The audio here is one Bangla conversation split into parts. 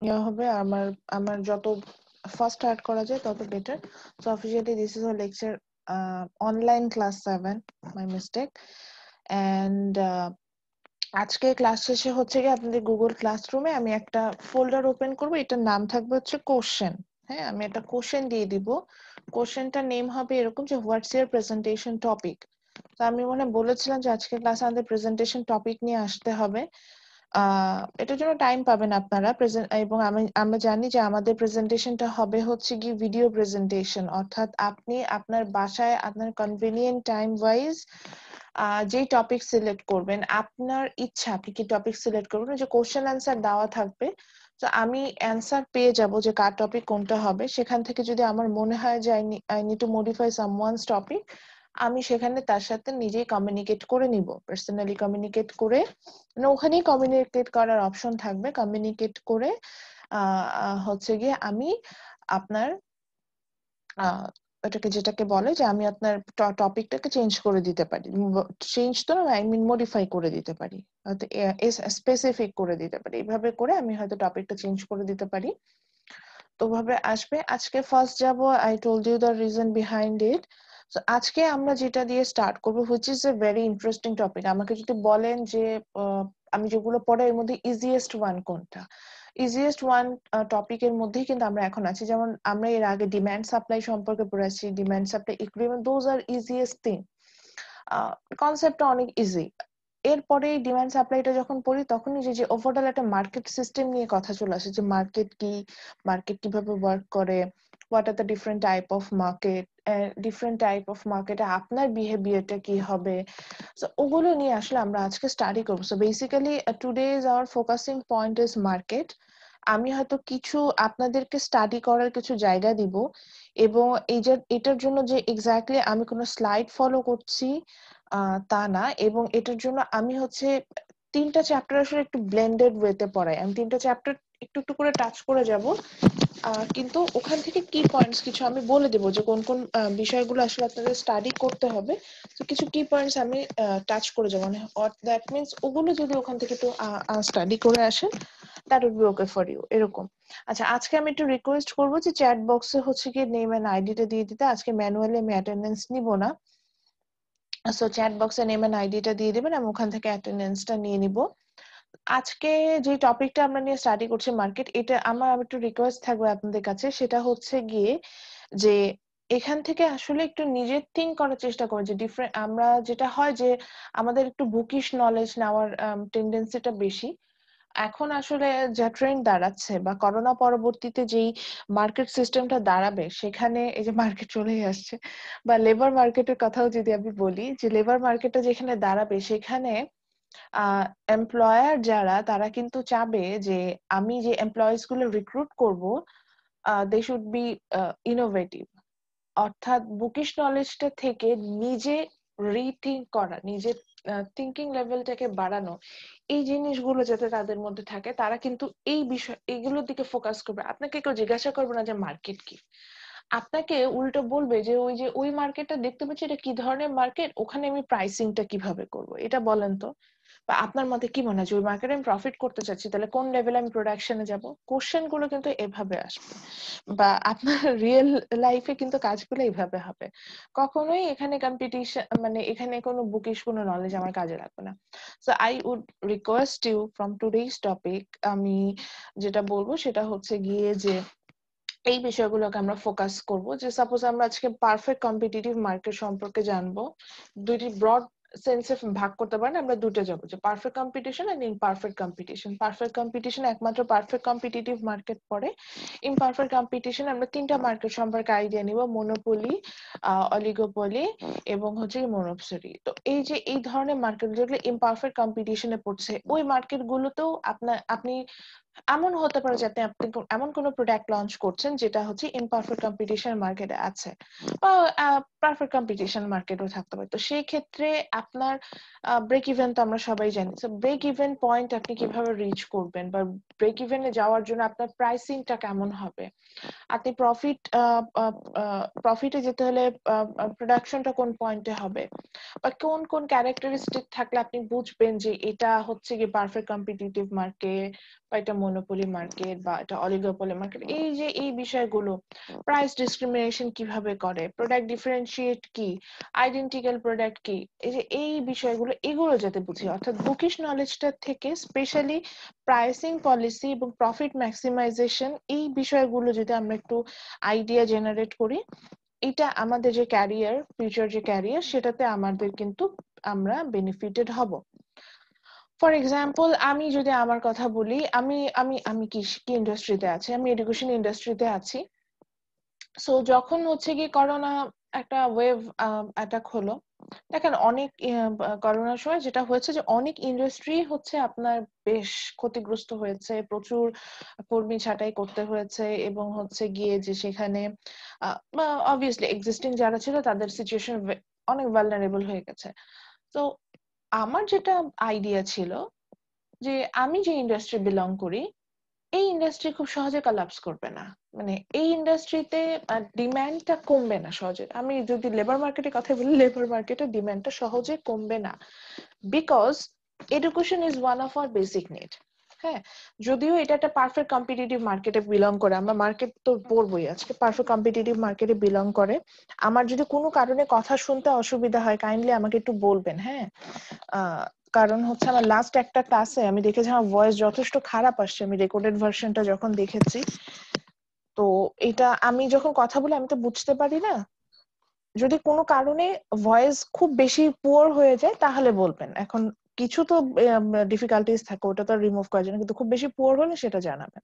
ইয়া হবে আমার আমার যত ফার্স্ট স্টার্ট করা যায় তত better. So officially this is our lecture online class 7, my mistake. And আজকে ক্লাস শেষে হচ্ছে কি আপনাদের গুগল ক্লাসরুমে আমি একটা ফোল্ডার ওপেন করব, এটার নাম থাকবে হচ্ছে কোশ্চেন। হ্যাঁ, আমি একটা কোশ্চেন দিয়ে দিব। কোশ্চেনটার নেম হবে এরকম যে হোয়াটস ইওর প্রেজেন্টেশন টপিক। তো আমি বলেছিলাম যে আজকে ক্লাসে আমাদের প্রেজেন্টেশন টপিক নিয়ে আসতে হবে। এটার জন্য টাইম পাবেন আপনারা এবং আমরা জানি যে আমাদের প্রেজেন্টেশনটা হবে হচ্ছে কি ভিডিও প্রেজেন্টেশন, অর্থাৎ আপনি আপনার বাসায় আপনার কনভিনিয়েন্ট টাইম ওয়াইজ যেই টপিক সিলেক্ট করবেন, আপনার ইচ্ছা আপনি কি টপিক সিলেক্ট করবেন, যে কোশ্চেন অ্যান্সার দেওয়া থাকবে। তো আমি অ্যান্সার পেয়ে যাব যে কার টপিক কোনটা হবে। সেখান থেকে যদি আমার মনে হয় যে I need to modify someone's topic, আমি সেখানে তার সাথে নিজেই কমিউনিকেট করে নিব, পার্সোনালি কমিউনিকেট করে, মানে ওখানেই কমিউনিকেট করার অপশন থাকবে। কমিউনিকেট করে হচ্ছে গিয়ে আমি আপনার এটাকে যেটাকে বলে যে আমি আপনার টপিকটাকে চেঞ্জ করে দিতে পারি। চেঞ্জ তো না, আই মিন মডিফাই করে দিতে পারি, হয়তো স্পেসিফিক করে দিতে পারি। এইভাবে করে আমি হয়তো টপিকটা চেঞ্জ করে দিতে পারি। তো ভাবে আসবে। আজকে ফার্স্ট যাব, I told you the reason behind it. তো আজকে আমরা যেটা দিয়ে স্টার্ট করবো which is a very interesting topic. আমাকে যদি বলেন যে আমি যেগুলো পড়ে এর মধ্যে ইজিয়েস্ট ওয়ান কোনটা, ইজিয়েস্ট ওয়ান টপিকের মধ্যেই কিন্তু আমরা এখন আছি। যেমন আমরা এর আগে ডিমান্ড সাপ্লাই সম্পর্কে পড়েছি, demand supply equilibrium, those are easiest thing. কনসেপ্টটা অনেক ইজি। এরপরে ডিমান্ড সাপ্লাইটা যখন পড়ি তখনই যে ওভারঅল একটা মার্কেট সিস্টেম নিয়ে কথা চলে আসে, যে মার্কেট কি, মার্কেট কিভাবে ওয়ার্ক করে, what are the different type of market, different type of মার্কেটে আপনার বিহেভিয়ারটা কি হবে। সো ওগুলো নিয়ে আসলে আমরা আজকে স্টাডি করবো। So basically today is our focusing point is market. আমি হয়তো কিছু আপনাদেরকে স্টাডি করার কিছু জায়গা দিব, এবং এই যে এটার জন্য যে এক্স্যাক্টলি আমি কোনো স্লাইড ফলো করছি তা না, এবং এটার জন্য আমি হচ্ছে 3টা চ্যাপ্টার আসলে একটু ব্লেন্ডেড ওয়েতে পড়াই। আমি 3টা চ্যাপ্টার একটু একটু করে টাচ করে যাব, কিন্তু ওখান থেকে কি পয়েন্টস কিছু আমি বলে দেবো যে কোন কোন বিষয়গুলো আসলে আপনাদের স্টাডি করতে হবে। তো কিছু কি পয়েন্টস আমি টাচ করে যাবো, মানে দ্যাট মিনস ওগুলো যদি ওখান থেকে একটু স্টাডি করে আসেন, that would be okay for you, এরকম। আচ্ছা, আজকে আমি একটু রিকোয়েস্ট করবো যে চ্যাট বক্সে হচ্ছে কি নেম এন্ড আইডিটা দিয়ে দিতে। আজকে ম্যানুয়ালি আমি অ্যাটেন্ডেন্স নিব না। সো চ্যাট বক্সে নেম এন্ড আইডিটা দিয়ে দিবেন, আমি ওখান থেকে অ্যাটেন্ডেন্সটা নিয়ে নিব। আজকে যে টপিকটা আমরা নিয়ে স্টাডি করছি মার্কেট, এটা আমার একটু রিকোয়েস্ট থাকবে আপনাদের কাছে, সেটা হচ্ছে গিয়ে যে এখান থেকে আসলে একটু নিজের থিঙ্ক করার চেষ্টা করে, যে ডিফারেন্ট আমরা যেটা হয় যে আমাদের একটু বুকিশ নলেজ নেওয়ার টেন্ডেন্সিটা বেশি। এখন আসলে যা ট্রেন্ড দাঁড়াচ্ছে বা করোনা পরবর্তীতে যেই মার্কেট সিস্টেমটা দাঁড়াবে, সেখানে এই যে মার্কেট চলেই আসছে, বা লেবার মার্কেটের কথাও যদি আমি বলি, যে লেবার মার্কেটটা যেখানে দাঁড়াবে সেখানে এমপ্লয়ার যারা তারা কিন্তু চাবে যে আমি যে এমপ্লয়িজ গুলো রিক্রুট করব, দে শুড বি ইনোভেটিভ। অর্থাৎ বুকিশ নলেজটা থেকে নিজে রিথিঙ্ক করা, নিজের থিঙ্কিং লেভেলটাকে বাড়ানো, এই জিনিসগুলো যাতে তাদের মধ্যে থাকে, তারা কিন্তু এই বিষয় এইগুলোর দিকে ফোকাস করবে। আপনাকে কেউ জিজ্ঞাসা করবে না যে মার্কেট কি, আপনাকে উল্টো বলবে যে ওই মার্কেটটা দেখতে পাচ্ছি, এটা কি ধরনের মার্কেট, ওখানে আমি প্রাইসিংটা কিভাবে করব, এটা বলেন তো। বা আপনার মতে কি মনে হয় যে ওই মার্কেটে আমি প্রফিট করতে চাচ্ছি, তাহলে কোন লেভেলে আমি প্রোডাকশনে যাব। কোশ্চেন গুলো কিন্তু এভাবে আসবে, বা আপনার রিয়েল লাইফে কিন্তু কাজগুলো এইভাবে হবে। কখনোই এখানে কম্পিটিশন, মানে এখানে কোনো বুকিশ কোনো নলেজ আমার কাজে লাগবে না। So I would request you from today's topic, আমি যেটা বলবো সেটা হচ্ছে গিয়ে যে এই বিষয়গুলোকে আমরা ফোকাস করব। যে সাপোজ আমরা আজকে পারফেক্ট কম্পিটিটিভ মার্কেট সম্পর্কে জানবো, দুইটি ব্রড সেন্সে ভাগ করতে পারেন, আমরা দুটো যাবো, যে perfect competition and imperfect competition. Perfect competition একমাত্র পারফেক্ট কম্পিটিটিভ মার্কেট পড়ে। ইমপারফেক্ট কম্পিটিশন আমরা 3টা মার্কেট সম্পর্কে আইডিয়া নিব, মনোপলি, অলিগোপলি এবং হচ্ছে মনোপসরি। তো এই যে এই ধরনের মার্কেট যেগুলো ইমপারফেক্ট কম্পিটিশনে পড়ছে, ওই মার্কেট গুলোতেও আপনি এমন হতে পারে যে আপনি এমন কোনো প্রোডাক্ট লঞ্চ করছেন যেটা হচ্ছে ইমপারফেক্ট কম্পিটিশন মার্কেটে আছে, বা পারফেক্ট কম্পিটিশন মার্কেটও থাকতে পারে। তো সেই ক্ষেত্রে আপনার ব্রেক ইভেন তো আমরা সবাই জানি। তো ব্রেক ইভেন পয়েন্ট আপনি কিভাবে রিচ করবেন, বা ব্রেক ইভেনে যাওয়ার জন্য আপনার প্রাইসিংটা কেমন হবে, আপনি প্রফিটে যেতে হলে প্রোডাকশনটা কোন পয়েন্টে হবে, বা কোন কোন ক্যারেক্টারিস্টিক থাকলে আপনি বুঝবেন যে এটা হচ্ছে কি পারফেক্ট কম্পিটিটিভ মার্কেট বা এটা মনোপলি মার্কেট বা এটা অলিগোপলি মার্কেট, এই যে এই বিষয়গুলো, প্রাইস ডিসক্রিমিনেশন কিভাবে করে, প্রোডাক্ট ডিফারেন্সিয়েট কি, আইডেন্টিক্যাল প্রোডাক্ট কি, এই যে এই বিষয়গুলো, এগুলো যাতে বুঝি, অর্থাৎ বুকিশ নলেজটা থেকে স্পেশালি প্রাইসিং পলিসি এবং প্রফিট ম্যাক্সিমাইজেশন, এই বিষয়গুলো যদি আমরা একটু আইডিয়া জেনারেট করি, এটা আমাদের যে ক্যারিয়ার, ফিউচার যে ক্যারিয়ার, সেটাতে আমাদের কিন্তু আমরা বেনিফিটেড হব। ফর এক্সাম্পল, আমি যদি আমার কথা বলি, আমি আমি আমি কি ইন্ডাস্ট্রিতে আছি, আমি এডুকেশন ইন্ডাস্ট্রিতে আছি। সো যখন হচ্ছে কি করোনা একটা ওয়েভ অ্যাটাক হলো, দেখেন অনেক করোনার সময় যেটা হয়েছে যে অনেক ইন্ডাস্ট্রি হচ্ছে আপনার বেশ ক্ষতিগ্রস্ত হয়েছে, প্রচুর কর্মী ছাঁটাই করতে হয়েছে, এবং হচ্ছে গিয়ে যে সেখানে অবভিয়াসলি এক্সিস্টিং যারা ছিল তাদের সিচুয়েশন অনেক ভালনারেবল হয়ে গেছে। তো আমার যেটা আইডিয়া ছিল যে আমি যে ইন্ডাস্ট্রি বিলং করি, এই ইন্ডাস্ট্রি খুব সহজে কলাপস করবে না, মানে এই ইন্ডাস্ট্রিতে ডিমান্ডটা কমবে না সহজে। আমি যদি লেবার মার্কেটের কথা বলি, লেবার মার্কেটের ডিমান্ডটা সহজে কমবে না, because education is one of our basic need. হ্যাঁ, যদিও এটা একটা পারফেক্ট কম্পিটিটিভ মার্কেটে বিলং করে, আমরা মার্কেট তো পড়বই আজকে, পারফেক্ট কম্পিটিটিভ মার্কেটে বিলং করে। আমার যদি কোনো কারণে কথা শুনতে অসুবিধা হয়, কাইন্ডলি আমাকে একটু বলবেন। হ্যাঁ, কারণ হচ্ছে আমার লাস্ট একটা ক্লাসে আমি দেখেছি আমার ভয়েস যথেষ্ট খারাপ আসছে, আমি রেকর্ডেড ভার্সনটা যখন দেখেছি। তো এটা আমি যখন কথা বলি আমি তো বুঝতে পারি না, যদি কোনো কারণে ভয়েস খুব বেশি পুয়ার হয়ে যায় তাহলে বলবেন। এখন কিছু তো ডিফিকাল্টিস থাকে, ওটা তো রিমুভ করা যায় না, কিন্তু খুব বেশি পুয়ার হলে সেটা জানাবেন।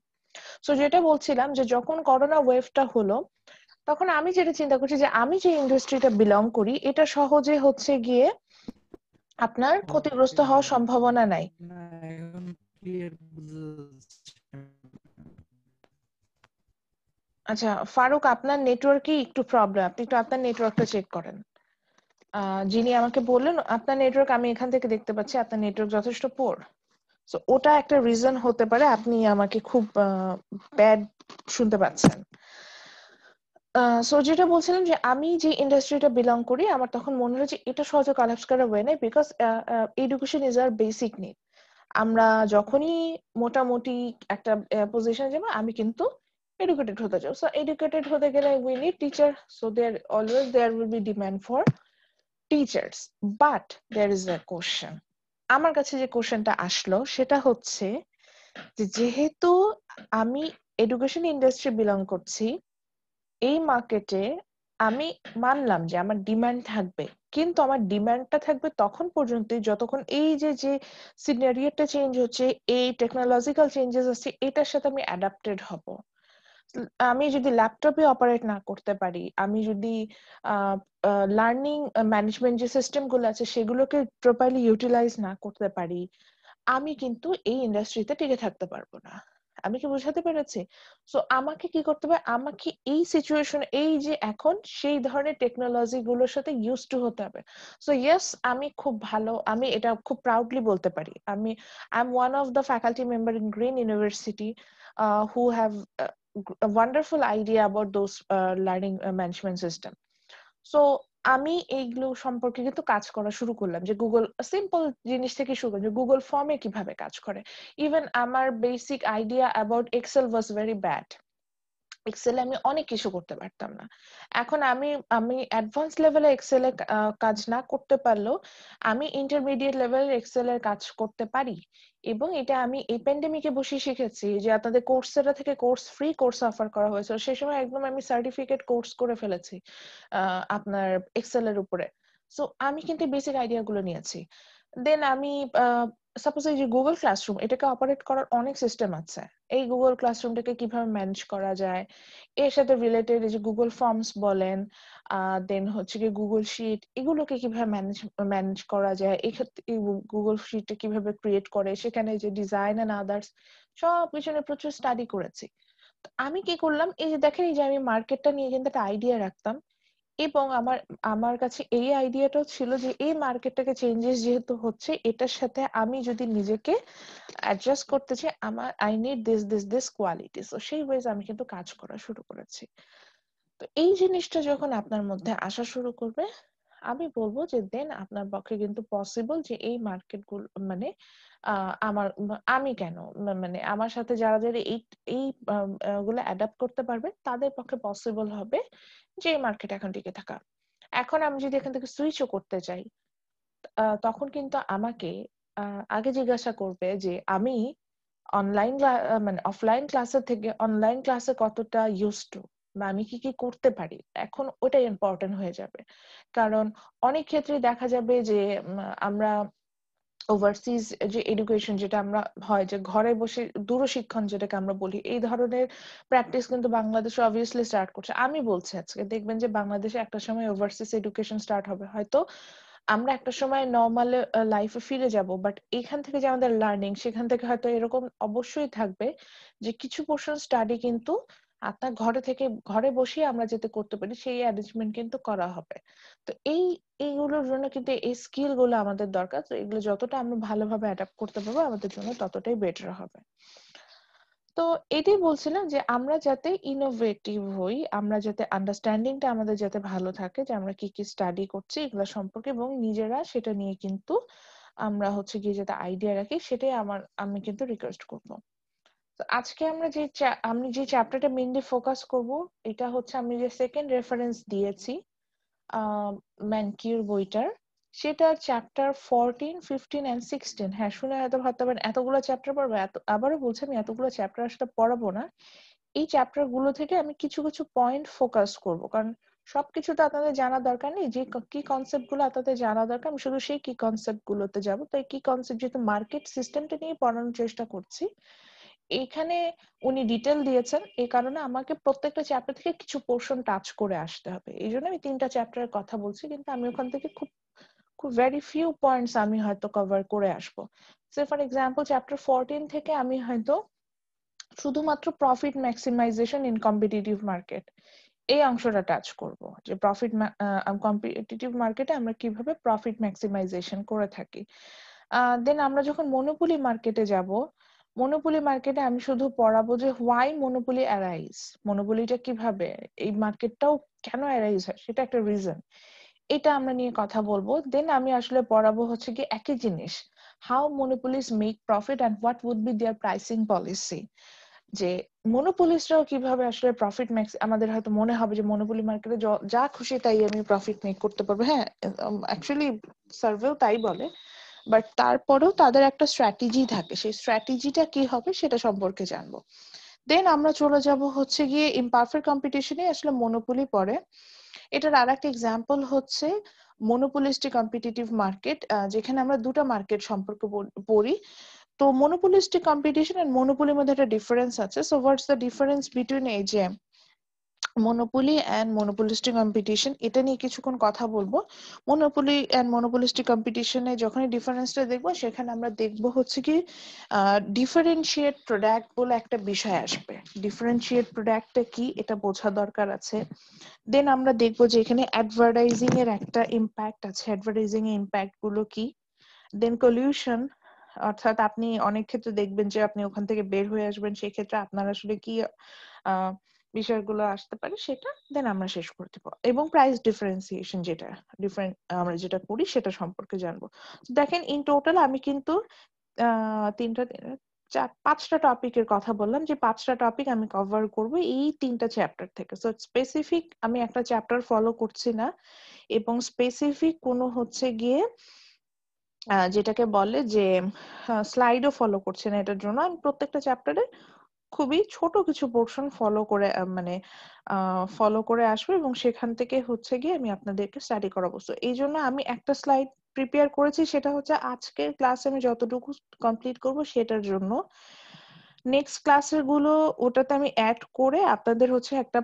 সো যেটা বলছিলাম, যে যখন করোনা ওয়েভটা হলো, তখন আমি যেটা চিন্তা করছি যে আমি যে ইন্ডাস্ট্রিটা বিলং করি, এটা সহজে হচ্ছে গিয়ে আপনার ক্ষতিগ্রস্ত হওয়ার সম্ভাবনা নাই। আচ্ছা ফারুক, আপনার নেটওয়ার্কই একটু প্রবলেম, আপনি একটু আপনার নেটওয়ার্কটা চেক করেন। যিনি আমাকে বললেন আপনার নেটওয়ার্ক, আমি এখান থেকে দেখতে পাচ্ছি আপনার নেটওয়ার্ক যথেষ্ট পোর। সো ওটা একটা রিজন হতে পারে আপনি আমাকে খুব ব্যাড শুনতে পাচ্ছেন। সো যেটা বলছিলাম, যে আমি যে ইন্ডাস্ট্রিটা বিলং করি, আমার তখন মনে হলো যে এটা সহজে কলাপস করা হয় না, because education is our basic need. আমরা যখনই মোটামুটি একটা পজিশনে যাবো, আমি কিন্তু এডুকেটেড হতে চাই। সো এডুকেটেড হতে গেলে we need teacher, so there will be demand for teachers. But there is a question, আমার কাছে যে কোশ্চেনটা আসলো সেটা হচ্ছে যে যেহেতু আমি এডুকেশন ইন্ডাস্ট্রি বিলং করছি, এই মার্কেটে আমি মানলাম যে আমার ডিমান্ড থাকবে, কিন্তু আমার ডিমান্ডটা থাকবে তখন পর্যন্তই যতক্ষণ এই যে যে সিনারিওটা চেঞ্জ হচ্ছে, এই টেকনোলজিক্যাল চেঞ্জেস আছে, এটার সাথে আমি অ্যাডাপ্টেড হব। আমি যদি ল্যাপটপে অপারেট না করতে পারি, আমি যদি লার্নিং ম্যানেজমেন্ট যে সিস্টেম গুলো আছে সেগুলোকে প্রপারলি ইউটিলাইজ না করতে পারি, আমি কিন্তু এই ইন্ডাস্ট্রিতে টিকে থাকতে পারবো না। আমি কি বোঝাতে পেরেছি? সো আমাকে কি করতে হবে, আমাকে এই সিচুয়েশন, এই যে এখন সেই ধরনের টেকনোলজি গুলোর সাথে ইউজ টু হতে হবে। সো ইয়েস, আমি খুব ভালো, আমি এটা খুব প্রাউডলি বলতে পারি, I am one of the faculty member in green university who have a wonderful idea about those learning management system. So আমি এইগুলো সম্পর্কে কিন্তু কাজ করা শুরু করলাম, যে গুগল সিম্পল জিনিস থেকে শুরু করলাম, যে গুগল ফর্মে কিভাবে কাজ করে। ইভেন আমার basic idea about Excel was very bad, এক্সেলে আমি অনেক কিছু করতে পারতাম না। এখন আমি আমি অ্যাডভান্স লেভেলে এক্সেলে কাজ না করতে পারলেও আমি ইন্টারমিডিয়েট লেভেলের এক্সেলের কাজ করতে পারি। এবং এটা আমি এই প্যান্ডেমিকে বসে শিখেছি, যে আপনাদের কোর্সেরা থেকে ফ্রি কোর্স অফার করা হয়েছিল, সেই সময় একদম আমি সার্টিফিকেট কোর্স করে ফেলেছি আপনার এক্সেলের উপরে। সো আমি কিন্তু বেসিক আইডিয়া গুলো নিয়েছি। দেন আমি সাপোজ এই যে গুগল ক্লাসরুম, এটাকে অপারেট করার অনেক সিস্টেম আছে। এই গুগল ক্লাসরুমটাকে কিভাবে ম্যানেজ করা যায়, এর সাথে রিলেটেড এই যে গুগল ফর্মস বলেন, দেন হচ্ছে কি গুগল শিট, এগুলোকে কিভাবে ম্যানেজ করা যায়, এই ক্ষেত্রে গুগল শিটটা কিভাবে ক্রিয়েট করে, সেখানে যে ডিজাইন এন্ড আদার্স সব পিছনে প্রচুর স্টাডি করেছি। আমি কি করলাম, এই যে দেখেন, এই যে আমি মার্কেটটা নিয়ে কিন্তু একটা আইডিয়া রাখতাম, এবং আমার আমার কাছে এই আইডিয়াটাও ছিল যে এই মার্কেটটাকে চেঞ্জেস যেহেতু হচ্ছে, এটার সাথে আমি যদি নিজেকে অ্যাডজাস্ট করতে চাই, আমার I need this quality. So সেই ওয়েজ আমি কিন্তু কাজ করা শুরু করেছি। তো এই জিনিসটা যখন আপনার মধ্যে আসা শুরু করবে, আমি বলবো যে দেন আপনার পক্ষে কিন্তু পসিবল যে এই মার্কেট গুলো মানে আমি কেন মানে আমার সাথে যারা যারা এই এই গুলো অ্যাডাপ্ট করতে পারবে তাদের পক্ষে পসিবল হবে যে এই মার্কেট এখন টিকে থাকা। এখন আমি যদি এখান থেকে সুইচও করতে চাই তখন কিন্তু আমাকে আগে জিজ্ঞাসা করবে যে আমি অনলাইন মানে অফলাইন ক্লাসের থেকে অনলাইন ক্লাসে কতটা ইউজ টু বা আমি কি কি করতে পারি, এখন ওটাই ইম্পর্টেন্ট হয়ে যাবে। কারণ অনেক ক্ষেত্রে দেখা যাবে যে আমরা ওভারসিজ যে এডুকেশন যেটা আমরা হয় যে ঘরে বসে দূরশিক্ষণ যেটাকে আমরা বলি, এই ধরনের প্র্যাকটিস কিন্তু বাংলাদেশে অবভিয়াসলি স্টার্ট করছে। আমি বলছি আজকে দেখবেন যে বাংলাদেশে একটা সময় ওভারসিজ এডুকেশন স্টার্ট হবে, হয়তো আমরা একটা সময় নর্মাল লাইফে ফিরে যাব, বাট এখান থেকে যে আমাদের লার্নিং সেখান থেকে হয়তো এরকম অবশ্যই থাকবে যে কিছু পোর্শন স্টাডি কিন্তু আপনার ঘরে বসে আমরা যেতে করতে পারি সেই অ্যারেঞ্জমেন্ট কিন্তু করা হবে। তো এইগুলোর জন্য কিন্তু এই স্কিল গুলো আমাদের দরকার। তো এগুলো যতটা আমরা ভালোভাবে অ্যাডাপ্ট করতে পারবো আমাদের জন্য ততটাই বেটার হবে। তো এটাই বলছিলাম যে আমরা যাতে ইনোভেটিভ হই, আমরা যাতে আন্ডারস্ট্যান্ডিংটা আমাদের যাতে ভালো থাকে যে আমরা কি কি স্টাডি করছি এগুলো সম্পর্কে, এবং নিজেরা সেটা নিয়ে কিন্তু আমরা হচ্ছে গিয়ে যাতে আইডিয়া রাখি, সেটাই আমি কিন্তু রিকোয়েস্ট করবো। তো আজকে আমি যে চ্যাপ্টারটা মেইনলি ফোকাস করব এটা হচ্ছে আমি যে সেকেন্ড রেফারেন্স দিয়েছি ম্যানকির বইটার, সেটা চ্যাপ্টার 14, 15 এন্ড 16। হ্যাঁ, শুনে হয়তো ভাবতে পারেন এতগুলো চ্যাপ্টার পড়বো, আবারও বলছি আমি এতগুলো চ্যাপ্টার আসলে পড়াবো না। এই চ্যাপ্টার গুলো থেকে আমি কিছু কিছু পয়েন্ট ফোকাস করব, কারণ সবকিছু তো আপনাদের জানা দরকার নেই। যে কি কনসেপ্ট গুলো আপনাদের জানা দরকার আমি শুধু সেই কি কনসেপ্ট গুলোতে যাবো। তো এই কি কনসেপ্ট যেহেতু মার্কেট সিস্টেমটা নিয়ে পড়ানোর চেষ্টা করছি, এইখানে উনি ডিটেল দিয়েছেন, এই কারণে আমাকে প্রত্যেকটা চ্যাপ্টার থেকে কিছু পোর্শন টাচ করে আসতে হবে। এই জন্য আমি 3টা চ্যাপ্টারের কথা বলছি, কিন্তু আমি ওখান থেকে খুব খুব ভেরি ফিউ পয়েন্টস আমি হয়তো কভার করে আসবো। সে ফর এক্সাম্পল চ্যাপ্টার 14 থেকে আমি হয়তো শুধুমাত্র profit maximisation in competitive market এই অংশটা টাচ করব, যে কম্পিটিটিভ মার্কেটে আমরা কিভাবে প্রফিট ম্যাক্সিমাইজেশন করে থাকি। দেন আমরা যখন মনোপলি মার্কেটে যাব, মনোপলি মার্কেটে আমি শুধু পড়াবো যে হোয়াই মনোপলি অ্যারাইজ, মনোপলিটা কিভাবে এই মার্কেটটাও কেন অ্যারাইজ হয় সেটা একটা রিজন, এটা আমরা নিয়ে কথা বলবো। দেন আমি আসলে পড়াবো হচ্ছে কি একই জিনিস, how monopolies make profit and what would be their pricing policy, যে মনোপলিস্টরাও কিভাবে আসলে প্রফিট ম্যাক্স, আমাদের হয়তো মনে হবে যে মনোপলি মার্কেটে যা খুশি তাই আমি প্রফিট মেক করতে পারবো। হ্যাঁ, অ্যাকচুয়ালি সার্ভেও তাই বলে, বাট তারপরেও তাদের একটা স্ট্র্যাটেজি থাকে, সেই স্ট্র্যাটেজিটা কি হবে সেটা সম্পর্কে জানবো। দেন আমরা চলে যাব হচ্ছে গিয়ে ইমপারফেক্ট কম্পিটিশনে আসলে মনোপলি পড়ে। এটার আর একটা এক্সাম্পল হচ্ছে মনোপলিস্টিক কম্পিটিটিভ মার্কেট, যেখানে আমরা দুটো মার্কেট সম্পর্কে পড়ি। তো মনোপলিস্টিক কম্পিটিশন এন্ড মনোপলির মধ্যে একটা ডিফারেন্স আছে। So what's the difference between এই যে মনোপলি অ্যান্ড মনোপলিস্টিক কম্পিটিশন, এটা নিয়ে কিছুক্ষণ কথা বলবো। মনোপলি অ্যান্ড মনোপলিস্টিক কম্পিটিশনে যখনই ডিফারেন্সটা দেখবো সেখানে আমরা দেখবো হচ্ছে কি ডিফারেন্সিয়েট প্রোডাক্ট বলে একটা বিষয় আসবে। ডিফারেন্সিয়েট প্রোডাক্টটা কি এটা বোঝা দরকার আছে। দেন আমরা দেখবো যে এখানে অ্যাডভার্টাইজিং এর একটা ইম্প্যাক্ট আছে, অ্যাডভার্টাইজিং এর ইম্প্যাক্ট গুলো কি। দেন কলিউশন, অর্থাৎ আপনি অনেক ক্ষেত্রে দেখবেন যে আপনি ওখান থেকে বের হয়ে আসবেন, সেই ক্ষেত্রে আপনার আসলে কি বিষয়গুলো আসতে পারে সেটা দেন আমরা শেষ করে দেবো। এবং প্রাইস ডিফারেন্সিয়েশন, যেটা ডিফারেন্ট আমরা যেটা করি সেটা সম্পর্কে জানবো। দেখেন ইন টোটাল আমি কিন্তু তিনটা 5টা টপিকের কথা বললাম, যে 5টা টপিক আমি কভার করব এই 3টা চ্যাপ্টার থেকে। সো স্পেসিফিক আমি একটা চ্যাপ্টার ফলো করছি না, এবং স্পেসিফিক কোনো হচ্ছে গিয়ে যেটাকে বলে যে স্লাইডও ফলো করছে না। এটার জন্য আমি প্রত্যেকটা চ্যাপ্টারে খুবই ছোট কিছু পোর্শন ফলো করে আসবো, এবং সেখান থেকে হচ্ছে গিয়ে আমি আপনাদেরকে স্টাডি করাবো। তো এই জন্য আমি একটা স্লাইড প্রিপেয়ার করেছি, সেটা হচ্ছে আজকের ক্লাসে আমি যতটুকু কমপ্লিট করব সেটার জন্য। নেক্সট ক্লাসের গুলো ওটাতে আমি অ্যাড করে আপনাদের হচ্ছে একটা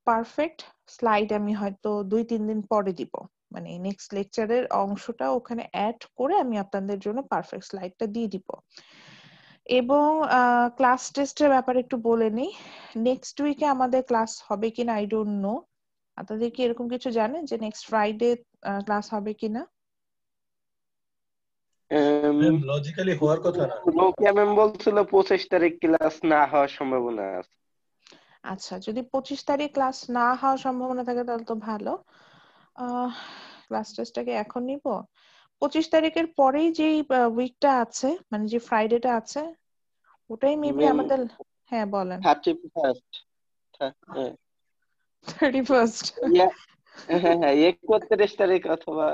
পারফেক্ট স্লাইড আমি হয়তো 2-3 দিন পরে দিব, মানে নেক্সট লেকচারের অংশটা ওখানে অ্যাড করে আমি আপনাদের জন্য পারফেক্ট স্লাইডটা দিয়ে দিব। এবং ক্লাস টেস্টের ব্যাপারে একটু বলে নিই, নেক্সট উইকে আমাদের ক্লাস হবে কিনা আই ডোন্ট নো। আপনাদের কি এরকম কিছু জানেন যে নেক্সট ফ্রাইডে ক্লাস হবে কিনা? ম্যাম লজিক্যালি হওয়ার কথা না। রোকেয়া ম্যাম বলছিল 25 তারিখ ক্লাস না হওয়ার সম্ভাবনা আছে। আচ্ছা, যদি 25 তারিখ ক্লাস না হওয়ার সম্ভাবনা থাকে তাহলে তো ভালো। ক্লাস টেস্টটাকে এখন নিব? 25 তারিখের পরেই যেই উইকটা আছে, মানে যে ফ্রাইডেটা আছে, ওটাই মেবি ম্যাম আমাদের। হ্যাঁ বলেন। 31st। 31st। ইয়া, হ্যাঁ হ্যাঁ 31 তারিখ অথবা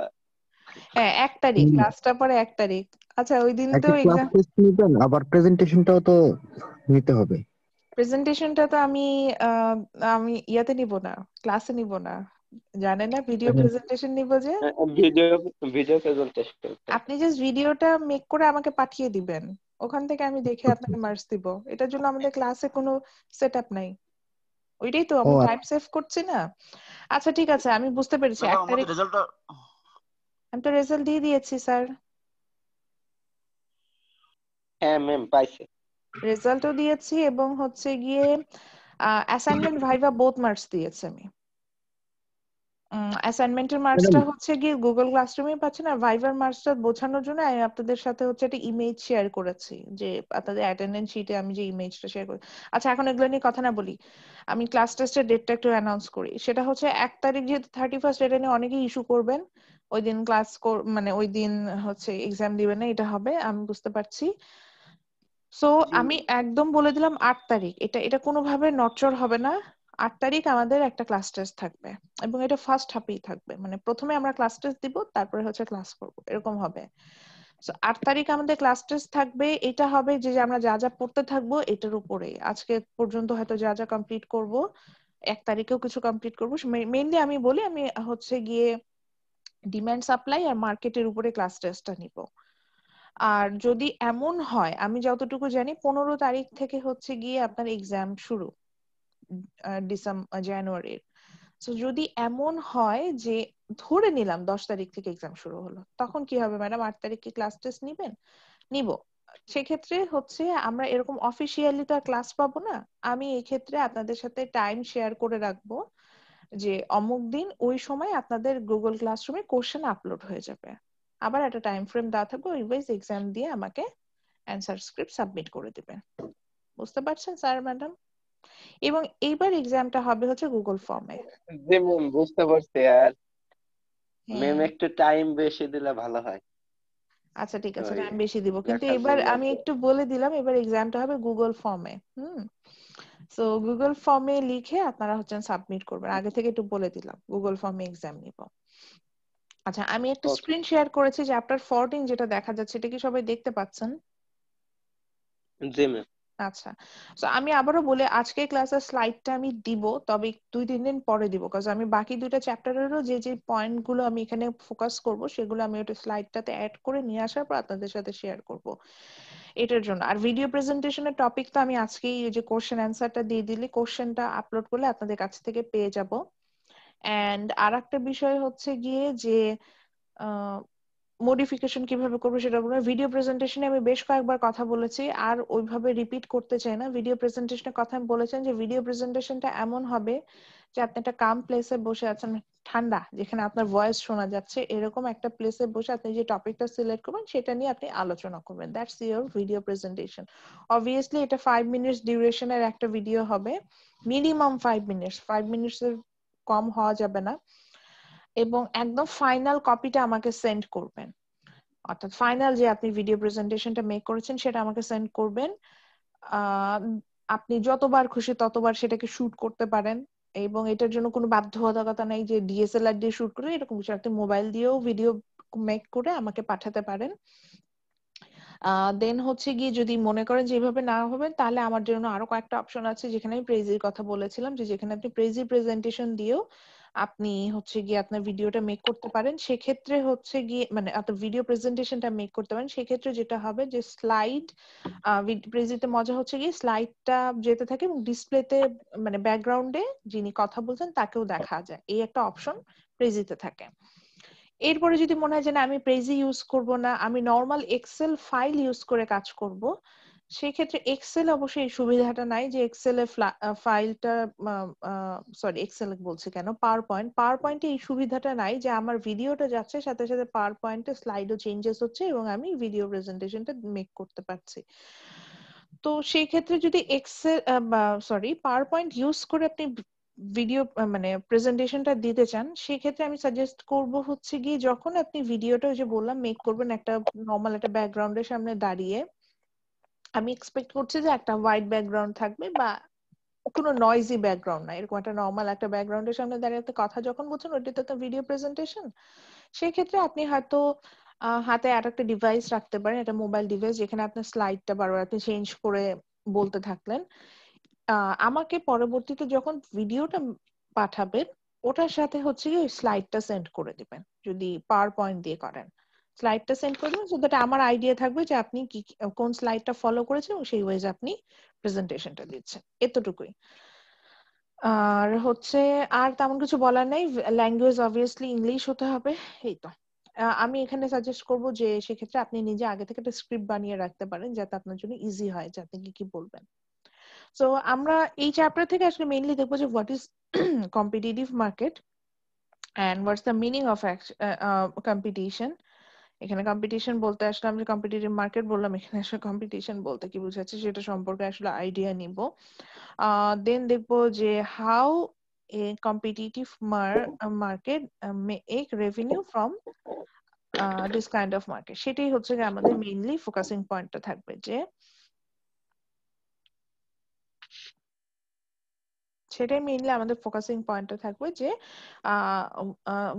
হ্যাঁ 1 তারিখ, ক্লাসটা পরে 1 তারিখ। আচ্ছা ওই দিন তো একটা ক্লাস এক্সাম। টেস্ট নিবেন, আবার প্রেজেন্টেশনটাও তো নিতে হবে। প্রেজেন্টেশনটা তো আমি ইয়াতে নিব না, ক্লাসে নিব না, জানেন না, ভিডিও প্রেজেন্টেশন নিব যে। Video video presentation. আপনি জাস্ট ভিডিওটা মেক করে আমাকে পাঠিয়ে দিবেন, ওখান থেকে আমি দেখে আপনাকে মার্কস দিব। এটার জন্য আমাদের ক্লাসে কোনো সেটআপ নাই। ওইটাই তো ও আমি টাইম সেভ করছি না। আচ্ছা ঠিক আছে, আমি বুঝতে পেরেছি। 1 তারিখ আমি তো রেজাল্ট দিয়ে দিয়েছি স্যার। হ্যাঁ ম্যাম পাইছে। রেজাল্টও দিয়েছি এবং হচ্ছে গিয়ে অ্যাসাইনমেন্ট ভাইভা বোথ মার্কস দিয়েছি আমি। অ্যাসাইনমেন্টের মার্কসটা ম্যাডাম, হচ্ছে গিয়ে গুগল ক্লাসরুমে পাচ্ছেন, আর ভাইভার মার্কসটা বোঝানোর জন্য আমি আপনাদের সাথে হচ্ছে একটা ইমেজ শেয়ার করেছি, যে আপনাদের অ্যাটেন্ডেন্স শিটে আমি যে ইমেজটা শেয়ার করি। আচ্ছা এখন এগুলো নিয়ে কথা না বলি, আমি ক্লাস টেস্টের ডেটটা একটু অ্যানাউন্স করি। সেটা হচ্ছে 1 তারিখ, যেহেতু 31st, এটা নিয়ে অনেকেই ইস্যু করবেন। ওই দিন মানে ওই দিন হচ্ছে এক্সাম দিবেন না, এটা হবে আমি বুঝতে পারছি। সো আমি একদম বলে দিলাম 8 তারিখ, এটা এটা কোনোভাবে নড়চড় হবে না। 8 তারিখ আমাদের একটা ক্লাস টেস্ট থাকবে, এবং এটা ফার্স্ট হাফেই থাকবে, মানে প্রথমে আমরা ক্লাস টেস্ট দিব, তারপরে হচ্ছে ক্লাস করব, এরকম হবে। সো 8 তারিখ আমাদের ক্লাস টেস্ট থাকবে। এটা হবে যে আমরা যা যা পড়তে থাকবো এটার উপরে, আজকে পর্যন্ত হয়তো যা যা কমপ্লিট করব, 1 তারিখেও কিছু কমপ্লিট করবো। মেইনলি আমি বলি, আমি হচ্ছে গিয়ে ডিমান্ড সাপ্লাই আর মার্কেটের উপরে ক্লাস টেস্টটা নিব। আর যদি এমন হয়, আমি যতটুকু জানি 15 তারিখ থেকে হচ্ছে গিয়ে আপনার এক্সাম শুরু, জানুয়ারির। তো যদি এমন হয় যে, ধরে নিলাম 10 তারিখ থেকে এক্সাম শুরু হলো, তখন কি হবে ম্যাডাম? 8 তারিখ কি ক্লাস টেস্ট নিবেন? নিব। সেক্ষেত্রে হচ্ছে আমরা এরকম অফিসিয়ালি তো আর ক্লাস পাবো না। আমি এই ক্ষেত্রে আপনাদের সাথে টাইম শেয়ার করে রাখবো, যে অমুক দিন ওই সময় আপনাদের গুগল ক্লাসরুমে কোশ্চেন আপলোড হয়ে যাবে। আবার একটা টাইম ফ্রেম দেওয়া থাকবে, ওইভাবে এক্সাম দিয়ে আমাকে অ্যান্সার স্ক্রিপ্ট সাবমিট করে দিবেন। বুঝতে পারছেন স্যার ম্যাডাম? এবং এইবার এক্সামটা হবে হচ্ছে গুগল ফর্মে। জি ম্যাম বুঝতে পারছি। আর ম্যাম হ্যাঁ একটু টাইম বেশি দিলে ভালো হয়। আচ্ছা ঠিক আছে, ওই টাইম বেশি দিব, কিন্তু লেখার এবার জন্য আর আমি কি। একটু বলে দিলাম, এবার এক্সামটা হবে গুগল ফর্মে। সো গুগল ফর্মে লিখে আপনারা হচ্ছেন সাবমিট করবেন, আগে থেকে একটু বলে দিলাম গুগল ফর্মে এক্সাম নিব। আচ্ছা আমি একটা ওকে স্ক্রিন শেয়ার করেছি, যে আপনার 14 যেটা দেখা যাচ্ছে, এটা কি সবাই দেখতে পাচ্ছেন? জি ম্যাম। আচ্ছা, তো আমি আবারও বলে, আজকে ক্লাসের স্লাইডটা আমি দিব, তবে 2-3 দিন পরে দিব, কারণ আমি বাকি দুইটা চ্যাপ্টারেরও যে যে পয়েন্ট গুলো আমি এখানে ফোকাস করব, সেগুলো আমি ওটা স্লাইডটাতে অ্যাড করে নিয়ে আসার পর আপনাদের সাথে শেয়ার করব এটার জন্য। আর ভিডিও প্রেজেন্টেশনের টপিক তো আমি আজকেই ওই যে কোশ্চেন অ্যান্সারটা দিয়ে দিলে, কোশ্চেনটা আপলোড করলে আপনাদের কাছ থেকে পেয়ে যাব। এন্ড আর একটা বিষয় হচ্ছে গিয়ে যে মডিফিকেশন কিভাবে করবো সেটা বলবো। ভিডিও প্রেজেন্টেশনে আমি বেশ কয়েকবার কথা বলেছি, আর ওইভাবে রিপিট করতে চাই না। ভিডিও প্রেজেন্টেশনের কথা আমি বলেছেন যে ভিডিও প্রেজেন্টেশনটা এমন হবে যে আপনি একটা কাম প্লেসে বসে আছেন, ঠান্ডা, যেখানে আপনার ভয়েস শোনা যাচ্ছে, এরকম একটা প্লেসে বসে আপনি যে টপিকটা সিলেক্ট করবেন সেটা নিয়ে আপনি আলোচনা করবেন। That's your video presentation. Obviously এটা 5 মিনিটস ডিউরেশনের একটা ভিডিও হবে, মিনিমাম 5 মিনিটস, 5 মিনিটসের কম হওয়া যাবে না। এবং একদম ফাইনাল কপিটা আমাকে সেন্ড করবেন, অর্থাৎ ফাইনাল যে আপনি ভিডিও প্রেজেন্টেশনটা মেক করেছেন সেটা আমাকে সেন্ড করবেন। আহ, আপনি যতবার খুশি ততবার সেটাকে শুট করতে পারেন, এবং এটার জন্য কোনো বাধ্যবাধকতা নাই যে ডিএসএলআর দিয়ে শুট করে, এরকম কিছু। আপনি মোবাইল দিয়েও ভিডিও মেক করে আমাকে পাঠাতে পারেন। দেন হচ্ছে গিয়ে যদি মনে করেন যে এইভাবে না হবে, তাহলে আমার জন্য আরো কয়েকটা অপশন আছে, যেখানে আমি প্রেজির কথা বলেছিলাম, যে যেখানে আপনি প্রেজি প্রেজেন্টেশন দিয়েও আপনি হচ্ছে গিয়ে আপনার ভিডিওটা মেক করতে পারেন। সেক্ষেত্রে হচ্ছে গিয়ে মানে আপনার ভিডিও প্রেজেন্টেশনটা মেক করতে পারেন। সেক্ষেত্রে যেটা হবে যে স্লাইড, প্রেজিতে মজা হচ্ছে গিয়ে স্লাইডটা যেতে থাকে এবং ডিসপ্লেতে মানে ব্যাকগ্রাউন্ডে যিনি কথা বলছেন তাকেও দেখা যায়, এই একটা অপশন প্রেজিতে থাকে। এরপরে যদি মনে হয় যে না আমি প্রেজি ইউজ করব না, আমি নর্মাল এক্সেল ফাইল ইউজ করে কাজ করব, সেক্ষেত্রে এক্সেল অবশ্যই এই সুবিধাটা নাই যে এক্সেলে ফাইলটা, সরি এক্সেল বলছি কেন, পাওয়ার পয়েন্টে এই সুবিধাটা নাই যে আমার ভিডিওটা যাচ্ছে সাথে সাথে পাওয়ার পয়েন্টে স্লাইডও চেঞ্জেস হচ্ছে এবং আমি ভিডিও প্রেজেন্টেশনটা মেক করতে পারছি। তো সেই ক্ষেত্রে যদি Excel, sorry PowerPoint use করে আপনি ভিডিও মানে প্রেজেন্টেশনটা দিতে চান, সেক্ষেত্রে আমি সাজেস্ট করব হচ্ছে গিয়ে যখন আপনি ভিডিওটা ওই যে বললাম মেক করবেন একটা নর্মাল একটা ব্যাকগ্রাউন্ডের সামনে দাঁড়িয়ে, আমি এক্সপেক্ট করছি যে একটা হোয়াইট ব্যাকগ্রাউন্ড থাকবে বা কোনো নয়েজি ব্যাকগ্রাউন্ড না, এরকম একটা নর্মাল একটা ব্যাকগ্রাউন্ডের সামনে দাঁড়িয়ে একটা কথা যখন বলছেন ওইটা তো ভিডিও প্রেজেন্টেশন। সেই ক্ষেত্রে আপনি হয়তো হাতে আর একটা ডিভাইস রাখতে পারেন, একটা মোবাইল ডিভাইস, যেখানে আপনার স্লাইডটা বারবার আপনি চেঞ্জ করে বলতে থাকলেন। আমাকে পরবর্তীতে যখন ভিডিওটা পাঠাবেন ওটার সাথে হচ্ছে কি ওই স্লাইডটা সেন্ড করে দিবেন, যদি পাওয়ার পয়েন্ট দিয়ে করেন স্লাইডটা সেন্ড করে দিবেন, সো দ্যাট আমার আইডিয়া থাকবে যে আপনি কি কোন স্লাইডটা ফলো করেছেন এবং সেই ওয়েজ আপনি প্রেজেন্টেশনটা দিচ্ছেন। এতটুকুই। আর হচ্ছে আর তেমন কিছু বলার নাই, ল্যাঙ্গুয়েজ অবভিয়াসলি ইংলিশ হতে হবে, এই তো। আমি এখানে সাজেস্ট করব যে সেক্ষেত্রে আপনি নিজে আগে থেকে একটা স্ক্রিপ্ট বানিয়ে রাখতে পারেন যাতে আপনার জন্য ইজি হয় যে আপনি কি কি বলবেন। সো আমরা এই চ্যাপ্টার থেকে আসলে মেইনলি দেখবো যে what is competitive market and what's the meaning of competition. এখানে কম্পিটিশন বলতে আসলে আমি কম্পিটিটিভ মার্কেট বললাম, এখানে আসলে কম্পিটিশন বলতে কি বোঝাচ্ছে সেটা সম্পর্কে আসলে আইডিয়া নিব। দেন দেখবো যে how A competitive market make revenue from this kind of market, সেটাই হচ্ছে আমাদের মেইনলি ফোকাসিং পয়েন্টটা থাকবে, যে সেটাই মেইনলি আমাদের ফোকাসিং পয়েন্টটা থাকবে যে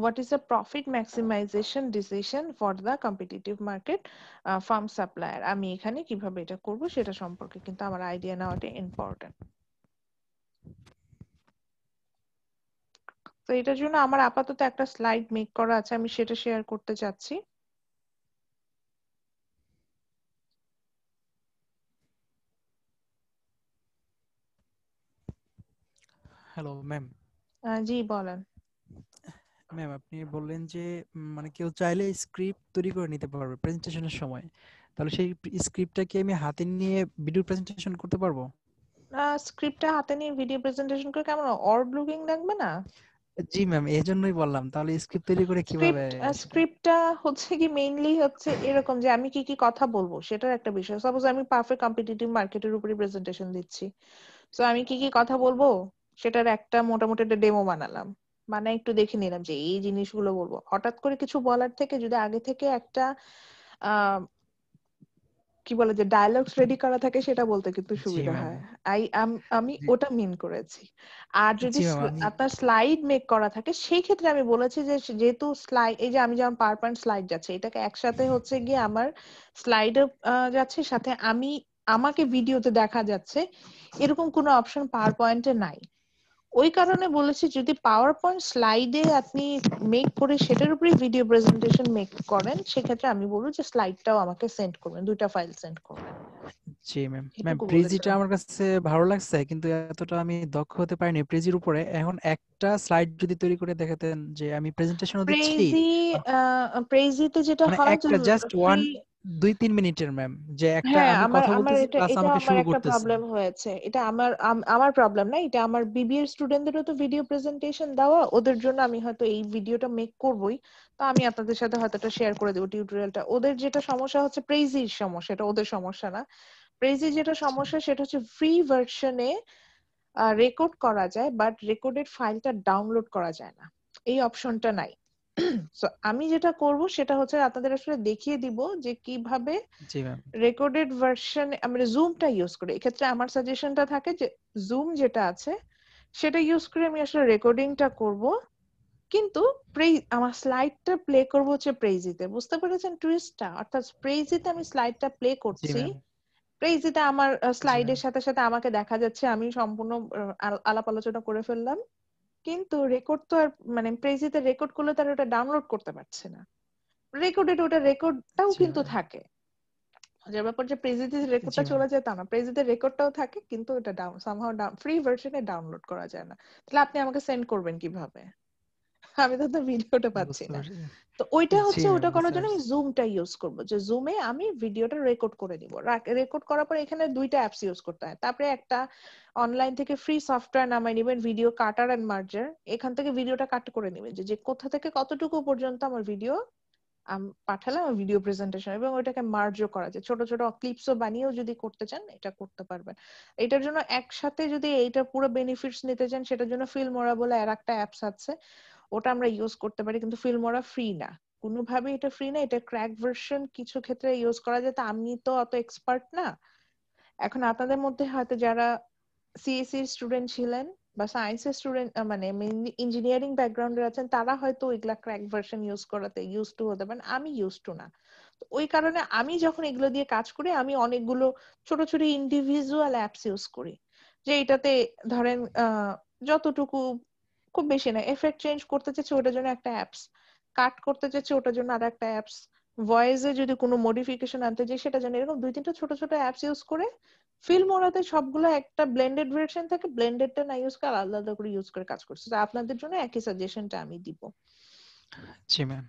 what is the profit maximisation decision for the competitive market farm supplier. আমি এখানে কিভাবে এটা করব সেটা সম্পর্কে কিন্তু আমার আইডিয়া নেওয়াটা ইম্পর্টেন্ট। তো এটার জন্য আমার আপাতত একটা স্লাইড মেক করা আছে, আমি সেটা শেয়ার করতে চাচ্ছি। Hello ma'am. জি বলেন। ম্যাম আপনি বললেন যে মানে কেউ চাইলে স্ক্রিপ্ট তৈরি করে নিতে পারবে প্রেজেন্টেশনের সময়, তাহলে সেই স্ক্রিপ্টটা কি আমি হাতে নিয়ে ভিডিও প্রেজেন্টেশন করতে পারবো? স্ক্রিপ্টটা হাতে নিয়ে ভিডিও প্রেজেন্টেশন করে কেমন অড লুকিং লাগবে না? জি ম্যাম, এই জন্যই বললাম তাহলে স্ক্রিপ্ট তৈরি করে কিভাবে সেটা। স্ক্রিপ্টটা হচ্ছে কি মেইনলি হচ্ছে এরকম যে আমি কি কি কথা বলবো সেটার একটা বিষয়। সাপোজ আমি পারফেক্ট কম্পিটিটিভ মার্কেটের উপরে প্রেজেন্টেশন দিচ্ছি, তো আমি কি কি কথা বলবো সেটার একটা মোটামুটি একটা ডেমো বানালাম, মানে একটু দেখে নিলাম যে এই জিনিসগুলো বলবো। হঠাৎ করে কিছু বলার থেকে যদি আগে থেকে একটা আহ কি বলে যে ডায়ালগস রেডি করা থাকে সেটা বলতে কিন্তু জি সুবিধা ম্যাম। হয়। আমি জি ওটা মিন করেছি। আর যদি জি ম্যাম আমি আপনার স্লাইড মেক করা থাকে সেই ক্ষেত্রে আমি বলেছি যে যেহেতু স্লাইড, এই যে আমি যেমন পাওয়ার পয়েন্ট স্লাইড যাচ্ছে, এটাকে একসাথে হচ্ছে গিয়ে আমার স্লাইডে যাচ্ছে, সাথে আমাকে ভিডিওতে দেখা যাচ্ছে, এরকম কোনো অপশন পাওয়ার পয়েন্টে নাই। ওই কারণে বলেছি যদি পাওয়ার পয়েন্ট স্লাইডে আপনি মেক করে সেটার উপরে ভিডিও প্রেজেন্টেশন মেক করেন, সেক্ষেত্রে আমি বলবো যে স্লাইডটাও আমাকে সেন্ড করবেন, দুইটা ফাইল সেন্ড করবেন। জি ম্যাম। ম্যাম এটুকু প্রেজিটা বলেছিলাম। আমার কাছে ভালো লাগছে কিন্তু এতটা আমি দক্ষ হতে পারিনি প্রেজির উপরে। এখন একটা স্লাইড যদি তৈরি করে দেখাতেন যে আমি প্রেজেন্টেশনও দিচ্ছি, প্রেজি আহ, প্রেজিতে যেটা মানে হয় যে একটা জাস্ট ফ্রি। 2-3 মিনিটের ম্যাম, যে একটা হ্যাঁ, আমি আমার কথা আমার বলতেছি এটা প্লাস এটা আমাকে আমার শুরু একটা করতেছি। প্রবলেম হয়েছে। এটা আমার প্রবলেম না, এটা আমার বিবিএর স্টুডেন্টদেরও তো ভিডিও প্রেজেন্টেশন দেওয়া, ওদের জন্য আমি হয়তো এই ভিডিওটা মেক করবই। তো আমি আপনাদের সাথে হয়তো এটা শেয়ার করে দেবো টিউটোরিয়ালটা। ওদের যেটা সমস্যা হচ্ছে প্রেজির সমস্যা, এটা ওদের সমস্যা না। প্রেজি যেটা সমস্যা সেটা হচ্ছে ফ্রি ভার্সনে রেকর্ড করা যায় বাট রেকর্ডেড ফাইলটা ডাউনলোড করা যায় না, এই অপশনটা নাই। সো আমি যেটা করব সেটা হচ্ছে আপনাদের আসলে দেখিয়ে দিব যে কিভাবে জি ম্যাম। রেকর্ডেড ভার্সন আমরা জুমটা ইউজ করি। এক্ষেত্রে আমার সাজেশনটা থাকে যে জুম যেটা আছে সেটা ইউজ করে আমি আসলে রেকর্ডিংটা করব, কিন্তু আমার স্লাইডটা প্লে করব হচ্ছে প্রেজিতে। বুঝতে পেরেছেন টুইস্টটা? অর্থাৎ প্রেজিতে আমি স্লাইডটা প্লে জি করছি, ম্যাম। প্রেজিতে আমার জি ম্যাম। স্লাইডের সাথে সাথে আমাকে দেখা যাচ্ছে, আমি সম্পূর্ণ আলাপ আলোচনা করে ফেললাম, কিন্তু রেকর্ড তো আর মানে প্রেজিতে রেকর্ড করলে তার ওটা ডাউনলোড করতে পারছে না। রেকর্ডেড ওটা রেকর্ডটাও জি কিন্তু ম্যাম। থাকে, যে ব্যাপার যে প্রেজিতে জি রেকর্ডটা ম্যাম। চলে যায় তা না, প্রেজিতে রেকর্ডটাও থাকে কিন্তু ওটা সামহাউ ফ্রি ভার্সনে ডাউনলোড করা যায় না। তাহলে আপনি আমাকে সেন্ড করবেন কিভাবে? আমি তো ভিডিওটা পাচ্ছি বুঝতে না। পারছি। তো ওইটা জি হচ্ছে ম্যাম ওটা করার বুঝতে জন্য আমি পারছি। জুমটা ইউজ করব, যে জুমে আমি ভিডিওটা রেকর্ড করে নিব। রেকর্ড করার পর এখানে দুইটা অ্যাপস ইউজ করতে হয়, তারপরে একটা অনলাইন থেকে ফ্রি সফটওয়্যার নামাই নেবেন, ভিডিও কাটার এন্ড মার্জার। এখান থেকে ভিডিওটা কাট করে নেবেন যে কোথা থেকে কতটুকু পর্যন্ত আমার ভিডিও পাঠালাম ভিডিও প্রেজেন্টেশন, এবং ওটাকে মার্জও করা যায়, ছোট ছোট ক্লিপসও বানিয়েও যদি করতে চান এটা করতে পারবেন। এটার জন্য একসাথে যদি এইটার পুরো বেনিফিটস নিতে চান, সেটার জন্য ফিল্মোরা বলে আর একটা অ্যাপস আছে, ওটা আমরা ইউজ করতে পারি, কিন্তু ফিল্মোরা ফ্রি না, কোনোভাবে এটা ফ্রি না, এটা ক্র্যাক ভার্সন, কিছু ক্ষেত্রে ইউজ করা যায়। তা আমি তো অত এক্সপার্ট না। এখন আপনাদের মধ্যে হয়তো যারা সিএসসি স্টুডেন্ট ছিলেন বা সায়েন্সের স্টুডেন্ট, মানে ইঞ্জিনিয়ারিং ব্যাকগ্রাউন্ডের আছেন, তারা হয়তো ওইগুলা ক্র্যাক ভার্সন ইউজ করাতে ইউজ টু হতে পারেন, আমি ইউজ টু না। তো ওই কারণে আমি যখন এগুলো দিয়ে কাজ করি, আমি অনেকগুলো ছোট ছোট ইন্ডিভিজুয়াল অ্যাপস ইউজ করি, যে এটাতে ধরেন যতটুকু, খুব বেশি না, এফেক্ট চেঞ্জ করতে চাচ্ছি ওটার জন্য একটা অ্যাপস, কাট করতে চাচ্ছি ওটার জন্য আর একটা অ্যাপস, ভয়েসে যদি কোনো মডিফিকেশন আনতে চাই সেটা জন্য, এরকম 2-3টা ছোট ছোট অ্যাপস ইউজ করে ফিল্মোরাতে সবগুলো একটা ব্লেন্ডেড ভার্সন থাকে, ব্লেন্ডেডটা না ইউজ করে আলাদা আলাদা করে ইউজ করে কাজ করছে। তো আপনাদের জন্য একই সাজেশনটা আমি দিব। জি ম্যাম।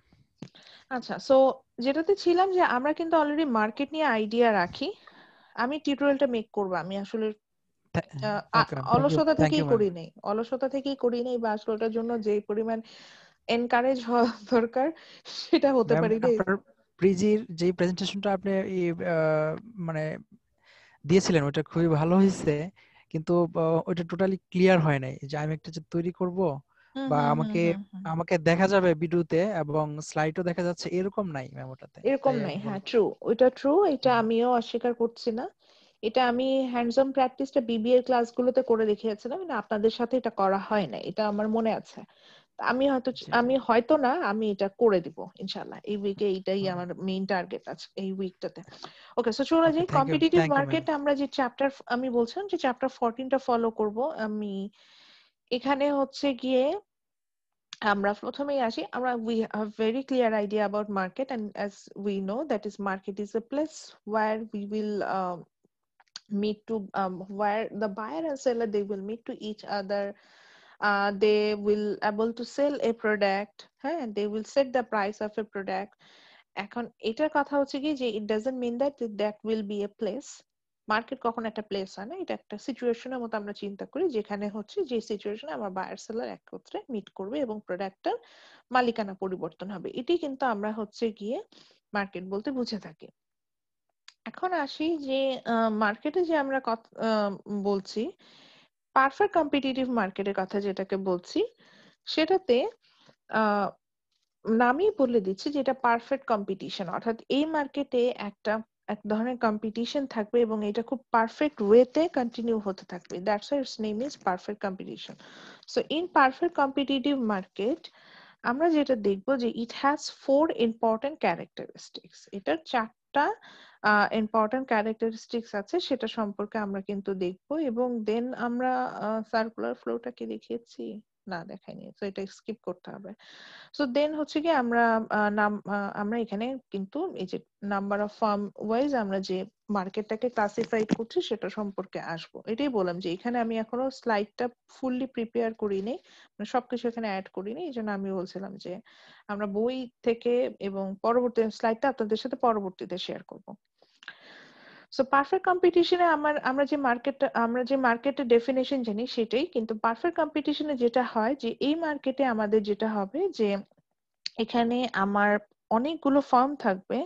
আচ্ছা, সো যেটাতে ছিলাম যে আমরা কিন্তু অলরেডি মার্কেট নিয়ে আইডিয়া রাখি। আমি টিউটোরিয়ালটা মেক করব, আমি আসলে ওকে ম্যাম, অলসতা থ্যাংক থেকেই ইউ ম্যাম। করি নাই, অলসতা থেকেই করি নাই, বা আসলে ওটার জন্য যে পরিমাণ এনকারেজ হওয়া দরকার সেটা হতে ম্যাম পারি নাই। আপনার প্রিজির যে প্রেজেন্টেশনটা আপনি মানে দিয়েছিলেন ওটা খুবই ভালো হয়েছে, কিন্তু ওটা টোটালি ক্লিয়ার হয় নাই যে আমি একটা যে তৈরি করব হুম বা হুম হুম আমাকে হুম হুম। আমাকে দেখা যাবে ভিডিওতে এবং স্লাইডও দেখা যাচ্ছে, এরকম নাই ম্যাম ওটাতে, এরকম তাই নাই, আমি হ্যাঁ বলবো। ট্রু, ওইটা ট্রু, এটা হুম, আমিও অস্বীকার করছি না। এটা আমি হ্যান্ডস অন প্র্যাকটিসটা বিবিএ ক্লাসগুলোতে করে দেখিয়েছিলাম, কিন্তু আপনাদের সাথে এটা করা হয় না, এটা আমার মনে আছে। তা জি জি। আমি হয়তো না, আমি এটা করে দিব ইনশাআল্লাহ এই উইকে, এটাই হুম, আমার মেইন টার্গেট আছে এই উইকটাতে। ওকে, সো চলে ওকে, যাই thank you competitive ma'am. Market. আমরা যে চ্যাপ্টার, আমি বলছিলাম যে চ্যাপ্টার 14টা ফলো করব আমি। এখানে হচ্ছে গিয়ে আমরা প্রথমেই আসি, আমরা we have very clear idea about market, and as we know that is market is a place where we will meet to where the buyer and seller, they will meet to each other, they will able to sell a product, and they will set the price of a product. এখন এটার কথা হচ্ছে কি যে it doesn't mean that that will be a place. Market কখন একটা প্লেস হয় না, এটা একটা সিচুয়েশনের মতো আমরা চিন্তা করি, যেখানে হচ্ছে যে সিচুয়েশনে আমার বায়ার সেলার একত্রে মিট করবে এবং প্রোডাক্টটার মালিকানা পরিবর্তন হবে, এটি কিন্তু আমরা হচ্ছে গিয়ে মার্কেট বলতে বুঝে থাকি। এখন আসি যে মার্কেটে যে আমরা বলছি পারফেক্ট কম্পিটিটিভ মার্কেটের কথা যেটাকে বলছি, সেটাতে আহ নামই বলে দিচ্ছি যে এটা পারফেক্ট কম্পিটিশন, অর্থাৎ এই মার্কেটে এক ধরনের কম্পিটিশন থাকবে এবং এটা খুব পারফেক্ট ওয়েতে কন্টিনিউ হতে থাকবে, that's why it's name is perfect competition. So in perfect competitive market আমরা যেটা দেখবো যে ইট হ্যাজ 4 ইম্পর্টেন্ট ক্যারেক্টারিস্টিক্স, এটার 4টা ইম্পর্টেন্ট ক্যারেক্টারিস্টিক্স আছে, সেটা সম্পর্কে আমরা কিন্তু দেখবো। এবং দেন আমরা সার্কুলার ফ্লোটা কি দেখিয়েছি, না দেখাইনি, তো এটা স্কিপ করতে হবে। সো দেন হচ্ছে কি আমরা এখানে কিন্তু এই যে নাম্বার অফ ফার্ম ওয়াইজ আমরা যে মার্কেটটাকে ক্লাসিফাই করছি সেটা সম্পর্কে আসবো। এটাই বললাম যে এখানে আমি এখনো স্লাইডটা ফুললি প্রিপেয়ার করিনি, মানে সবকিছু এখানে অ্যাড করিনি, এই জন্য আমি বলছিলাম যে আমরা বই থেকে এবং পরবর্তী স্লাইডটা আপনাদের সাথে পরবর্তীতে শেয়ার করব। সো পারফেক্ট কম্পিটিশনে আমরা যে মার্কেটের ডেফিনেশন জানি সেটাই, কিন্তু পারফেক্ট কম্পিটিশনে যেটা হয় যে এই মার্কেটে আমাদের যেটা হবে যে এখানে আমার অনেকগুলো ফার্ম থাকবে,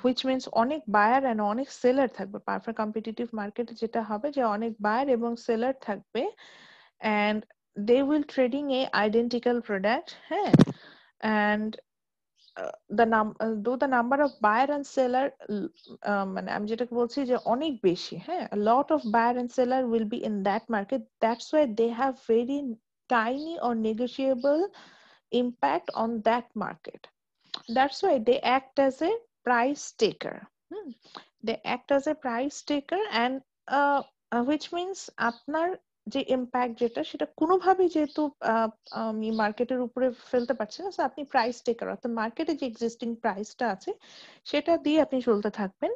হুইচ মিনস অনেক বায়ার এন্ড অনেক সেলার থাকবে। পারফেক্ট কম্পিটিটিভ মার্কেটে যেটা হবে যে অনেক বায়ার এবং সেলার থাকবে, and they will trading a identical product, হ্যাঁ, and though the number of buyer and seller, মানে আমি যেটাকে বলছি যে অনেক বেশি, হ্যাঁ, a lot of buyer and seller will be in that market, that's why they have very tiny or negotiable impact on that market. That's why they act as a price taker. They act as a price taker, and which means আপনার যে ইম্প্যাক্ট যেটা সেটা কোনোভাবেই যেহেতু আমি মার্কেটের উপরে ফেলতে পারছি না, so আপনি প্রাইস টেকার, অর্থাৎ মার্কেটে যে এক্সিস্টিং প্রাইসটা আছে সেটা দিয়ে আপনি চলতে থাকবেন।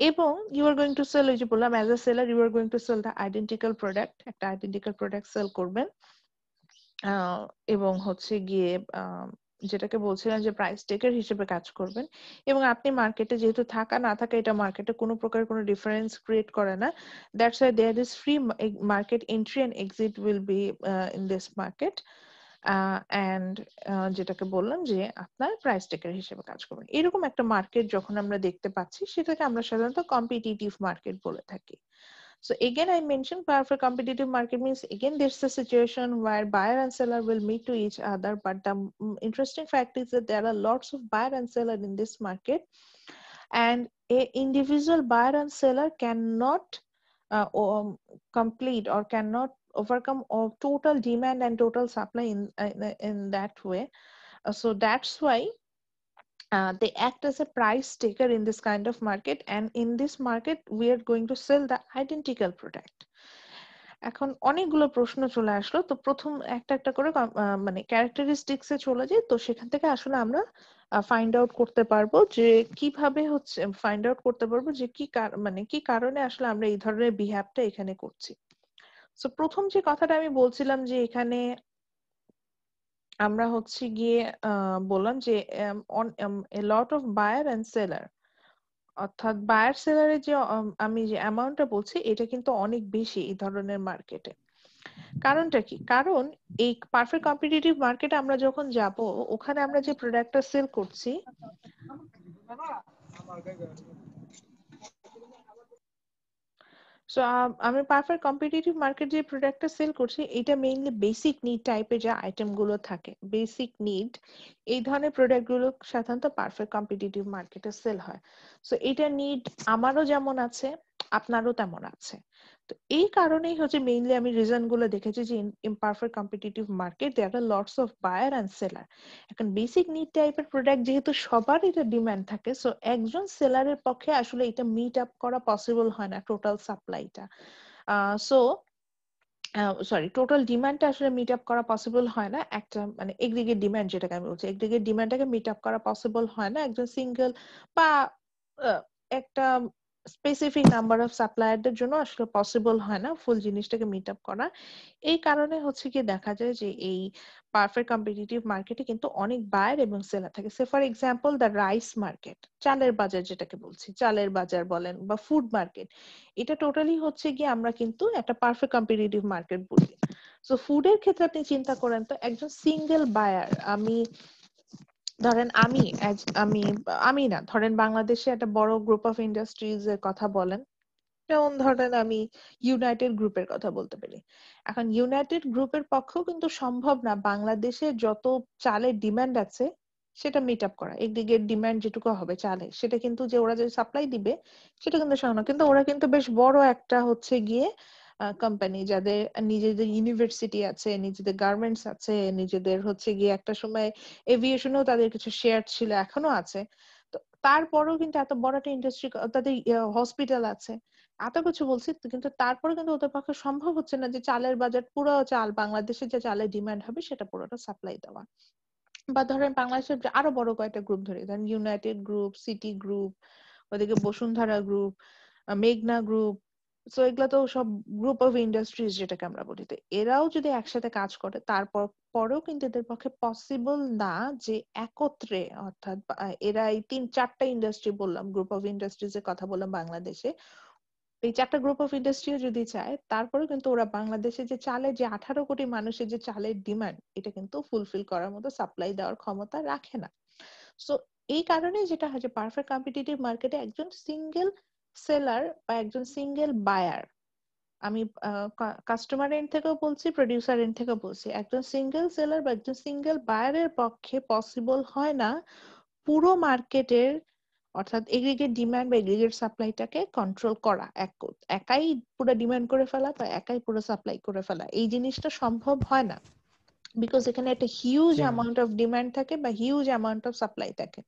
এবং you are going to sell, এই যে বললাম as a seller you are going to sell the identical product, একটা আইডেন্টিক্যাল প্রোডাক্ট সেল করবেন। এবং হচ্ছে গিয়ে যেটাকে বলছিলাম যে প্রাইস টেকার হিসেবে কাজ করবেন। এবং আপনি মার্কেটে যেহেতু থাকা না থাকা এটা মার্কেটে কোনো প্রকার কোনো ডিফারেন্স ক্রিয়েট করে না, that's why there is free market entry and exit will be in this market. And যেটাকে বললাম যে আপনার প্রাইস টেকার হিসেবে কাজ করবেন। এরকম একটা মার্কেট যখন আমরা দেখতে পাচ্ছি সেটাকে আমরা সাধারণত কম্পিটিটিভ মার্কেট বলে থাকি। So again, I mentioned for competitive market means again there's a situation where buyer and seller will meet to each other, but the interesting fact is that there are lots of buyer and seller in this market, and a individual buyer and seller cannot complete or cannot overcome total demand and total supply in that way. So that's why they act as a price taker in this kind of market, and in this market we are going to sell the identical product. এখন অনেকগুলো প্রশ্ন চলে আসলো, তো প্রথম একটা একটা করে মানে ক্যারেক্টারিস্টিক্স এ চলে যায়, তো সেখান থেকে আসলে আমরা ফাইন্ড আউট করতে পারবো যে কিভাবে হচ্ছে ফাইন্ড আউট করতে পারবো যে কি মানে কি কারণে আসলে আমরা এই ধরনের বিহেভটা এখানে করছি। সো প্রথম যে কথাটা আমি বলছিলাম যে এখানে আমরা হচ্ছে গিয়ে বললাম যে a lot of buyer and seller, অর্থাৎ বায়ার সেলারের যে আমি যে অ্যামাউন্টটা বলছি এটা কিন্তু অনেক বেশি এই ধরনের মার্কেটে। কারণটা কি? কারণ এই পারফেক্ট কম্পিটিটিভ মার্কেটে আমরা যখন যাব ওখানে আমরা যে প্রোডাক্টটা সেল করছি সো আমি পারফেক্ট কম্পিটিটিভ মার্কেট যে প্রোডাক্টটা সেল করছি এটা মেইনলি বেসিক নিড টাইপের যে আইটেম গুলো থাকে, বেসিক নিড, এই ধরনের প্রোডাক্ট গুলো সাধারণত পারফেক্ট কম্পিটিটিভ মার্কেটে সেল হয়। সো এটা নিড আমারও যেমন আছে আপনারও তেমন আছে। তো এই কারণেই হচ্ছে মেইনলি আমি রিজন গুলো দেখেছি যে in perfect competitive market there are lots of buyer and seller. এখন বেসিক নিড টাইপের প্রোডাক্ট যেহেতু সবার এটা ডিমান্ড থাকে, সো একজন সেলারের পক্ষে আসলে এটা মিট আপ করা পসিবল হয় না টোটাল সাপ্লাইটা। সো সরি, টোটাল ডিমান্ডটা আসলে মিট আপ করা পসিবল হয় না, একটা মানে এগ্রিগেট ডিমান্ড যেটাকে আমি বলছি, এগ্রিগেট ডিমান্ডটাকে মিট আপ করা পসিবল হয় না একজন সিঙ্গেল বা একটা স্পেসিফিক নাম্বার অফ সাপ্লায়ারদের জন্য আসলে পসিবল হয় না ফুল জিনিসটাকে মিট আপ করা। এই কারণে হচ্ছে কি দেখা যায় যে এই পারফেক্ট কম্পিটিটিভ মার্কেটে কিন্তু অনেক বায়ার এবং সেলার থাকে। Say for example the rice market, চালের বাজার যেটাকে বলছি, চালের বাজার বলেন বা ফুড মার্কেট, এটা টোটালি হচ্ছে গিয়ে আমরা কিন্তু একটা পারফেক্ট কম্পিটিটিভ মার্কেট বলি। সো ফুডের ক্ষেত্রে আপনি চিন্তা করেন তো একজন সিঙ্গেল বায়ার, ধরেন আমি না, ধরেন বাংলাদেশে একটা বড় গ্রুপ অফ ইন্ডাস্ট্রিজ এর কথা বলেন, যেমন ধরেন আমি ইউনাইটেড গ্রুপের কথা বলতে পারি। এখন ইউনাইটেড গ্রুপের পক্ষেও কিন্তু সম্ভব না বাংলাদেশে যত চালের ডিমান্ড আছে সেটা মিট আপ করা, এগ্রিগেট ডিমান্ড যেটুকু হবে চালে সেটা কিন্তু যে ওরা যে সাপ্লাই দিবে সেটা কিন্তু সম্ভব না। কিন্তু ওরা কিন্তু বেশ বড় একটা হচ্ছে গিয়ে কোম্পানি, যাদের নিজেদের ইউনিভার্সিটি আছে, নিজেদের গার্মেন্টস আছে, নিজেদের হচ্ছে গিয়ে একটা সময় এভিয়েশনেও তাদের কিছু শেয়ার ছিল, এখনো আছে। তো তারপরেও কিন্তু এত বড় একটা ইন্ডাস্ট্রি, তাদের হসপিটাল আছে, এত কিছু বলছি, কিন্তু তারপরে কিন্তু ওদের পক্ষে সম্ভব হচ্ছে না যে চালের বাজার, পুরো চাল বাংলাদেশে যে চালের ডিমান্ড হবে সেটা পুরোটা সাপ্লাই দেওয়া। বা ধরেন বাংলাদেশের আরো বড় কয়েকটা গ্রুপ ধরে, ধরেন ইউনাইটেড গ্রুপ, সিটি গ্রুপ, ওদিকে বসুন্ধরা গ্রুপ, মেঘনা গ্রুপ, সো এগুলা তো সব গ্রুপ অফ ইন্ডাস্ট্রিজ যেটাকে আমরা বলি। তো এরাও যদি একসাথে কাজ করে তারপর পরেও কিন্তু এদের পক্ষে পসিবল না যে একত্রে, অর্থাৎ এরা এই 3-4টা ইন্ডাস্ট্রি বললাম, গ্রুপ অফ ইন্ডাস্ট্রিজ এর কথা বললাম বাংলাদেশে, এই 4টা গ্রুপ অফ ইন্ডাস্ট্রিও যদি চায় তারপরে কিন্তু ওরা বাংলাদেশে যে চালের যে 18 কোটি মানুষের যে চালের ডিমান্ড এটা কিন্তু ফুলফিল করার মতো সাপ্লাই দেওয়ার ক্ষমতা রাখে না। সো এই কারণে যেটা হয় যে পারফেক্ট কম্পিটিটিভ মার্কেটে একজন সিঙ্গেল সেলার বা একজন সিঙ্গেল বায়ার, আমি কাস্টমার এন্ড থেকেও বলছি, প্রোডিউসার এন্ড থেকেও বলছি, একজন সিঙ্গেল সেলার বা একজন সিঙ্গেল বায়ারের পক্ষে পসিবল হয় না পুরো মার্কেটের, অর্থাৎ এগ্রিগেট ডিমান্ড বা এগ্রিগেট সাপ্লাইটাকে কন্ট্রোল করা, একাই পুরো ডিমান্ড করে ফেলা বা একাই পুরো সাপ্লাই করে ফেলা, এই জিনিসটা সম্ভব হয় না, বিকজ এখানে একটা huge G ma'am. Amount of demand থাকে বা হিউজ অ্যামাউন্ট অফ সাপ্লাই থাকে।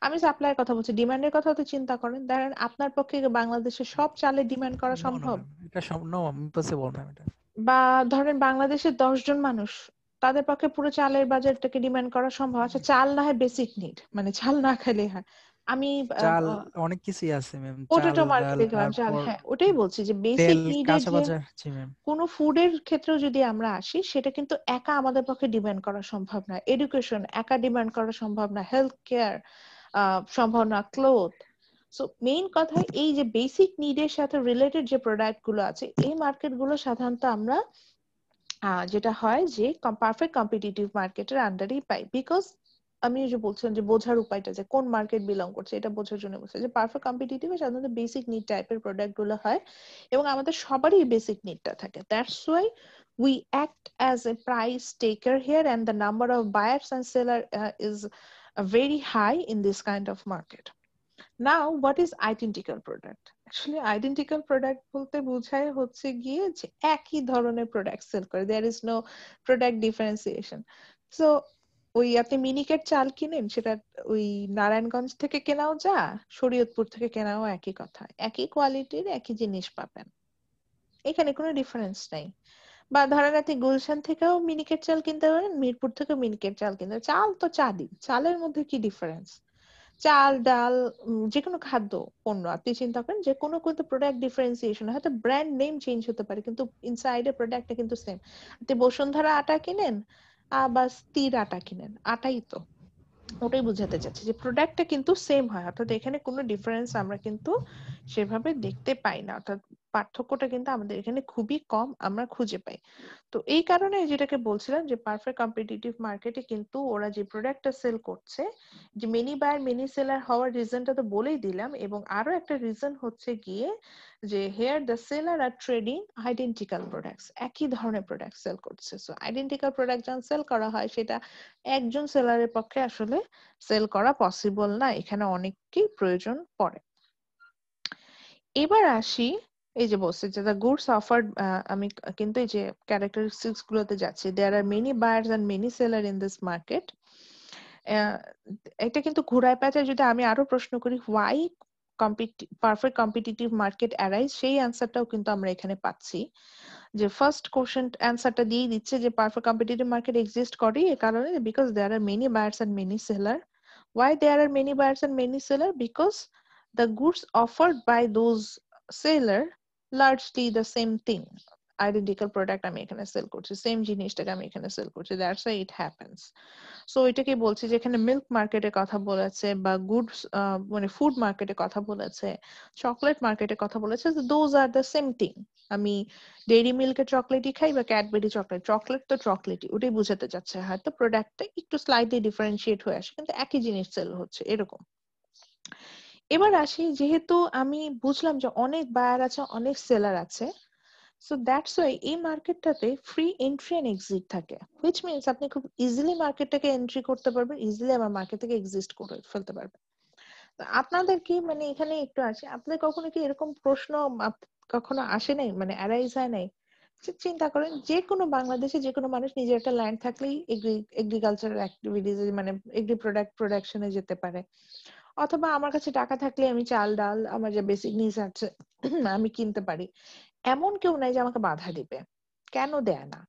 আমি সাপ্লাইয়ের কথা বলছি, ডিমান্ডের কথা তো চিন্তা করেন, ধরেন আপনার পক্ষে বাংলাদেশে সব চালের ডিমান্ড করা নো নো সম্ভব? ম্যাম, এটা নো ইম্পসিবল ম্যাম এটা। বা ধরেন বাংলাদেশের 10 জন মানুষ, তাদের পক্ষে পুরো চালের বাজারটাকে ডিমান্ড করা সম্ভব? আচ্ছা চাল না হয় বেসিক নিড, মানে চাল না খেলে হয়, আমি চাল অনেক কিছুই আছে ম্যাম, চাল, পোটেটো ডাল, মার্কেটে গেলাম, চাল, তারপর হ্যাঁ ওটাই বলছি যে বেসিক তেল, নিডের কাঁচা যে বাজার। জি ম্যাম। কোনো ফুডের ক্ষেত্রেও যদি আমরা আসি সেটা কিন্তু একা আমাদের পক্ষে ডিমান্ড করা সম্ভব না, এডুকেশন একা ডিমান্ড করা সম্ভব না, হেলথ কেয়ার সম্ভব না, ক্লোথ। সো মেইন কথা এই যে বেসিক নিডের সাথে রিলেটেড যে প্রোডাক্ট গুলো আছে এই মার্কেট গুলো সাধারণত আমরা যেটা হয় যে পারফেক্ট কম্পিটিটিভ মার্কেটের আন্ডারেই পাই, বিকজ আমি যে বলছিলাম যে বোঝার উপায়টা যে কোন মার্কেট বিলং করছে এটা বোঝার জন্য বলছি যে পারফেক্ট কম্পিটিটিভ সাধারণত বেসিক নিড টাইপের প্রোডাক্ট গুলো হয় এবং আমাদের সবারই বেসিক নিডটা থাকে। That's why we act as a price taker here and the number of buyers and seller is very high in this kind of market. Now what is identical product? Actually identical product বলতে বোঝায় হচ্ছে গিয়ে যে একই ধরনের প্রোডাক্ট সেল করে, there is no product differentiation. So ওই আপনি মিনিকেট চাল কিনেন, সেটা ওই নারায়ণগঞ্জ থেকে কেনাও যা শরীয়তপুর থেকে কেনাও একই কথা, একই কোয়ালিটির একই জিনিস পাবেন, এখানে কোনো ডিফারেন্স নাই। বা ধরেন আপনি গুলশান থেকেও মিনিকেট চাল কিনতে পারেন, মিরপুর থেকেও মিনিকেট চাল কিনতে পারেন, চাল তো চালই, চালের মধ্যে কি ডিফারেন্স? চাল ডাল যেকোনো খাদ্য পণ্য আপনি চিন্তা করেন যে কোনো কোনো প্রোডাক্ট ডিফারেন্সিয়েশন, হয়তো ব্র্যান্ড নেম চেঞ্জ হতে পারে কিন্তু ইনসাইডে প্রোডাক্টটা কিন্তু সেম। আপনি বসুন্ধরা আটা কিনেন বা স্থির আটা কিনেন, আটাই তো, ওটাই বোঝাতে চাচ্ছি যে প্রোডাক্টটা কিন্তু সেম হয়, অর্থাৎ এখানে কোনো ডিফারেন্স আমরা কিন্তু সেভাবে দেখতে পাই না, অর্থাৎ পার্থক্যটা কিন্তু আমাদের এখানে খুবই কম আমরা খুঁজে পাই। তো এই কারণে যেটাকে বলছিলাম যে পারফেক্ট কম্পিটিটিভ মার্কেটে কিন্তু ওরা যে প্রোডাক্টটা সেল করছে, যে মেনি বায়ার মেনি সেলার হওয়ার রিজনটা তো বলেই দিলাম, এবং আরো একটা রিজন হচ্ছে গিয়ে যে here the seller are trading identical products, একই ধরনের প্রোডাক্ট সেল করছে। সো আইডেন্টিক্যাল প্রোডাক্ট যখন সেল করা হয় সেটা একজন সেলারের পক্ষে আসলে সেল করা পসিবল না, এখানে অনেককেই প্রয়োজন পড়ে। এবার আসি এই যে বলছে যে দ্য গুডস অফার্ড, আমি কিন্তু এই যে ক্যারেক্টারিস্টিক্স গুলোতে যাচ্ছি, there are many buyers and many seller in this market. এটা কিন্তু ঘুরায় পেঁচায় যদি আমি আরো প্রশ্ন করি why perfect competitive market arise, সেই অ্যান্সারটাও কিন্তু আমরা এখানে পাচ্ছি। যে ফার্স্ট কোশ্চেন অ্যান্সারটা দিয়ে দিচ্ছে যে পারফেক্ট কম্পিটিটিভ মার্কেট এক্সিস্ট করে এই কারণে because there are many buyers and many seller. Why there are many buyers and many sellers? Because the goods offered by those seller largely the same thing. Identical product আমি এখানে সেল করছি, সেম জিনিসটাকে আমি এখানে সেল করছি, that's why it happens. So এটাকে বলছি যে এখানে মিল্ক মার্কেটের কথা বলেছে বা গুডস মানে ফুড মার্কেটের কথা বলেছে, চকলেট মার্কেটের কথা বলেছে, those are the same thing. আমি ডেইরি মিল্কের চকলেটই খাই বা ক্যাডবেরি চকলেট, চকলেট তো চকলেটই, ওটাই বোঝাতে চাচ্ছে, হয়তো প্রোডাক্টটা একটু স্লাইটলি ডিফারেন্সিয়েট হয়ে আসে কিন্তু একই জিনিস সেল হচ্ছে এরকম। এবার আসি, যেহেতু আমি বুঝলাম যে অনেক বায়ার আছে অনেক সেলার আছে, সো দ্যাটস ওয়াই এই মার্কেটটাতে ফ্রি এন্ট্রি এন্ড এক্সিট থাকে, হুইচ মিনস আপনি খুব ইজিলি মার্কেটটাকে এন্ট্রি করতে পারবেন, ইজিলি আবার মার্কেট থেকে এক্সিস্ট করে ফেলতে পারবেন। আপনাদের কি মানে এখানে একটু আছে, আপনাদের কখনো কি এরকম প্রশ্ন কখনো আসে নাই, মানে অ্যারাইজ হয় নাই? চিন্তা করেন যে কোনো বাংলাদেশে যে কোনো মানুষ নিজের একটা ল্যান্ড থাকলেই এগ্রিকালচারাল অ্যাক্টিভিটিজ মানে এগ্রি প্রোডাক্ট প্রোডাকশনে যেতে পারে, অথবা আমার কাছে টাকা থাকলে আমি চাল ডাল আমার যে বেসিক নিডস আছে আমি কিনতে পারি, এমন কেউ নাই যে আমাকে বাধা দিবে। কেন দেয় না?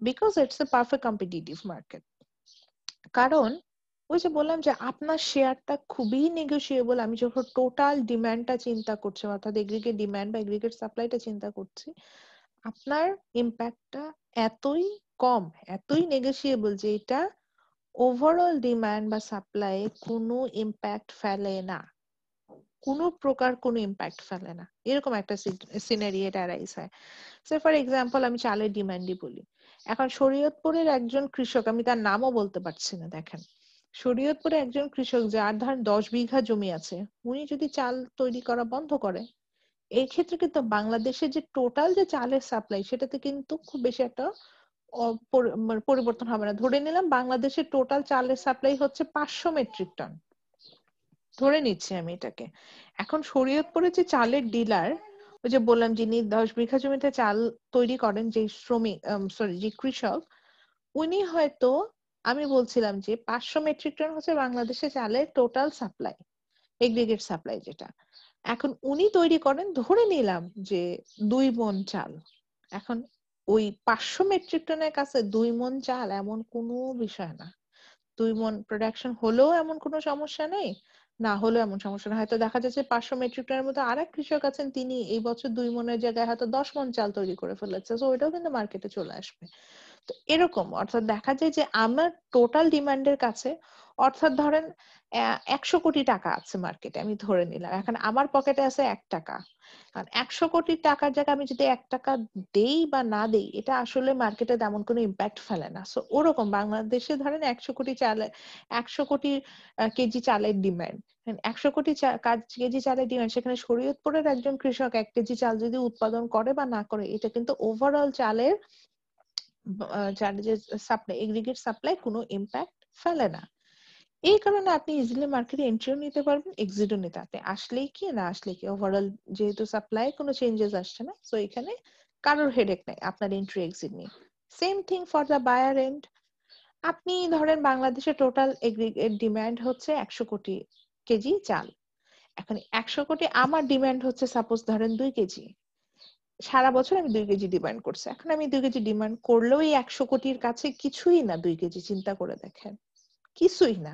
Because it's a perfect competitive market. কারণ ওই যে বললাম যে আপনার শেয়ারটা খুবই নেগোশিয়েবল, আমি যখন টোটাল ডিমান্ডটা চিন্তা করছি অর্থাৎ এগ্রিগেট ডিমান্ড বা এগ্রিগেট সাপ্লাইটা চিন্তা করছি, আপনার ইম্প্যাক্টটা এতই কম, এতই নেগোশিয়েবল যে এটা ওভারঅল ডিমান্ড বা সাপ্লাই কোনো ইম্প্যাক্ট ফেলে না, কোনো প্রকার কোনো ইম্প্যাক্ট ফেলে না, এরকম একটা সিনারি এটা অ্যারাইজ হয়। সে ফর এক্সাম্পল আমি চালের ডিমান্ডই বলি, এখন শরীয়তপুরের একজন কৃষক, আমি তার নামও বলতে পারছি না, দেখেন শরীয়তপুরে একজন কৃষক যার ধরেন 10 বিঘা জমি আছে, উনি যদি চাল তৈরি করা বন্ধ করে, এই ক্ষেত্রে কিন্তু বাংলাদেশের যে টোটাল যে চালের সাপ্লাই সেটাতে কিন্তু খুব বেশি একটা পরিবর্তন হবে না। ধরে নিলাম বাংলাদেশের টোটাল চালের সাপ্লাই হচ্ছে 500 মেট্রিক টন, ধরে নিচ্ছি আমি এটাকে। এখন শরীয়তপুরে যে চালের ডিলার, ওই যে বললাম যিনি 10 বিঘা জমিতে চাল তৈরি করেন, যে শ্রমিক সরি যে কৃষক, উনি হয়তো, আমি বলছিলাম যে 500 মেট্রিক টন হচ্ছে বাংলাদেশে চালের টোটাল সাপ্লাই, এগ্রিগেট সাপ্লাই যেটা, এখন উনি তৈরি করেন ধরে নিলাম যে 2 মণ চাল। এখন ওই 500 মেট্রিক টনের কাছে 2 মণ চাল এমন কোনো বিষয় না, 2 মণ প্রোডাকশন হলেও এমন কোনো সমস্যা নেই, না হলেও এমন সমস্যা না। হয়তো দেখা যাচ্ছে 500 মেট্রিক টনের মতো আরেক কৃষক আছেন, তিনি এই বছর 2 মণের জায়গায় হয়তো 10 মণ চাল তৈরি করে ফেলেছে, তো ওইটাও কিন্তু মার্কেটে চলে আসবে। তো এরকম অর্থাৎ দেখা যায় যে আমার টোটাল ডিমান্ডের কাছে, অর্থাৎ ধরেন 100 কোটি টাকা আছে মার্কেটে, আমি ধরে নিলাম, এখন আমার পকেটে আছে 1 টাকা। আর 100 কোটি টাকার জায়গায় আমি যদি 1 টাকা দেই বা না দেই, এটা আসলে মার্কেটে তেমন কোনো ইম্প্যাক্ট ফেলে না। সো ওরকম বাংলাদেশে ধরেন 100 কোটি চালে 100 কোটি কেজি চালের ডিমান্ড, 100 কোটি কেজি চালের ডিমান্ড, সেখানে শরীয়তপুরের একজন কৃষক 1 কেজি চাল যদি উৎপাদন করে বা না করে, এটা কিন্তু ওভারঅল চালের চালের যে সাপ্লাই, এগ্রিগেট সাপ্লাই কোনো ইম্প্যাক্ট ফেলে না। এই কারণে আপনি ইজিলি মার্কেটে এন্ট্রিও নিতে পারবেন, এক্সিটও নিতে, আপনি আসলেই কি না আসলে কি, ওভারঅল যেহেতু সাপ্লাই কোনো চেঞ্জেস আসছে না, সো এখানে কারোর হেডেক নাই আপনার এন্ট্রি এক্সিট নিয়ে। Same thing for the buyer and. আপনি ধরেন বাংলাদেশে টোটাল এগ্রিগেট ডিমান্ড হচ্ছে 100 কোটি কেজি চাল। এখন 100 কোটি, আমার ডিমান্ড হচ্ছে সাপোজ ধরেন 2 কেজি, সারা বছর আমি 2 কেজি ডিমান্ড করছি। এখন আমি 2 কেজি ডিমান্ড করলেও এই 100 কোটির কাছে কিছুই না। 2 কেজি চিন্তা করে দেখেন, কিছুই না।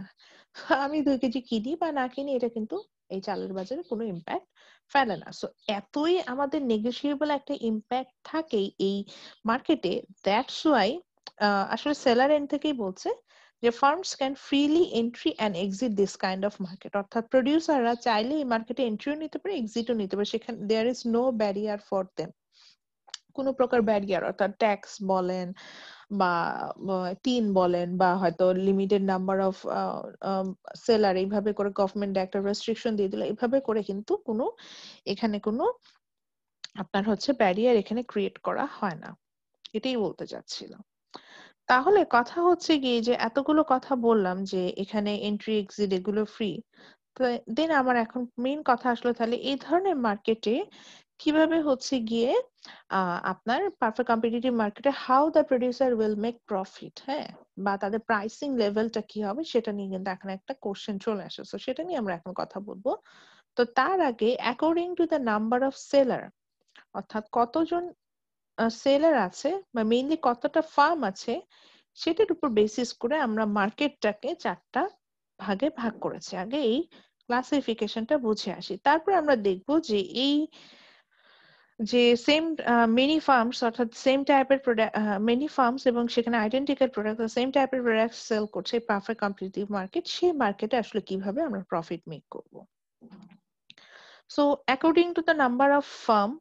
আমি 2 কেজি কিনি বা না কিনি, এটা কিন্তু এই চালের বাজারে কোনো ইম্প্যাক্ট ফেলে না। সো এতই আমাদের নেগোশিয়েবল একটা ইম্প্যাক্ট থাকে এই মার্কেটে, দ্যাটস ওয়াই আসলে সেলার এন্ড থেকেই বলছে যে firms can freely entry and exit this kind of market, অর্থাৎ প্রডিউসাররা চাইলে এই মার্কেটে এন্ট্রিও নিতে পারে, এক্সিটও নিতে পারে। সেখানে there is no barrier for them, কোনো প্রকার ব্যারিয়ার, অর্থাৎ ট্যাক্স বলেন বা 3 বলেন বা হয়তো লিমিটেড নাম্বার অফ সেলার, এইভাবে করে গভর্নমেন্ট একটা রেস্ট্রিকশন দিয়ে দিল, এইভাবে করে কিন্তু কোনো এখানে কোনো আপনার হচ্ছে ব্যারিয়ার এখানে ক্রিয়েট করা হয় না। এটাই বলতে চাচ্ছিল। তাহলে কথা হচ্ছে গিয়ে যে এতগুলো কথা বললাম যে এখানে এন্ট্রি এক্সিট এগুলো ফ্রি, তো দেন আমার এখন মেইন কথা আসলো, তাহলে এই ধরনের মার্কেটে কিভাবে হচ্ছে গিয়ে আপনার পারফেক্ট কম্পিটিটিভ মার্কেটে how the producer will make profit, হ্যাঁ, বা তাদের প্রাইসিং লেভেলটা কি হবে সেটা নিয়ে কিন্তু এখন একটা কোশ্চেন চলে আসে। তো সেটা নিয়ে আমরা এখন কথা বলবো। তো তার আগে according to the number of seller, অর্থাৎ কতজন সেলার আছে বা মেইনলি কতটা ফার্ম আছে, সেটার উপর বেসিস করে আমরা মার্কেটটাকে 4টা ভাগে ভাগ করেছি। আগে এই ক্লাসিফিকেশনটা বুঝে আসি, তারপর আমরা দেখব যে এই যে সেম মেনি ফার্মস, অর্থাৎ সেম টাইপের প্রোডাক্ট, মেনি ফার্মস এবং সেখানে আইডেন্টিক্যাল প্রোডাক্ট, সেম টাইপের প্রোডাক্ট সেল করছে পারফেক্ট কম্পিটিটিভ মার্কেট, সেই মার্কেটে আসলে কিভাবে আমরা প্রফিট মেক করব। So according to the number of farm,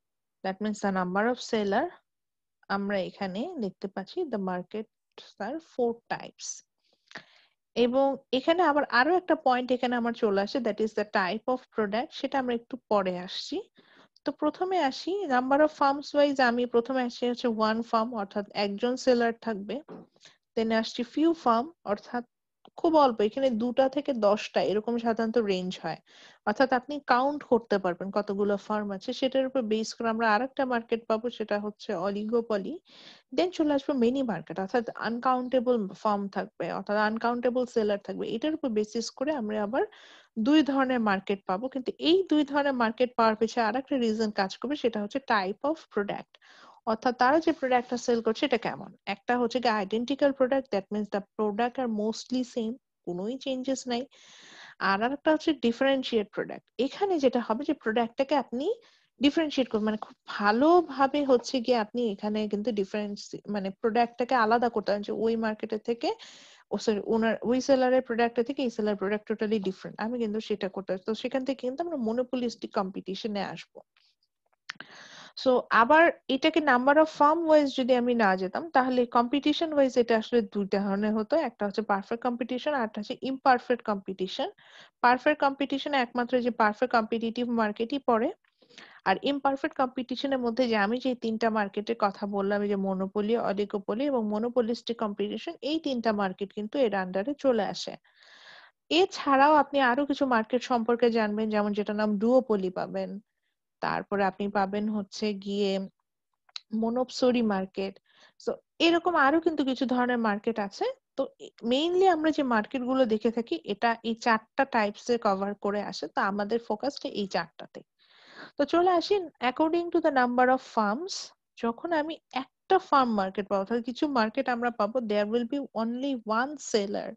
that means the number of seller, আমরা এখানে দেখতে পাচ্ছি দ্য মার্কেট আর 4 টাইপস। এবং এখানে আবার আরো একটা পয়েন্ট এখানে আমার চলে আসে, that is the type of product, সেটা আমরা একটু পরে আসছি। তো প্রথমে আসি নাম্বার অফ ফার্মস ওয়াইজ, আমি প্রথমে আসি হচ্ছে 1 ফার্ম, অর্থাৎ একজন সেলার থাকবে। দেন আসছি ফিউ ফার্ম, অর্থাৎ খুব অল্প, এখানে 2টা থেকে 10টা এরকম সাধারণত রেঞ্জ হয়, অর্থাৎ আপনি কাউন্ট করতে পারবেন কতগুলো ফার্ম আছে। সেটার উপর বেস করে আমরা আরেকটা মার্কেট পাবো, সেটা হচ্ছে অলিগোপলি। দেন চলে আসবে মেনি মার্কেট, অর্থাৎ আনকাউন্টেবল ফার্ম থাকবে, অর্থাৎ আনকাউন্টেবল সেলার থাকবে। এটার উপর বেসিস করে আমরা আবার 2 ধরনের মার্কেট পাবো। কিন্তু এই 2 ধরনের মার্কেট পাওয়ার পেছনে আরেকটা রিজন কাজ করবে, সেটা হচ্ছে টাইপ অফ প্রোডাক্ট, অর্থাৎ তারা যে প্রোডাক্টটা সেল করছে এটা কেমন। একটা হচ্ছে কি identical product, that means the product are mostly same, কোনোই চেঞ্জেস নাই। আর একটা হচ্ছে ডিফারেন্সিয়েট প্রোডাক্ট, এখানে যেটা হবে যে প্রোডাক্টটাকে আপনি ডিফারেন্সিয়েট করবেন, মানে খুব ভালোভাবে হচ্ছে গিয়ে আপনি এখানে কিন্তু ডিফারেন্স, মানে প্রোডাক্টটাকে আলাদা করতে হবে, যে ওই মার্কেটের থেকে ওনার ওই সেলারের প্রোডাক্ট থেকে এই সেলার প্রোডাক্ট টোটালি ডিফারেন্ট, আমি কিন্তু সেটা করতে হবে। তো সেখান থেকে কিন্তু আমরা মনোপলিস্টিক কম্পিটিশনে আসবো। সো আবার এটাকে নাম্বার অফ ফার্ম ওয়াইজ যদি আমি না যেতাম, তাহলে কম্পিটিশন ওয়াইজ এটা আসলে 2 ধরনের হতো, একটা হচ্ছে পারফেক্ট কম্পিটিশন আর একটা হচ্ছে ইমপারফেক্ট কম্পিটিশন। পারফেক্ট কম্পিটিশনে একমাত্র যে পারফেক্ট কম্পিটিটিভ মার্কেটই পড়ে, আর ইমপারফেক্ট কম্পিটিশনের মধ্যে যে আমি যে 3টা মার্কেটের কথা বললাম, এই যে মনোপলি, অলিগোপলি এবং মনোপলিস্টিক কম্পিটিশন, এই 3টা মার্কেট কিন্তু এর আন্ডারে চলে আসে। এছাড়াও আপনি আরো কিছু মার্কেট সম্পর্কে জানবেন, যেমন যেটা নাম ডুওপলি পাবেন, তারপরে আপনি পাবেন হচ্ছে গিয়ে মনোপসরি মার্কেট। সো এরকম আরো কিন্তু কিছু ধরনের মার্কেট আছে। তো মেইনলি আমরা যে মার্কেট গুলো দেখে থাকি, এটা এই 4টা টাইপস এ কভার করে আসে, তো আমাদের ফোকাসটা এই 4টাতে। তো চলে আসি according to the number of firms, যখন আমি একটা ফার্ম মার্কেট পাবো, অর্থাৎ কিছু মার্কেট আমরা পাবো there will be only one seller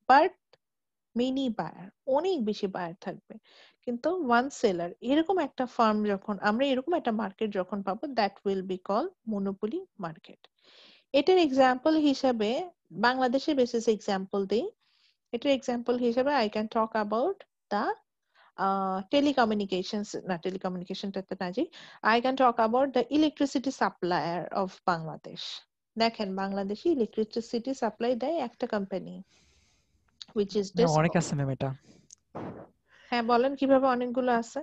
but many buyer, অনেক বেশি বায়ার থাকবে কিন্তু ওয়ান সেলার, এরকম একটা ফার্ম যখন আমরা, এরকম একটা মার্কেট যখন পাবো, that will be call monopoly market. এটার এক্সাম্পল হিসাবে বাংলাদেশের বেসিস এক্সাম্পল দেই। এটার এক্সাম্পল হিসাবে I can talk about the telecommunications, not telecommunication technology. I can talk about the electricity supplier of Bangladesh. দেখেন বাংলাদেশে ইলেকট্রিসিটি সাপ্লাই দেয় একটা কোম্পানি, which is অনেক DESCO। আছে ম্যাম এটা। হ্যাঁ বলেন কিভাবে অনেকগুলো আছে।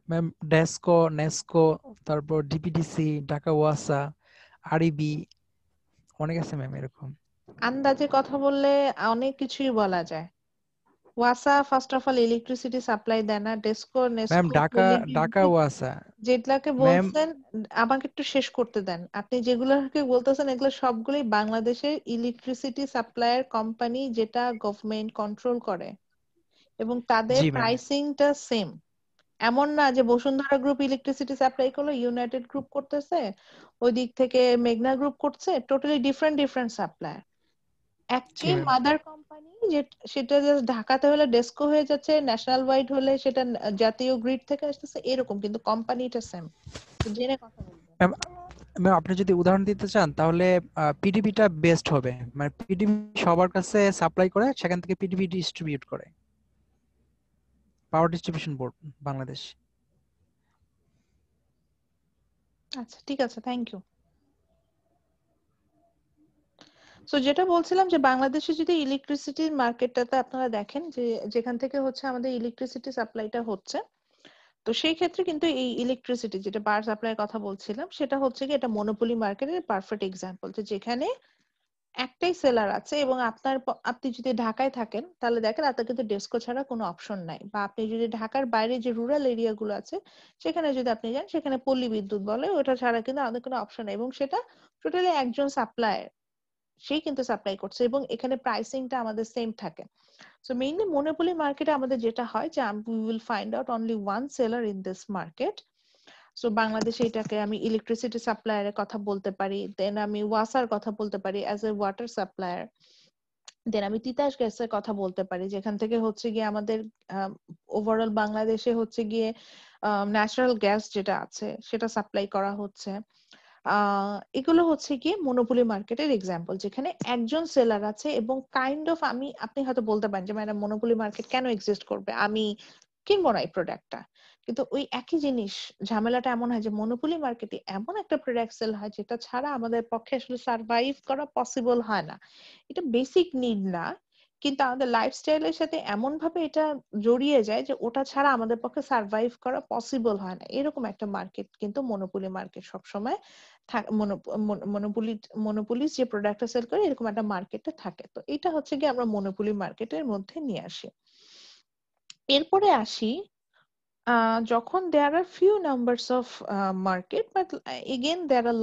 ম্যাম ডেস্কো, নেস্কো, তারপর ডিপিডিসি, ঢাকা ওয়াসা, আরইবি, অনেক আছে ম্যাম এরকম। আন্দাজে কথা বললে অনেক কিছুই বলা যায়। ওয়াসা first of all electricity supply দেয় না, ডেস্কো ম্যাম নেস্কো ঢাকা ওয়াসা যেগুলাকে ম্যাম। বলছেন আমাকে একটু শেষ করতে দেন। আপনি যেগুলোকে বলতেছেন এগুলো সবগুলোই বাংলাদেশের ইলেকট্রিসিটি সাপ্লায়ার কোম্পানি, যেটা গভর্নমেন্ট কন্ট্রোল করে এবং তাদের জি ম্যাম। প্রাইসিংটা সেম। এমন না যে বসুন্ধরা গ্রুপ ইলেকট্রিসিটি সাপ্লাই করলো, ইউনাইটেড গ্রুপ করতেছে, ওই দিক থেকে মেঘনা গ্রুপ করছে, টোটালি ডিফারেন্ট সাপ্লায়ার। জি একই ম্যাম। মাদার কোম্পানি, যে সেটা জাস্ট ঢাকাতে হলে ডেস্কো হয়ে যাচ্ছে, ন্যাশনাল ওয়াইড হলে সেটা জাতীয় গ্রিড থেকে আসতেছে, এরকম, কিন্তু কোম্পানিটা সেম। তো জেনে কথা বলবেন। ম্যাম ম্যাম আপনি যদি উদাহরণ দিতে চান তাহলে পিডিবিটা বেস্ট হবে। মানে পিডিবি সবার কাছে সাপ্লাই করে, সেখান থেকে পিডিবি ডিস্ট্রিবিউট করে, পাওয়ার ডিস্ট্রিবিউশন বোর্ড বাংলাদেশ। আচ্ছা ঠিক আছে, থ্যাংক ইউ। সো যেটা বলছিলাম যে বাংলাদেশে যদি ইলেকট্রিসিটির মার্কেটটাতে আপনারা দেখেন যে যেখান থেকে হচ্ছে আমাদের ইলেকট্রিসিটি সাপ্লাইটা হচ্ছে, তো সেই ক্ষেত্রে কিন্তু এই ইলেকট্রিসিটি যেটা পাওয়ার সাপ্লাইয়ের কথা বলছিলাম, সেটা হচ্ছে কি এটা মনোপলি মার্কেটের পারফেক্ট এক্সাম্পল, যে যেখানে একটাই সেলার আছে এবং আপনি যদি ঢাকায় থাকেন তাহলে দেখেন আপনার কিন্তু ডেস্কো ছাড়া কোনো অপশন নাই, বা আপনি যদি ঢাকার বাইরে যে রুরাল এরিয়া গুলো আছে সেখানে যদি আপনি যান, সেখানে পল্লী বিদ্যুৎ বলে, ওটা ছাড়া কিন্তু আমাদের কোনো অপশন নেই, এবং সেটা টোটালি একজন সাপ্লায়ার, সেই কিন্তু সাপ্লাই করছে, এবং এখানে প্রাইসিংটা আমাদের সেম থাকে। সো মেইনলি মনোপলি মার্কেটে আমাদের যেটা হয় যে we will find out only one seller in this market. So বাংলাদেশে এটাকে আমি ইলেকট্রিসিটি সাপ্লায়ারের কথা বলতে পারি, দেন আমি ওয়াসার কথা বলতে পারি অ্যাজ এ ওয়াটার সাপ্লায়ার, দেন আমি তিতাস গ্যাসের কথা বলতে পারি, যেখান থেকে হচ্ছে গিয়ে আমাদের ওভারঅল বাংলাদেশে হচ্ছে গিয়ে ন্যাচারাল গ্যাস যেটা আছে সেটা সাপ্লাই করা হচ্ছে। এগুলো হচ্ছে গিয়ে মনোপলি মার্কেটের এক্সাম্পল, যেখানে একজন সেলার আছে এবং কাইন্ড অফ আপনি হয়তো বলতে পারেন যে ম্যাডাম মনোপলি মার্কেট কেন এক্সিস্ট করবে, আমি কিনবো না এই প্রোডাক্টটা। কিন্তু ওই একই জিনিস, ঝামেলাটা এমন হয় যে মনোপলি মার্কেটে এমন একটা প্রোডাক্ট সেল হয় যেটা ছাড়া আমাদের পক্ষে আসলে সার্ভাইভ করা পসিবল হয় না। এটা বেসিক নিড না, কিন্তু আমাদের লাইফস্টাইলের সাথে এমন ভাবে এটা জড়িয়ে যায় যে ওটা ছাড়া আমাদের পক্ষে সার্ভাইভ করা পসিবল হয় না। এরকম একটা মার্কেট কিন্তু মনোপলি মার্কেট সবসময় মনোপলি যে প্রোডাক্টটা সেল করে এরকম একটা মার্কেটে থাকে। তো এটা হচ্ছে কি আমরা মনোপলি মার্কেটের মধ্যে নিয়ে আসি। এরপরে আসি যখন there are few numbers of market, but again there are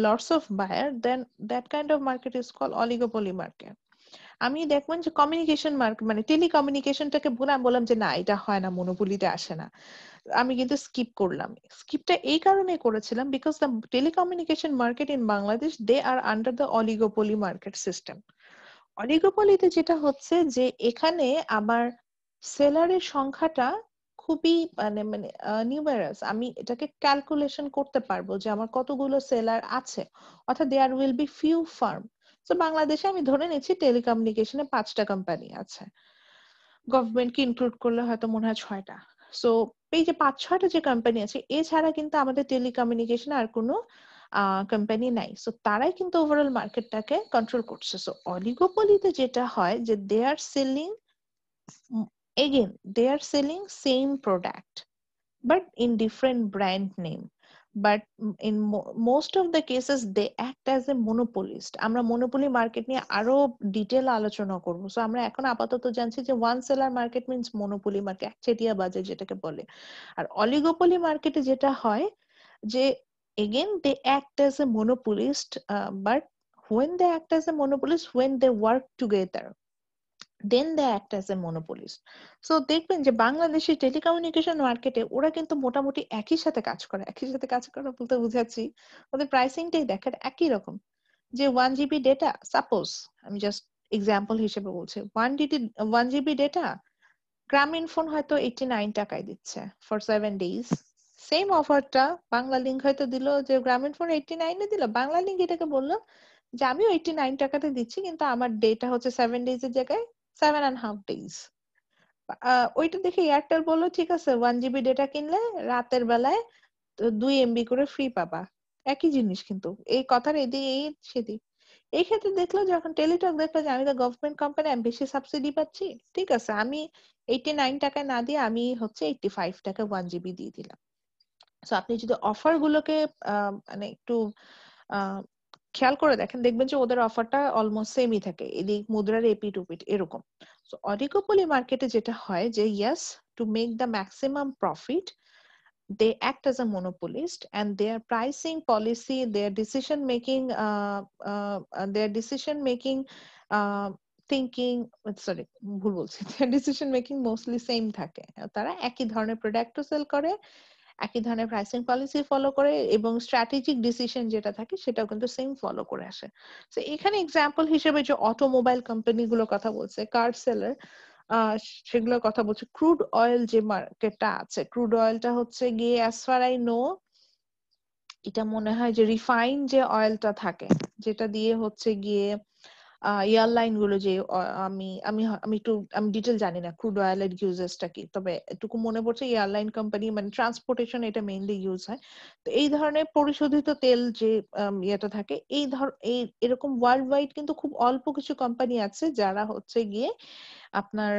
lots of buyer, then that kind of market is called oligopoly market. আমি দেখবেন যে কমিউনিকেশন মার্কেট মানে টেলিকমিউনিকেশনটাকে বলে আমি বললাম যে না এটা হয় না, মনোপলিতে আসে না, আমি কিন্তু স্কিপ করলাম। স্কিপটা এই কারণে করেছিলাম because the telecommunication market in Bangladesh they are under the oligopoly market system. অলিগোপলিতে যেটা হচ্ছে যে এখানে আবার সেলারের সংখ্যাটা খুবই মানে মানে নিউমেরাস, আমি এটাকে ক্যালকুলেশন করতে পারবো যে আমার কতগুলো সেলার আছে, অর্থাৎ there will be few firm. তো বাংলাদেশে আমি ধরে নিচ্ছি টেলিকমিউনিকেশনে 5টা কোম্পানি আছে, গভর্নমেন্টকে ইনক্লুড করলে হয়তো মনে হয় 6টা। সো এই যে 5-6টা যে কোম্পানি আছে, এছাড়া কিন্তু আমাদের টেলিকমিউনিকেশনে আর কোনো কোম্পানি নাই। সো তারাই কিন্তু ওভারঅল মার্কেটটাকে কন্ট্রোল করছে। সো অলিগোপলিতে যেটা হয় যে they are selling same product but in different brand name, but in most of the cases they act as a monopolist. আমরা monopoly market নিয়ে আরো ডিটেল আলোচনা করব। সো আমরা এখন আপাতত জানছি যে one seller market means monopoly market, একচেটিয়া বাজার যেটাকে বলে। আর অলিগোপলি মার্কেটে যেটা হয় যে again they act as a monopolist, but when they act as a monopolist, when they work together, then they act as a monopolist. So দেখবেন যে বাংলাদেশের টেলিকমিউনিকেশন মার্কেটে ওরা কিন্তু মোটামুটি একই সাথে কাজ করে। একই সাথে কাজ করা বলতে বুঝাচ্ছি ওদের প্রাইসিংটাই দেখেন একই রকম। যে 1 GB ডেটা, সাপোজ আমি জাস্ট এক্সাম্পল হিসেবে বলছি, 1 GB ডেটা গ্রামীণ ফোন হয়তো 89 টাকায় দিচ্ছে ফর 7 days, সেম অফারটা বাংলা লিংক হয়তো দিল যে গ্রামীণ ফোন 89 এ দিল, বাংলা লিংক এটাকে বললো যে আমিও 89 টাকাতে দিচ্ছি কিন্তু আমার ডেটা হচ্ছে 7 ডেজ এর জায়গায় 7.5 ডেজ। ওইটা দেখে এয়ারটেল বললো ঠিক আছে 1 GB ডেটা কিনলে রাতের বেলায় 2 MB করে ফ্রি পাবা। একই জিনিস কিন্তু এই কথার এদিকে এই সেদিক। এই ক্ষেত্রে দেখলো যখন টেলিটক দেখলো যে আমি তো গভর্নমেন্ট কোম্পানি, আমি বেশি সাবসিডি পাচ্ছি, ঠিক আছে আমি 89 টাকায় না দিয়ে আমি হচ্ছে 85 টাকা 1 GB দিয়ে দিলাম। সো আপনি যদি অফার গুলোকে মানে একটু খেয়াল করে দেখেন, দেখবেন যে ওদের অফারটা অলমোস্ট সেমই থাকে, এদিক মুদ্রার এপি টু পিট এরকম। সো অলিগোপলি মার্কেটে যেটা হয় যে yes, to make the maximum profit they act as a monopolist, and their pricing policy, their decision making thinking, sorry ভুল বলছি, their decision making mostly same থাকে। তারা একই ধরনের প্রোডাক্ট সেল করে, একই ধরনের প্রাইসিং পলিসি ফলো করে, এবং স্ট্র্যাটেজিক ডিসিশন যেটা থাকে সেটাও কিন্তু সেম ফলো করে আসে। তো এখানে এক্সাম্পল হিসেবে যে অটোমোবাইল কোম্পানিগুলোর কথা বলছে, কার সেলার, সেগুলোর কথা বলছে। ক্রুড অয়েল যে মার্কেটটা আছে, ক্রুড অয়েলটা হচ্ছে গিয়ে অ্যাজ ফার আই নো এটা মনে হয় যে রিফাইন যে অয়েলটা থাকে, যেটা দিয়ে হচ্ছে গিয়ে এয়ারলাইন গুলো যে আমি আমি আমি একটু আমি ডিটেল জানি না ক্রুড অয়েলের ইউজেসটা কি, তবে এটুকু মনে পড়ছে এয়ারলাইন কোম্পানি মানে ট্রান্সপোর্টেশন এটা মেইনলি ইউজ হয়। তো এই ধরনের পরিশোধিত তেল যে ইয়েটা থাকে, এরকম ওয়ার্ল্ড ওয়াইড কিন্তু খুব অল্প কিছু কোম্পানি আছে যারা হচ্ছে গিয়ে আপনার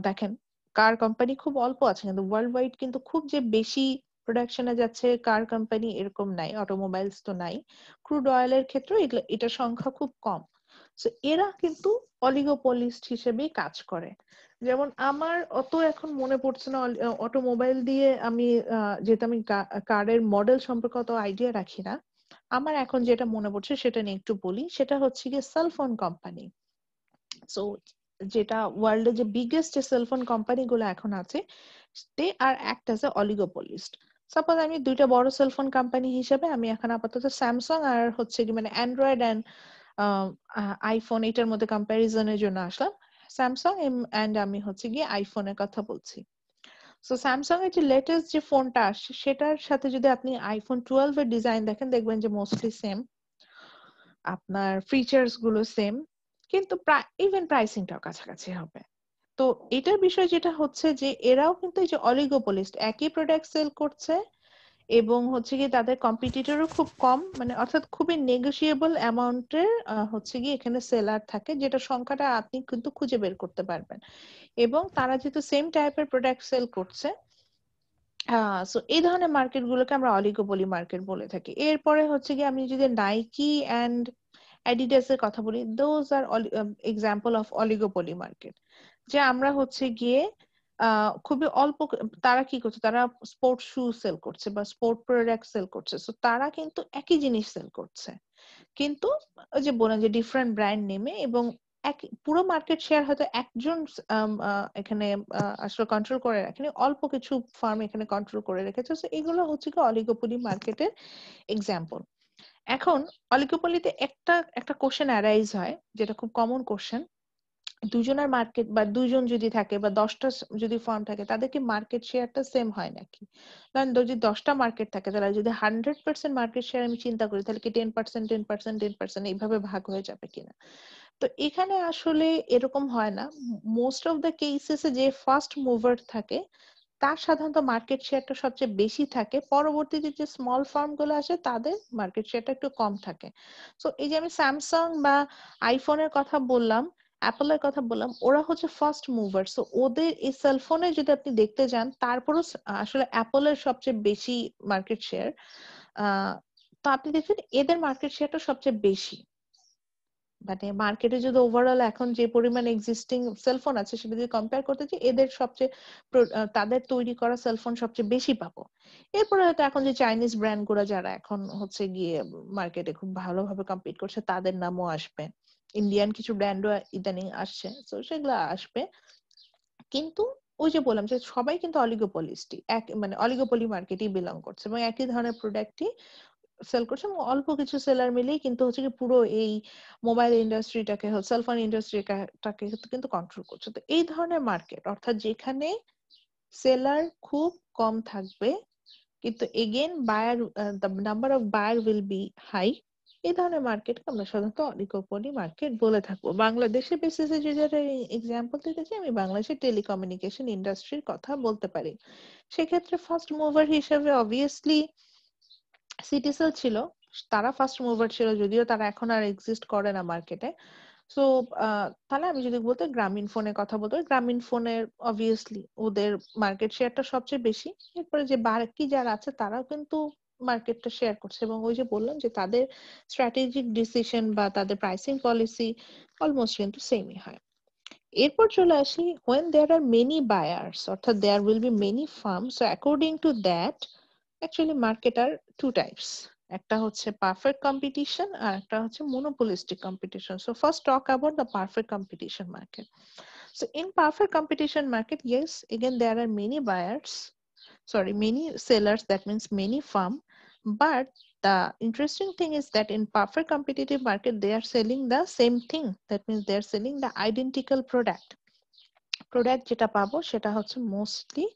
দেখেন কার কোম্পানি খুব অল্প আছে, কিন্তু ওয়ার্ল্ড ওয়াইড কিন্তু খুব যে বেশি প্রোডাকশনে যাচ্ছে কার কোম্পানি এরকম নাই, অটোমোবাইলস তো নাই। ক্রুড অয়েলের ক্ষেত্রে এটার সংখ্যা খুব কম। সো এরা কিন্তু অলিগোপলিস্ট হিসেবেই কাজ করে। যেমন আমার অত এখন মনে পড়ছে না অটোমোবাইল দিয়ে আমি যেহেতু আমি কারের মডেল সম্পর্কে অত আইডিয়া রাখি না, আমার এখন যেটা মনে পড়ছে সেটা নিয়ে একটু বলি। সেটা হচ্ছে গিয়ে সেলফোন কোম্পানি। সো যেটা ওয়ার্ল্ডে যে বিগেস্ট যে সেলফোন কোম্পানি গুলো এখন আছে, দে আর অ্যাক্ট অ্যাজ এ অলিগোপলিস্ট। সাপোজ আমি দুইটা বড় সেলফোন কোম্পানি হিসেবে আমি এখন আপাতত স্যামসাং আর হচ্ছে কি মানে অ্যান্ড্রয়েড এন্ড আইফোন এটার মধ্যে কম্প্যারিজনের জন্য আসলাম। স্যামসাং এন্ড আমি হচ্ছে গিয়ে আইফোনের কথা বলছি। সো স্যামসাং এর যে লেটেস্ট যে ফোনটা আসছে সেটার সাথে যদি আপনি আইফোন 12 এর ডিজাইন দেখেন, দেখবেন যে মোস্টলি সেম, আপনার ফিচার্স গুলো সেম, কিন্তু ইভেন প্রাইসিংটাও কাছাকাছি হবে। তো এটার বিষয় যেটা হচ্ছে যে এরাও কিন্তু এই যে অলিগোপলিস্ট, একই প্রোডাক্ট সেল করছে এবং হচ্ছে কি তাদের কম্পিটিটরও খুব কম, মানে অর্থাৎ খুবই নেগোশিয়েবল অ্যামাউন্টের হচ্ছে কি এখানে সেলার থাকে, যেটা সংখ্যাটা আপনি কিন্তু খুঁজে বের করতে পারবেন। এবং তারা যেহেতু সেম টাইপের প্রোডাক্ট সেল করছে, সো এই ধরনের মার্কেট গুলোকে আমরা অলিগোপলি মার্কেট বলে থাকি। এরপরে হচ্ছে কি আমি যদি নাইকি এন্ড অ্যাডিডাস এর কথা বলি, those are example of oligopoly market. যে আমরা হচ্ছে গিয়ে খুবই অল্প, তারা কি করছে, তারা স্পোর্ট শু সেল করছে বা স্পোর্ট প্রোডাক্ট সেল করছে, সো তারা কিন্তু একই জিনিস সেল করছে, কিন্তু ওই যে বলেন যে ডিফারেন্ট ব্র্যান্ড নেমে, এবং এক পুরো মার্কেট শেয়ার হয়তো একজন এখানে আসলে কন্ট্রোল করে রাখেনি, অল্প কিছু ফার্ম এখানে কন্ট্রোল করে রেখেছে। সো এগুলো হচ্ছে কি অলিগোপলি মার্কেটের এক্সাম্পল। এখন অলিগোপলিতে একটা একটা কোশ্চেন অ্যারাইজ হয়, যেটা খুব কমন কোশ্চেন, দুজনের মার্কেট বা দুজন যদি থাকে বা 10টা যদি ফার্ম থাকে, তাদের কি মার্কেট শেয়ারটা সেম হয় নাকি? কারণ যদি 10টা মার্কেট থাকে, তাহলে যদি 100% মার্কেট শেয়ার আমি চিন্তা করি, তাহলে কি 10%, 10%, 10% এইভাবে ভাগ হয়ে যাবে কিনা? তো এখানে আসলে এরকম হয় না। মোস্ট অফ দ্য কেসেসে যে ফার্স্ট মুভার থাকে তার সাধারণত মার্কেট শেয়ারটা সবচেয়ে বেশি থাকে, পরবর্তীতে যে স্মল ফার্ম গুলো আসে তাদের মার্কেট শেয়ারটা একটু কম থাকে। সো এই যে আমি স্যামসাং বা আইফোনের কথা বললাম, অ্যাপলের কথা বললাম, ওরা হচ্ছে ফার্স্ট মুভার। সো ওদের এই সেলফোনে যদি আপনি দেখতে যান, তারপরও আসলে অ্যাপলের সবচেয়ে বেশি মার্কেট শেয়ার। তো আপনি দেখবেন এদের মার্কেট শেয়ারটা সবচেয়ে বেশি, মানে মার্কেটে যদি ওভারঅল এখন যে পরিমাণ এক্সিস্টিং সেলফোন আছে সেটা যদি কম্পেয়ার করতে চাই, এদের সবচেয়ে তাদের তৈরি করা সেলফোন সবচেয়ে বেশি পাবো। এরপরে হয়তো এখন যে চাইনিজ ব্র্যান্ড গুলো যারা এখন হচ্ছে গিয়ে মার্কেটে খুব ভালোভাবে কম্পিট করছে তাদের নামও আসবে, ইন্ডিয়ান কিছু ব্র্যান্ডও ইদানিং আসছে, তো সেগুলো আসবে। কিন্তু ওই যে বললাম যে সবাই কিন্তু অলিগোপলিস্টই, এক মানে অলিগোপলি মার্কেটই বিলং করছে এবং একই ধরনের প্রোডাক্টই সেল করছে, এবং অল্প কিছু সেলার মিলেই কিন্তু হচ্ছে কি পুরো এই মোবাইল ইন্ডাস্ট্রিটাকে, সেলফোন ইন্ডাস্ট্রিটাকে কিন্তু কন্ট্রোল করছে। তো এই ধরনের মার্কেট, অর্থাৎ যেখানে সেলার খুব কম থাকবে কিন্তু again buyer the number of buyer will be high. এই ধরনের মার্কেটকে আমরা সাধারণত অলিগোপলি মার্কেট বলে থাকবো। বাংলাদেশের বেসিসে যদি একটা এক্সাম্পল দিতে চাই, আমি বাংলাদেশের টেলিকমিউনিকেশন ইন্ডাস্ট্রির কথা বলতে পারি। সেক্ষেত্রে ফার্স্ট মুভার হিসেবে অবভিয়াসলি সিটিসেল ছিল, তারা ফার্স্ট মুভার ছিল, যদিও তারা এখন আর এক্সিস্ট করে না মার্কেটে। সো তাহলে আমি যদি বলতে গ্রামীণ ফোনের কথা বলতে, গ্রামীণ ফোনের অবভিয়াসলি ওদের মার্কেট শেয়ারটা সবচেয়ে বেশি। এরপরে যে বাকি যারা আছে তারাও কিন্তু মার্কেটটা শেয়ার করছে, এবং ওই যে বললাম যে তাদের স্ট্র্যাটেজিক ডিসিশন বা তাদের প্রাইসিং পলিসি অলমোস্ট কিন্তু সেমই হয়। এরপর চলে আসি when there are many buyers, অর্থাৎ there will be many firms. So according to that actually market are two types. একটা হচ্ছে perfect competition আর একটা হচ্ছে monopolistic competition. So first talk about the perfect competition market. So in perfect competition market, yes, again there are many buyers, many sellers, that means many firm. But the interesting thing is that in perfect competitive market they are selling the same thing, that means they are selling the identical product যেটা পাবো সেটা হচ্ছে মোস্টলি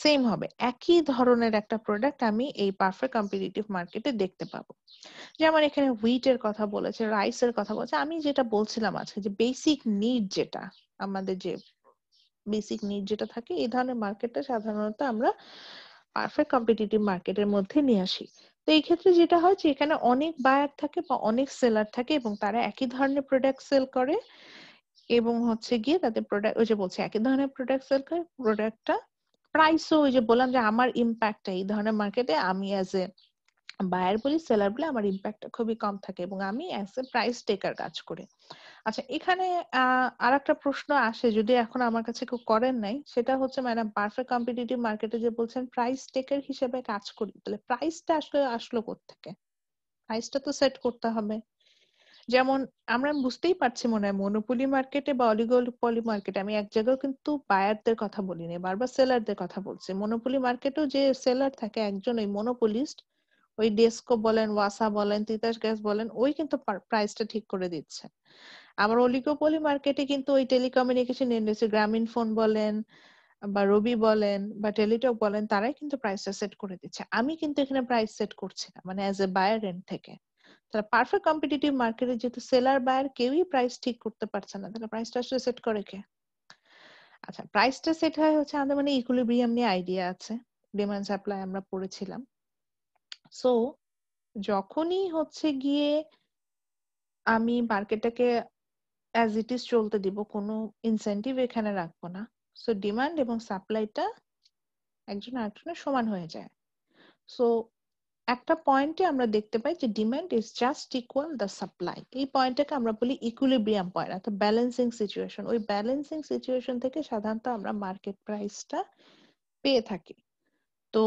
সেম হবে, একই ধরনের একটা প্রোডাক্ট আমি এই পারফেক্ট কম্পিটিটিভ মার্কেটে দেখতে পাবো। যেমন এখানে হুইট এর কথা বলেছে, রাইস এর কথা বলেছে। আমি যেটা বলছিলাম আজকে যে বেসিক নিড, যেটা আমাদের যে বেসিক নিড যেটা থাকে, এই ধরনের মার্কেটটা সাধারণত আমরা পারফেক্ট কম্পিটিটিভ মার্কেটের মধ্যে নিয়ে আসি। তো এই ক্ষেত্রে যেটা হয় যে এখানে অনেক বায়ার থাকে বা অনেক সেলার থাকে এবং তারা একই ধরনের প্রোডাক্ট সেল করে, এবং হচ্ছে গিয়ে তাদের প্রোডাক্ট, ওই যে বলছে একই ধরনের প্রোডাক্ট সেল করে, প্রোডাক্টটা প্রাইসও ওই যে বললাম যে আমার ইম্প্যাক্টটা এই ধরনের মার্কেটে আমি অ্যাজ এ বায়ার বলি সেলার বলে আমার ইম্প্যাক্টটা খুবই কম থাকে এবং আমি অ্যাজ এ প্রাইস টেকার কাজ করি। আচ্ছা, এখানে আর একটা প্রশ্ন আসে, যদি এখন আমার কাছে কেউ করেন নাই, সেটা হচ্ছে ম্যাডাম পারফেক্ট কম্পিটিটিভ মার্কেটে যে বলছেন প্রাইস টেকার হিসেবে কাজ করি, তাহলে প্রাইসটা আসলো কোত্থেকে? প্রাইসটা তো সেট করতে হবে। যেমন আমরা বুঝতেই পারছি মনে হয় মনোপলি মার্কেটে বা অলিগোপলি মার্কেটে আমি এক জায়গায় কিন্তু বায়ারদের কথা বলিনি, বারবার সেলারদের কথা বলছি। মনোপলি মার্কেটেও যে সেলার থাকে একজন, ওই মনোপলিস্ট, ওই ডেস্কো বলেন, ওয়াসা বলেন, তিতাস গ্যাস বলেন, ওই কিন্তু প্রাইসটা ঠিক করে দিচ্ছে। আবার অলিগোপলি মার্কেটে কিন্তু ওই টেলিকমিউনিকেশন ইন্ডাস্ট্রি, গ্রামীণ ফোন বলেন বা রবি বলেন বা টেলিটক বলেন, তারাই কিন্তু প্রাইসটা সেট করে দিচ্ছে। আমি কিন্তু এখানে প্রাইস সেট করছি না, মানে অ্যাজ এ বায়ার এন্ড থেকে। তাহলে পারফেক্ট কম্পিটিটিভ মার্কেটে যেহেতু সেলার বায়ার কেউই প্রাইস ঠিক করতে পারছে না, তাহলে প্রাইসটা আসলে সেট করে কে? আচ্ছা, প্রাইসটা সেট হয় হচ্ছে আমাদের মানে ইকুইলিব্রিয়াম নিয়ে আইডিয়া আছে, ডিমান্ড সাপ্লাই আমরা পড়েছিলাম। সো যখনই হচ্ছে গিয়ে আমি মার্কেটটাকে অ্যাজ ইট ইজ চলতে দিব, কোনো ইনসেন্টিভ এখানে রাখবো না, সো ডিমান্ড এবং সাপ্লাইটা একজন আরেকজনের সমান হয়ে যায়। সো একটা পয়েন্টে আমরা দেখতে পাই যে demand is just equal the supply. এই পয়েন্টটাকে আমরা বলি ইকুইলিব্রিয়াম পয়েন্ট, অর্থাৎ ব্যালেন্সিং সিচুয়েশন। ওই ব্যালেন্সিং সিচুয়েশন থেকে সাধারণত আমরা মার্কেট প্রাইসটা পেয়ে থাকি। তো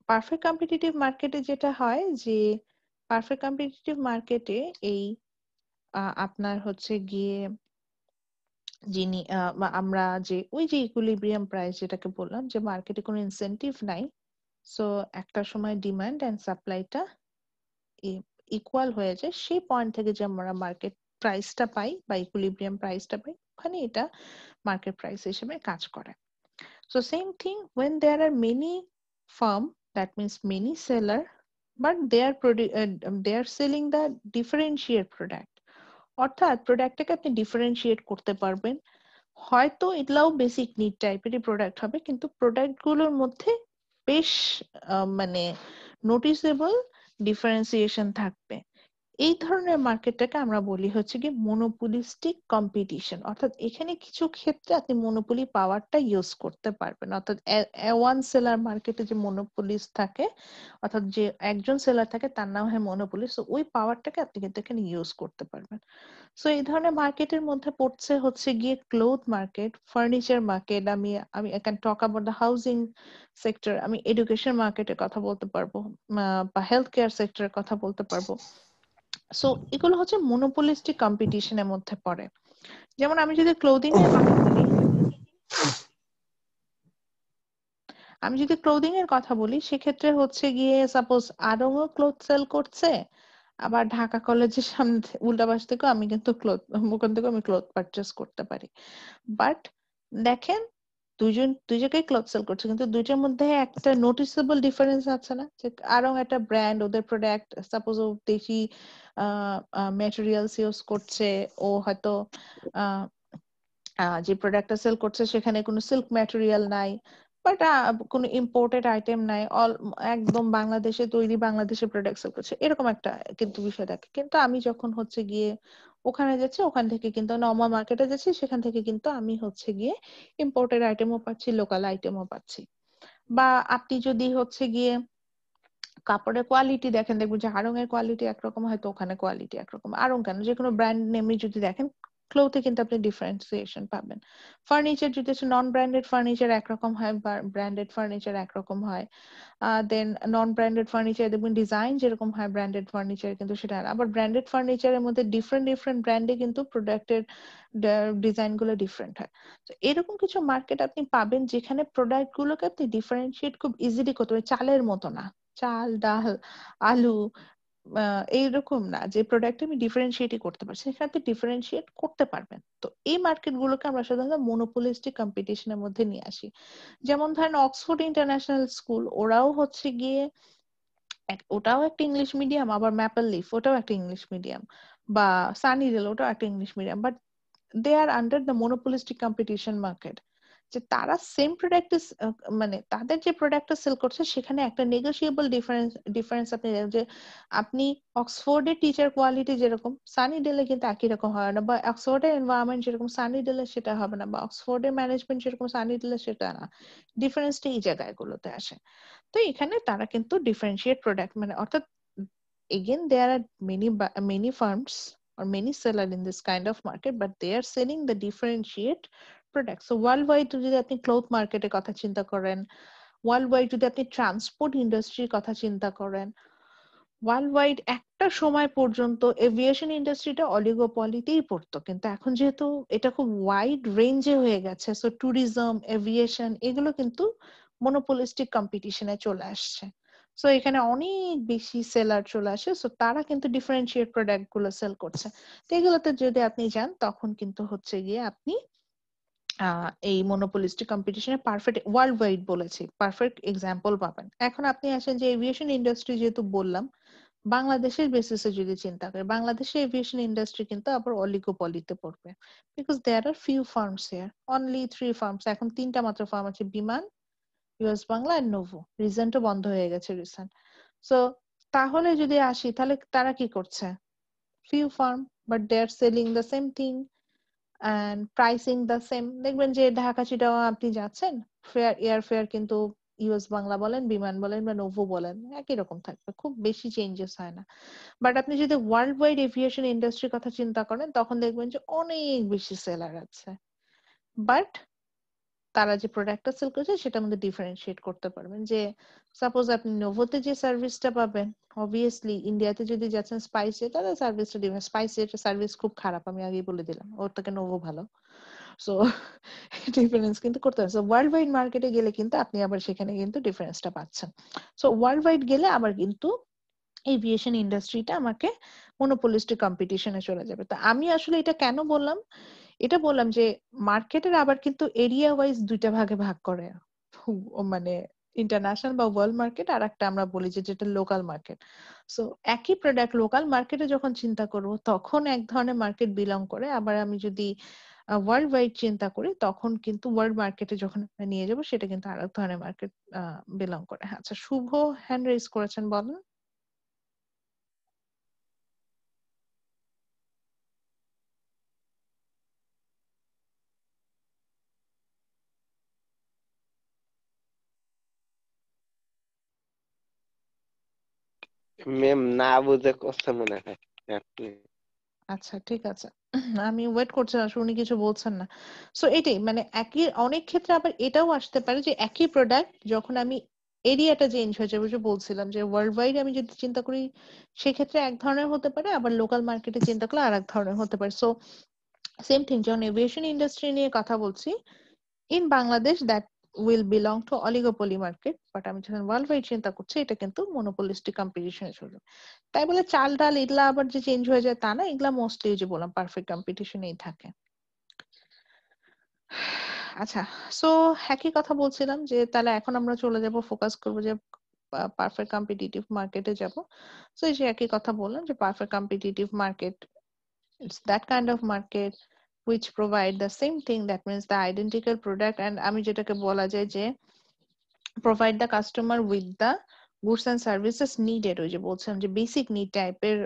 পারফেক্ট কম্পিটিটিভ মার্কেটে যেটা হয় যে পারফেক্ট কম্পিটিটিভ মার্কেটে এই আপনার হচ্ছে গিয়ে যিনি আমরা যে ওই যে ইকুইলিব্রিয়াম প্রাইস যেটাকে বললাম যে মার্কেটে কোনো ইনসেন্টিভ নাই, সো একটা সময় ডিমান্ড এন্ড সাপ্লাইটা ইকুয়াল হয়ে যায়, সেই পয়েন্ট থেকে যে আমরা মার্কেট প্রাইসটা পাই বা ইকুইলিব্রিয়াম প্রাইসটা পাই, ওখানে এটা মার্কেট প্রাইস হিসেবে কাজ করে। So same thing when there are many firm, that means many seller, but they are selling the differentiate product, অর্থাৎ প্রোডাক্টটাকে আপনি ডিফারেন্সিয়েট করতে পারবেন। হয়তো এগুলাও বেসিক নিড টাইপেরই প্রোডাক্ট হবে, কিন্তু প্রোডাক্ট গুলোর মধ্যে বেশ মানে নোটিসেবল ডিফারেন্সিয়েশন থাকবে। এই ধরনের মার্কেটটাকে আমরা বলি হচ্ছে কি মনোপলিস্টিক কম্পিটিশন, অর্থাৎ এখানে কিছু ক্ষেত্রে আপনি মনোপলি পাওয়ারটা ইউজ করতে পারবেন। অর্থাৎ ওয়ান সেলার মার্কেটে যে মনোপলিস্ট থাকে, অর্থাৎ যে একজন সেলার থাকে তার নাম হয় মনোপলিস্ট, ওই পাওয়ারটাকে আপনি কিন্তু এখানে ইউজ করতে পারবেন। সো এই ধরনের মার্কেটের মধ্যে পড়ছে হচ্ছে গিয়ে ক্লোথ মার্কেট, ফার্নিচার মার্কেট, আমি I can talk about the housing sector, আমি এডুকেশন মার্কেটের কথা বলতে পারবো বা হেলথ কেয়ার সেক্টরের কথা বলতে পারবো। সো এগুলো হচ্ছে মনোপলিস্টিক কম্পিটিশনের মধ্যে পড়ে। যেমন আমি যদি ক্লোদিং এর কথা বলি, সেক্ষেত্রে হচ্ছে গিয়ে সাপোজ আড়ংও ক্লোথ সেল করছে, আবার ঢাকা কলেজের সামনে উল্টা পাশ থেকেও আমি কিন্তু ওখান থেকে আমি ক্লোথ পারচেস করতে পারি। বাট দেখেন দুই জায়গায় ক্লথ সেল করছে, কিন্তু দুইটার মধ্যে একটা নোটিসেবল ডিফারেন্স আছে না, যে আরং একটা ব্র্যান্ড, ওদের প্রোডাক্ট সাপোজ ও দেশি ম্যাটেরিয়ালস ইউজ করছে, ও হয়তো যে প্রোডাক্টটা সেল করছে সেখানে কোনো সিল্ক ম্যাটেরিয়াল নাই, বাট কোনো ইম্পোর্টেড আইটেম নাই, একদম বাংলাদেশে তৈরি, বাংলাদেশে প্রোডাক্ট সেল করছে, এরকম একটা কিন্তু বিষয় থাকে। কিন্তু আমি যখন হচ্ছে গিয়ে ওখানে যাচ্ছি, ওখান থেকে কিন্তু নর্মাল মার্কেটে যাচ্ছি, সেখান থেকে কিন্তু আমি হচ্ছে গিয়ে ইম্পোর্টেড আইটেমও পাচ্ছি, লোকাল আইটেমও পাচ্ছি। বা আপনি যদি হচ্ছে গিয়ে কাপড়ের কোয়ালিটি দেখেন, দেখবেন যে আড়ং এর কোয়ালিটি একরকম, হয়তো ওখানে কোয়ালিটি একরকম। আড়ং কেন, যে কোনো ব্র্যান্ড নেমে যদি দেখেন, ক্লোথে কিন্তু আপনি ডিফারেন্সিয়েশন পাবেন। ফার্নিচার যদি নন ব্র্যান্ডেড ফার্নিচার একরকম হয়, বা ব্র্যান্ডেড ফার্নিচার একরকম হয়। দেন নন ব্র্যান্ডেড ফার্নিচার দেখবেন ডিজাইন যেরকম হয় ব্র্যান্ডেড ফার্নিচার কিন্তু সেটা না। আবার ব্র্যান্ডেড ফার্নিচারের মধ্যে ডিফারেন্ট ব্র্যান্ডে কিন্তু প্রোডাক্টের ডিজাইন গুলো ডিফারেন্ট হয়। তো এরকম কিছু মার্কেট আপনি পাবেন যেখানে প্রোডাক্ট গুলোকে আপনি ডিফারেন্সিয়েট খুব ইজিলি করতে পারেন, চালের মতো না, চাল ডাল আলু এইরকম না, যে প্রোডাক্ট আমি ডিফারেন্সিয়েটই করতে পারছি, সেখানে আপনি ডিফারেন্সিয়েট করতে পারবেন। তো এই মার্কেট গুলোকে আমরা সাধারণত মনোপলিস্টিক কম্পিটিশনের মধ্যে নিয়ে আসি। যেমন ধরেন অক্সফোর্ড ইন্টারন্যাশনাল স্কুল, ওরাও হচ্ছে গিয়ে ওটাও একটা ইংলিশ মিডিয়াম, আবার ম্যাপল লিফ ওটাও একটা ইংলিশ মিডিয়াম, বা সানিডেল ওটাও একটা English medium, but they are under the monopolistic competition market. যে তারা সেম প্রোডাক্ট, মানে তাদের যে প্রোডাক্টটা সেল করছে সেখানে একটা নেগোশিয়েবল ডিফারেন্স আপনি দেখেন, যে আপনি অক্সফোর্ডের টিচার কোয়ালিটি যেরকম সানিডেলে কিন্তু একই রকম হয় না, বা অক্সফোর্ডের এনভায়রনমেন্ট যেরকম সানিডেলে সেটা হবে না, বা অক্সফোর্ডের ম্যানেজমেন্ট যেরকম সানিডেলে সেটা না। ডিফারেন্সটা এই জায়গাগুলোতে আসে। তো এখানে তারা কিন্তু ডিফারেন্সিয়েট প্রোডাক্ট, মানে অর্থাৎ again there are many firms or many seller in this kind of market, but they are selling the differentiate products. So worldwide যদি আপনি ক্লথ মার্কেটের কথা চিন্তা করেন, ওয়ার্ল্ডওয়াইড যদি আপনি ট্রান্সপোর্ট ইন্ডাস্ট্রির কথা চিন্তা করেন, ওয়ার্ল্ডওয়াইড একটা সময় পর্যন্ত এভিয়েশন ইন্ডাস্ট্রিটা অলিগোপলিতেই পড়তো, কিন্তু এখন যেহেতু এটা খুব ওয়াইড রেঞ্জে হয়ে গেছে, সো ট্যুরিজম, এভিয়েশন এগুলো কিন্তু মনোপলিস্টিক কম্পিটিশনে চলে আসছে। সো এখানে অনেক বেশি সেলার চলে আসে, সো তারা কিন্তু ডিফারেন্সিয়েট প্রোডাক্ট গুলো সেল করছে। তো এগুলোতে যদি আপনি যান, তখন কিন্তু হচ্ছে গিয়ে আপনি এই মনোপলিস্টিক কম্পিটিশনে পারফেক্ট, ওয়ার্ল্ড ওয়াইড বলেছি, পারফেক্ট এক্সাম্পল পাবেন। এখন আপনি আসেন যে এভিয়েশন ইন্ডাস্ট্রি, যেহেতু বললাম বাংলাদেশের বেসিসে যদি চিন্তা করি, বাংলাদেশের এভিয়েশন ইন্ডাস্ট্রি কিন্তু আবার অলিগোপলিতে পড়বে, because there are few firms here, only 3 firms. এখন 3টা মাত্র ফার্ম আছে, বিমান, ইউএস বাংলা আর নোভো। রিসেন্টও বন্ধ হয়ে গেছে রিসেন্ট। সো তাহলে যদি আসি, তাহলে তারা কি করছে? Few firm, but they are selling the same thing and pricing the same। দেখবেন যে ঢাকা চিটাগাং আপনি যাচ্ছেন, ফেয়ার এয়ার ফেয়ার কিন্তু ইউএস বাংলা বলেন, বিমান বলেন বা নোভো বলেন, একই রকম থাকবে, খুব বেশি চেঞ্জেস হয় না। বাট আপনি যদি ওয়ার্ল্ড ওয়াইড এভিয়েশন ইন্ডাস্ট্রির কথা চিন্তা করেন, তখন দেখবেন যে অনেক বেশি সেলার আছে, বাট তারা যে প্রোডাক্টটা সেল করছে সেটার মধ্যে ডিফারেন্সিয়েট করতে পারবেন। যে সাপোজ আপনি নোভোতে যে সার্ভিসটা পাবেন, অবভিয়াসলি ইন্ডিয়াতে যদি যাচ্ছেন স্পাইসে, তাদের সার্ভিসটা ডিফারেন্ট, স্পাইসের সার্ভিস খুব খারাপ, আমি আগেই বলে দিলাম, ওর থেকে নোভো ভালো। সো ডিফারেন্স কিন্তু করতে হবে। সো ওয়ার্ল্ড ওয়াইড মার্কেটে গেলে কিন্তু আপনি আবার সেখানে কিন্তু ডিফারেন্সটা পাচ্ছেন। সো ওয়ার্ল্ড ওয়াইড গেলে আবার কিন্তু এভিয়েশন ইন্ডাস্ট্রিটা আমাকে মনোপলিস্টিক কম্পিটিশনে চলে যাবে। তো আমি আসলে এটা কেন বললাম, এটা বললাম যে মার্কেটের আবার কিন্তু এরিয়া ওয়াইজ দুইটা ভাগে ভাগ করে, মানে ইন্টারন্যাশনাল বা ওয়ার্ল্ড মার্কেট, আর একটা আমরা বলি যে যেটা লোকাল মার্কেট। সো একই প্রোডাক্ট লোকাল মার্কেটে যখন চিন্তা করব, তখন এক ধরনের মার্কেট বিলং করে, আবার আমি যদি ওয়ার্ল্ড ওয়াইড চিন্তা করি, তখন কিন্তু ওয়ার্ল্ড মার্কেটে যখন নিয়ে যাব, সেটা কিন্তু আরেক ধরনের মার্কেট বিলং করে। আচ্ছা, শুভ হ্যান্ড রেজ করেছেন, বলেন। ম্যাম না বুঝে করছে মনে হয় আপনি। আচ্ছা, ঠিক আছে, আমি ওয়েট করছি, আসলে উনি কিছু বলছেন না। সো এটাই, মানে একই, অনেক ক্ষেত্রে আবার এটাও আসতে পারে যে একই প্রোডাক্ট যখন আমি এরিয়াটা চেঞ্জ হয়ে যাবে, যে বলছিলাম যে ওয়ার্ল্ড ওয়াইড আমি যদি চিন্তা করি সেক্ষেত্রে এক ধরনের হতে পারে, আবার লোকাল মার্কেটে চিন্তা করলে আর এক ধরনের হতে পারে। সো সেম থিং, যখন এভিয়েশন ইন্ডাস্ট্রি নিয়ে কথা বলছি, in Bangladesh that will belong to oligopoly market, but আমি যখন ওয়ার্ল্ড ওয়াইড চিন্তা করছি, এটা কিন্তু মনোপলিস্টিক কম্পিটিশনে চলবে। তাই বলে চাল ডাল এগুলা আবার যে চেঞ্জ হয়ে যায় তা না, এগুলা মোস্টলি যে বললাম পারফেক্ট কম্পিটিশনেই থাকে। আচ্ছা, সো একই কথা বলছিলাম যে তাহলে এখন আমরা চলে যাব, ফোকাস করব যে পারফেক্ট কম্পিটিটিভ মার্কেটে যাব। সো এই যে একই কথা বললাম যে perfect competitive market, it's that kind of market which provide the same thing, that means the identical product, and আমি যেটাকে বলা যায় যে provide the customer with the goods and services needed, ওই যে বলছিলাম যে বেসিক নিড টাইপের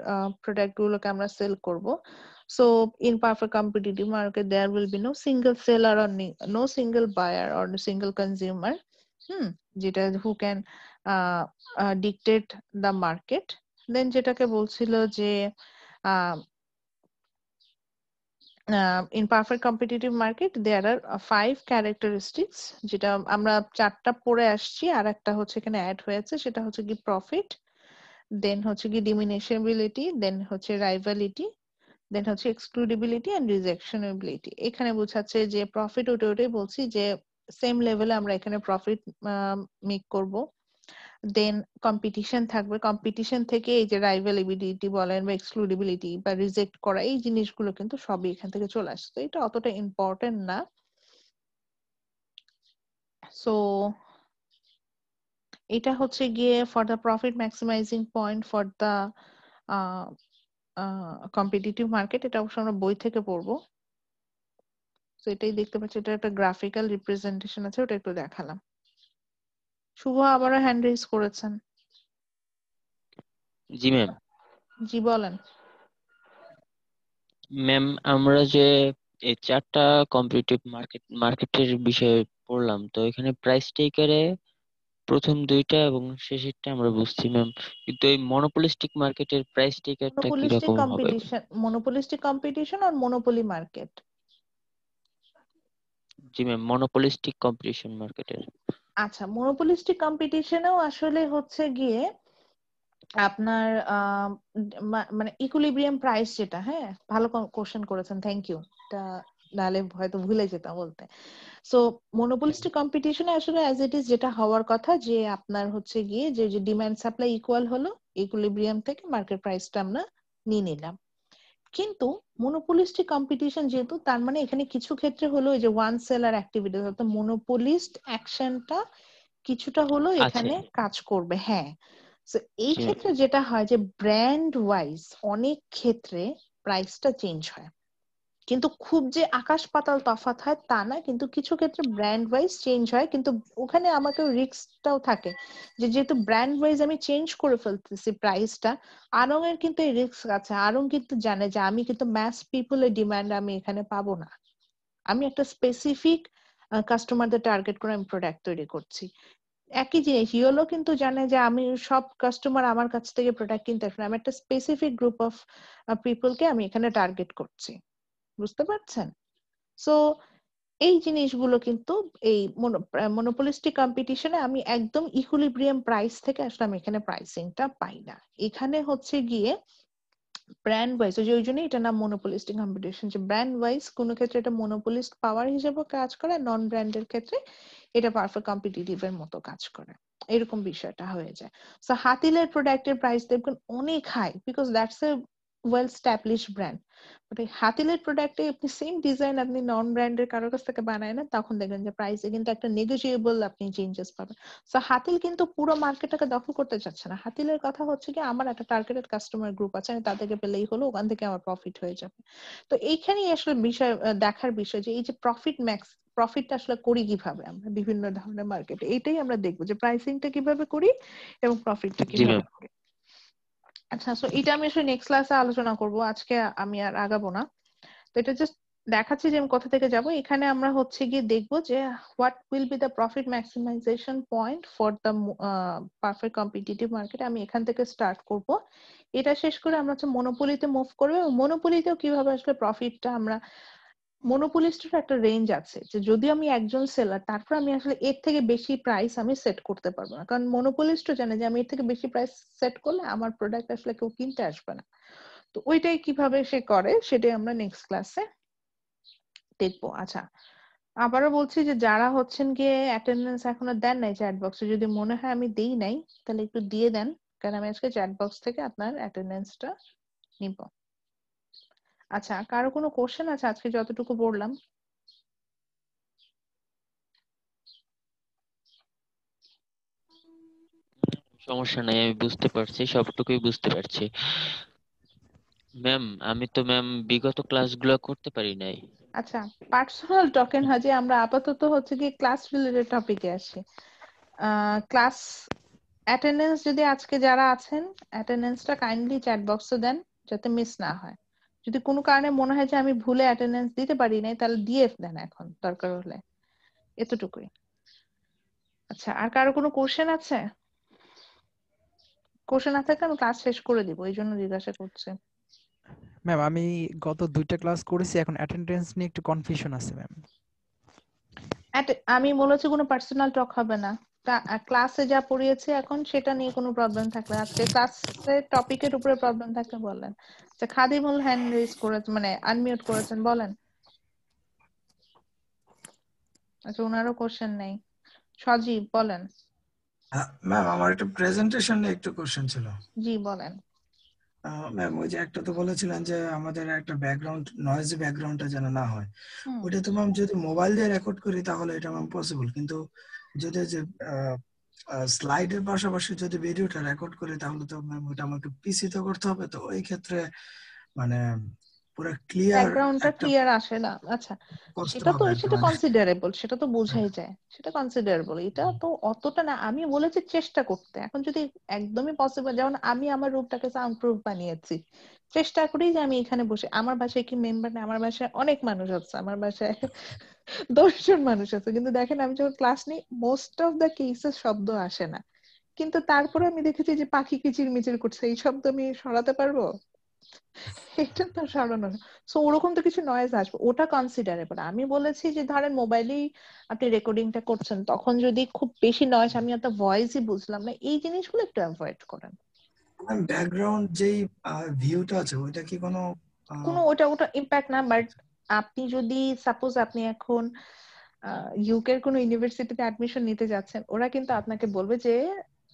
প্রোডাক্ট গুলোকে আমরা সেল করব। So in perfect competitive market there will be no single seller or no single buyer or no single consumer, যেটা who can dictate the market. Then যেটাকে বলছিল যে in perfect competitive market there are 5 characteristics, যেটা আমরা 4টা পড়ে আসছি, আর একটা হচ্ছে এখানে অ্যাড হয়েছে, সেটা হচ্ছে কি প্রফিট, দেন হচ্ছে কি ডিমিনিশেবিলিটি, দেন হচ্ছে রাইভালিটি, দেন হচ্ছে এক্সক্লুডিবিলিটি এন্ড রিজেকশনেবিলিটি। এখানে বোঝাচ্ছে যে প্রফিট ওটাই বলছি যে সেম লেভেলে আমরা এখানে প্রফিট মেক করব। দেন কম্পিটিশন থাকবে, কম্পিটিশন থেকে এই যে রাইভালিবিলিটি বলেন বা এক্সক্লুডিবিলিটি বা রিজেক্ট করা, এই জিনিসগুলো কিন্তু সবই এখান থেকে চলে আসছে, এটা অতটা ইম্পর্টেন্ট না। সো এটা হচ্ছে গিয়ে for the profit maximising point for the competitive market, এটা অবশ্য আমরা বই থেকে পড়বো। তো এটাই দেখতে পাচ্ছি, এটা একটা গ্রাফিক্যাল রিপ্রেজেন্টেশন আছে, ওটা একটু দেখালাম। শুভ আবারও হ্যান্ড রেজ করেছেন। জি ম্যাম। জি বলেন। ম্যাম আমরা যে এই 4টা কম্পিটিটিভ মার্কেটের বিষয়ে পড়লাম, তো এখানে প্রাইস টেকারে প্রথম 2টা এবং শেষেরটা আমরা বুঝছি ম্যাম, কিন্তু এই মনোপলিস্টিক মার্কেটের প্রাইস টেকারটা কি monopolistic রকম হবে? competition or monopoly market? G ma'am, monopolistic competition মার্কেটের। আচ্ছা, monopolistic competitionেও আসলে হচ্ছে গিয়ে আপনার মানে ইকুইলিব্রিয়াম প্রাইস যেটা, হ্যাঁ ভালো কোশ্চেন করেছেন, থ্যাংক ইউ। এটা নাহলে হয়তো ভুলে যেতাম বলতে। সো মনোপলিস্টিক কম্পিটিশনে আসলে অ্যাজ ইট ইজ যেটা হওয়ার কথা, যে আপনার হচ্ছে গিয়ে যে ডিমান্ড সাপ্লাই ইকুয়াল হলো, ইকুইলিব্রিয়াম থেকে মার্কেট প্রাইসটা আমরা নিয়ে নিলাম। কিন্তু মনোপলিস্টিক কম্পিটিশন যেহেতু, তার মানে এখানে কিছু ক্ষেত্রে হলো এই যে ওয়ান সেলার অ্যাক্টিভিটি, অর্থাৎ মনোপলিস্ট অ্যাকশনটা কিছুটা হলো আছে। এখানে কাজ করবে, হ্যাঁ। So এই জি ক্ষেত্রে ম্যাম। যেটা হয় যে ব্র্যান্ড ওয়াইজ অনেক ক্ষেত্রে প্রাইসটা চেঞ্জ হয়, কিন্তু খুব যে আকাশ পাতাল তফাৎ হয় তা না, কিন্তু কিছু ক্ষেত্রে ব্র্যান্ড ওয়াইজ চেঞ্জ হয়, কিন্তু ওখানে আমাকে রিস্কটাও থাকে যে যেহেতু ব্র্যান্ড ওয়াইজ আমি চেঞ্জ করে ফেলতেছি প্রাইসটা। আরং এর কিন্তু এই রিস্ক আছে, আরং কিন্তু জানে যে আমি কিন্তু ম্যাস পিপলের ডিমান্ড আমি এখানে পাবো না, আমি একটা স্পেসিফিক কাস্টমারদের টার্গেট করে আমি প্রোডাক্ট তৈরি করছি। একই জিনিস ইয়েলো কিন্তু জানে যে আমি সব কাস্টমার আমার কাছ থেকে প্রোডাক্ট কিনতে আসবে, আমি একটা স্পেসিফিক গ্রুপ অফ পিপলকে আমি এখানে টার্গেট করছি, বুঝতে পারছেন? সো এই জিনিসগুলো কিন্তু এই মনোপলিস্টিক কম্পিটিশনে আমি একদম ইকুইলিব্রিয়াম প্রাইস থেকে আসলে আমি এখানে প্রাইসিংটা পাই না, এখানে হচ্ছে গিয়ে ব্র্যান্ড ওয়াইজ, ওই জন্যই এটা নাম মনোপলিস্টিক কম্পিটিশন, যে ব্র্যান্ড ওয়াইজ কোনো ক্ষেত্রে এটা মনোপলিস্ট পাওয়ার হিসেবে কাজ করে, নন ব্র্যান্ডের ক্ষেত্রে এটা পারফেক্ট কম্পিটিটিভ এর মতো কাজ করে, এরকম বিষয়টা হয়ে যায়। সো হাতিলের প্রোডাক্টের প্রাইস দেখবেন অনেক high, because that's a well established brand. But এই হাতিলের প্রোডাক্টে আপনি সেম ডিজাইন আপনি নন ব্র্যান্ডের কারোর কাছ থেকে বানায় না, তখন দেখবেন যে প্রাইসে কিন্তু একটা নেগোশিয়েবল আপনি চেঞ্জেস পাবেন। সো হাতিল কিন্তু পুরো মার্কেটটাকে দখল করতে চাচ্ছে না, হাতিলের কথা হচ্ছে কি আমার একটা টার্গেটেড কাস্টমার গ্রুপ আছে, আমি তাদেরকে পেলেই হলো, ওখান থেকে আমার প্রফিট হয়ে যাবে। তো এইখানেই আসলে বিষয় দেখার বিষয় যে এই যে প্রফিটটা আসলে করি কিভাবে আমরা বিভিন্ন ধরনের মার্কেটে, এইটাই আমরা দেখবো যে প্রাইসিংটা কিভাবে করি এবং প্রফিটটা জি কিভাবে ম্যাম। করি। আচ্ছা, সো এটা আমি আসলে নেক্সট ক্লাসে আলোচনা করব, আজকে আমি আর আগাবো না। তো এটা জাস্ট দেখাচ্ছি যে আমি কোথা থেকে যাব। এখানে আমরা হচ্ছে গিয়ে দেখবো যে what will be the profit maximisation point for the perfect competitive market, আমি এখান থেকে স্টার্ট করব। এটা শেষ করে আমরা হচ্ছে মনোপলিতে মুভ করবো, এবং মনোপলিতেও কিভাবে আসলে প্রফিটটা আমরা, মনোপলিস্টের একটা রেঞ্জ আছে যে যদি আমি একজন সেলার, তারপর আমি আসলে এর থেকে বেশি প্রাইস আমি সেট করতে পারবো না, কারণ মনোপলিস্টও জানে যে আমি এর থেকে বেশি প্রাইস সেট করলে আমার প্রোডাক্ট আসলে কেউ কিনতে আসবে না। তো ওইটাই কিভাবে সে করে সেটাই আমরা নেক্সট ক্লাসে দেখবো। আচ্ছা, আবারও বলছি যে যারা হচ্ছেন গিয়ে অ্যাটেন্ডেন্স এখনো দেন নাই চ্যাট বক্সে, যদি মনে হয় আমি দেই নাই তাহলে একটু দিয়ে দেন, কারণ আমি আজকে চ্যাট বক্স থেকে আপনার অ্যাটেন্ডেন্সটা নিব। আচ্ছা, কারো কোনো কোশ্চেন আছে আজকে যতটুকু বললাম? সমস্যা নাই, আমি বুঝতে পারছি, সবটুকুই বুঝতে পারছি। ম্যাম আমি তো বিগত ক্লাসগুলো করতে পারি নাই। আচ্ছা, পার্সোনাল টকেন হাজি, আমরা আপাতত হচ্ছে কি ক্লাস রিলেটেড টপিকে আসি। ক্লাস অ্যাটেন্ডেন্স যদি আজকে যারা আছেন অ্যাটেন্ডেন্সটা কাইন্ডলি চ্যাট বক্সে দেন যাতে মিস না হয়। যদি কোনো কারণে মনে হয় যে আমি ভুলে অ্যাটেন্ডেন্স দিতে পারি নাই তাহলে দিয়ে দেন এখন দরকার হলে, এতটুকুই। আচ্ছা, আর কারো কোনো কোশ্চেন আছে? কোশ্চেন না থাকলে আমি ক্লাস শেষ করে দিব, এই জন্য জিজ্ঞাসা করছি। ম্যাম আমি গত 2টা ক্লাস করেছি, এখন অ্যাটেন্ডেন্স নিয়ে একটু কনফিউশন আছে ম্যাম। আমি বলেছি কোনো পার্সোনাল টক হবে না, ক্লাসে যা পড়িয়েছি এখন সেটা নিয়ে কোনো প্রবলেম থাকলে আজকে ক্লাসে টপিকের উপরে প্রবলেম থাকলে বলেন। আচ্ছা, খাদিমুল হ্যান্ড রেজ করেছেন, মানে আনমিউট করেছেন, বলেন। আচ্ছা, ওনারও কোশ্চেন নেই। সজীব বলেন। ম্যাম আমার একটা প্রেজেন্টেশন নিয়ে একটু কোশ্চেন ছিল। জি বলেন। ম্যাম ওই যে একটা তো বলেছিলেন যে আমাদের একটা ব্যাকগ্রাউন্ড নয়েজি ব্যাকগ্রাউন্ডটা যেন না হয়, হুম। ওটা তো ম্যাম যদি মোবাইল দিয়ে রেকর্ড করি তাহলে এটা ম্যাম পসিবল, কিন্তু যদি যে স্লাইডের পাশাপাশি যদি ভিডিওটা রেকর্ড করি তাহলে তো ম্যাম ওটা আমাকে পিসি তে করতে হবে, তো ওই ক্ষেত্রে মানে পুরো ক্লিয়ার ব্যাকগ্রাউন্ডটা একটা ক্লিয়ার আসে না। আচ্ছা, কষ্ট সেটা তো হবে আর কি, সেটা মানে কনসিডারেবল, সেটা তো বোঝাই যায়, সেটা কনসিডারেবল। এটা তো অতটা না, আমি বলেছি চেষ্টা করতে। এখন যদি একদমই পসিবল, যেমন আমি আমার রুমটাকে সাউন্ড প্রুফ বানিয়েছি, চেষ্টা করি যে আমি এখানে বসে, আমার বাসায় কি মেম্বার না, আমার বাসায় অনেক মানুষ আছে, আমার বাসায় 10 জন মানুষ আছে, কিন্তু দেখেন আমি যখন ক্লাস নিই মোস্ট অফ দ্য কেসেস শব্দ আসে না, কিন্তু তারপরে আমি দেখেছি যে পাখি কিচিরমিচির করছে, এই শব্দ আমি সরাতে পারবো? এটা তো সরানো না। সো ওরকম তো কিছু নয়েজ আসবে, ওটা কনসিডারেবল। আমি বলেছি যে ধরেন মোবাইলেই আপনি রেকর্ডিংটা করছেন, তখন যদি খুব বেশি নয়েজ, আমি একটা ভয়েসই বুঝলাম না, এই জিনিসগুলো একটু অ্যাভয়েড করেন। ব্যাকগ্রাউন্ড যেই ভিউটা আছে ওইটা কি কোনো কোনো ওটা ওটা ইম্প্যাক্ট না, বাট আপনি যদি সাপোজ আপনি এখন ইউকের কোনো ইউনিভার্সিটিতে অ্যাডমিশন নিতে যাচ্ছেন, ওরা কিন্তু আপনাকে বলবে যে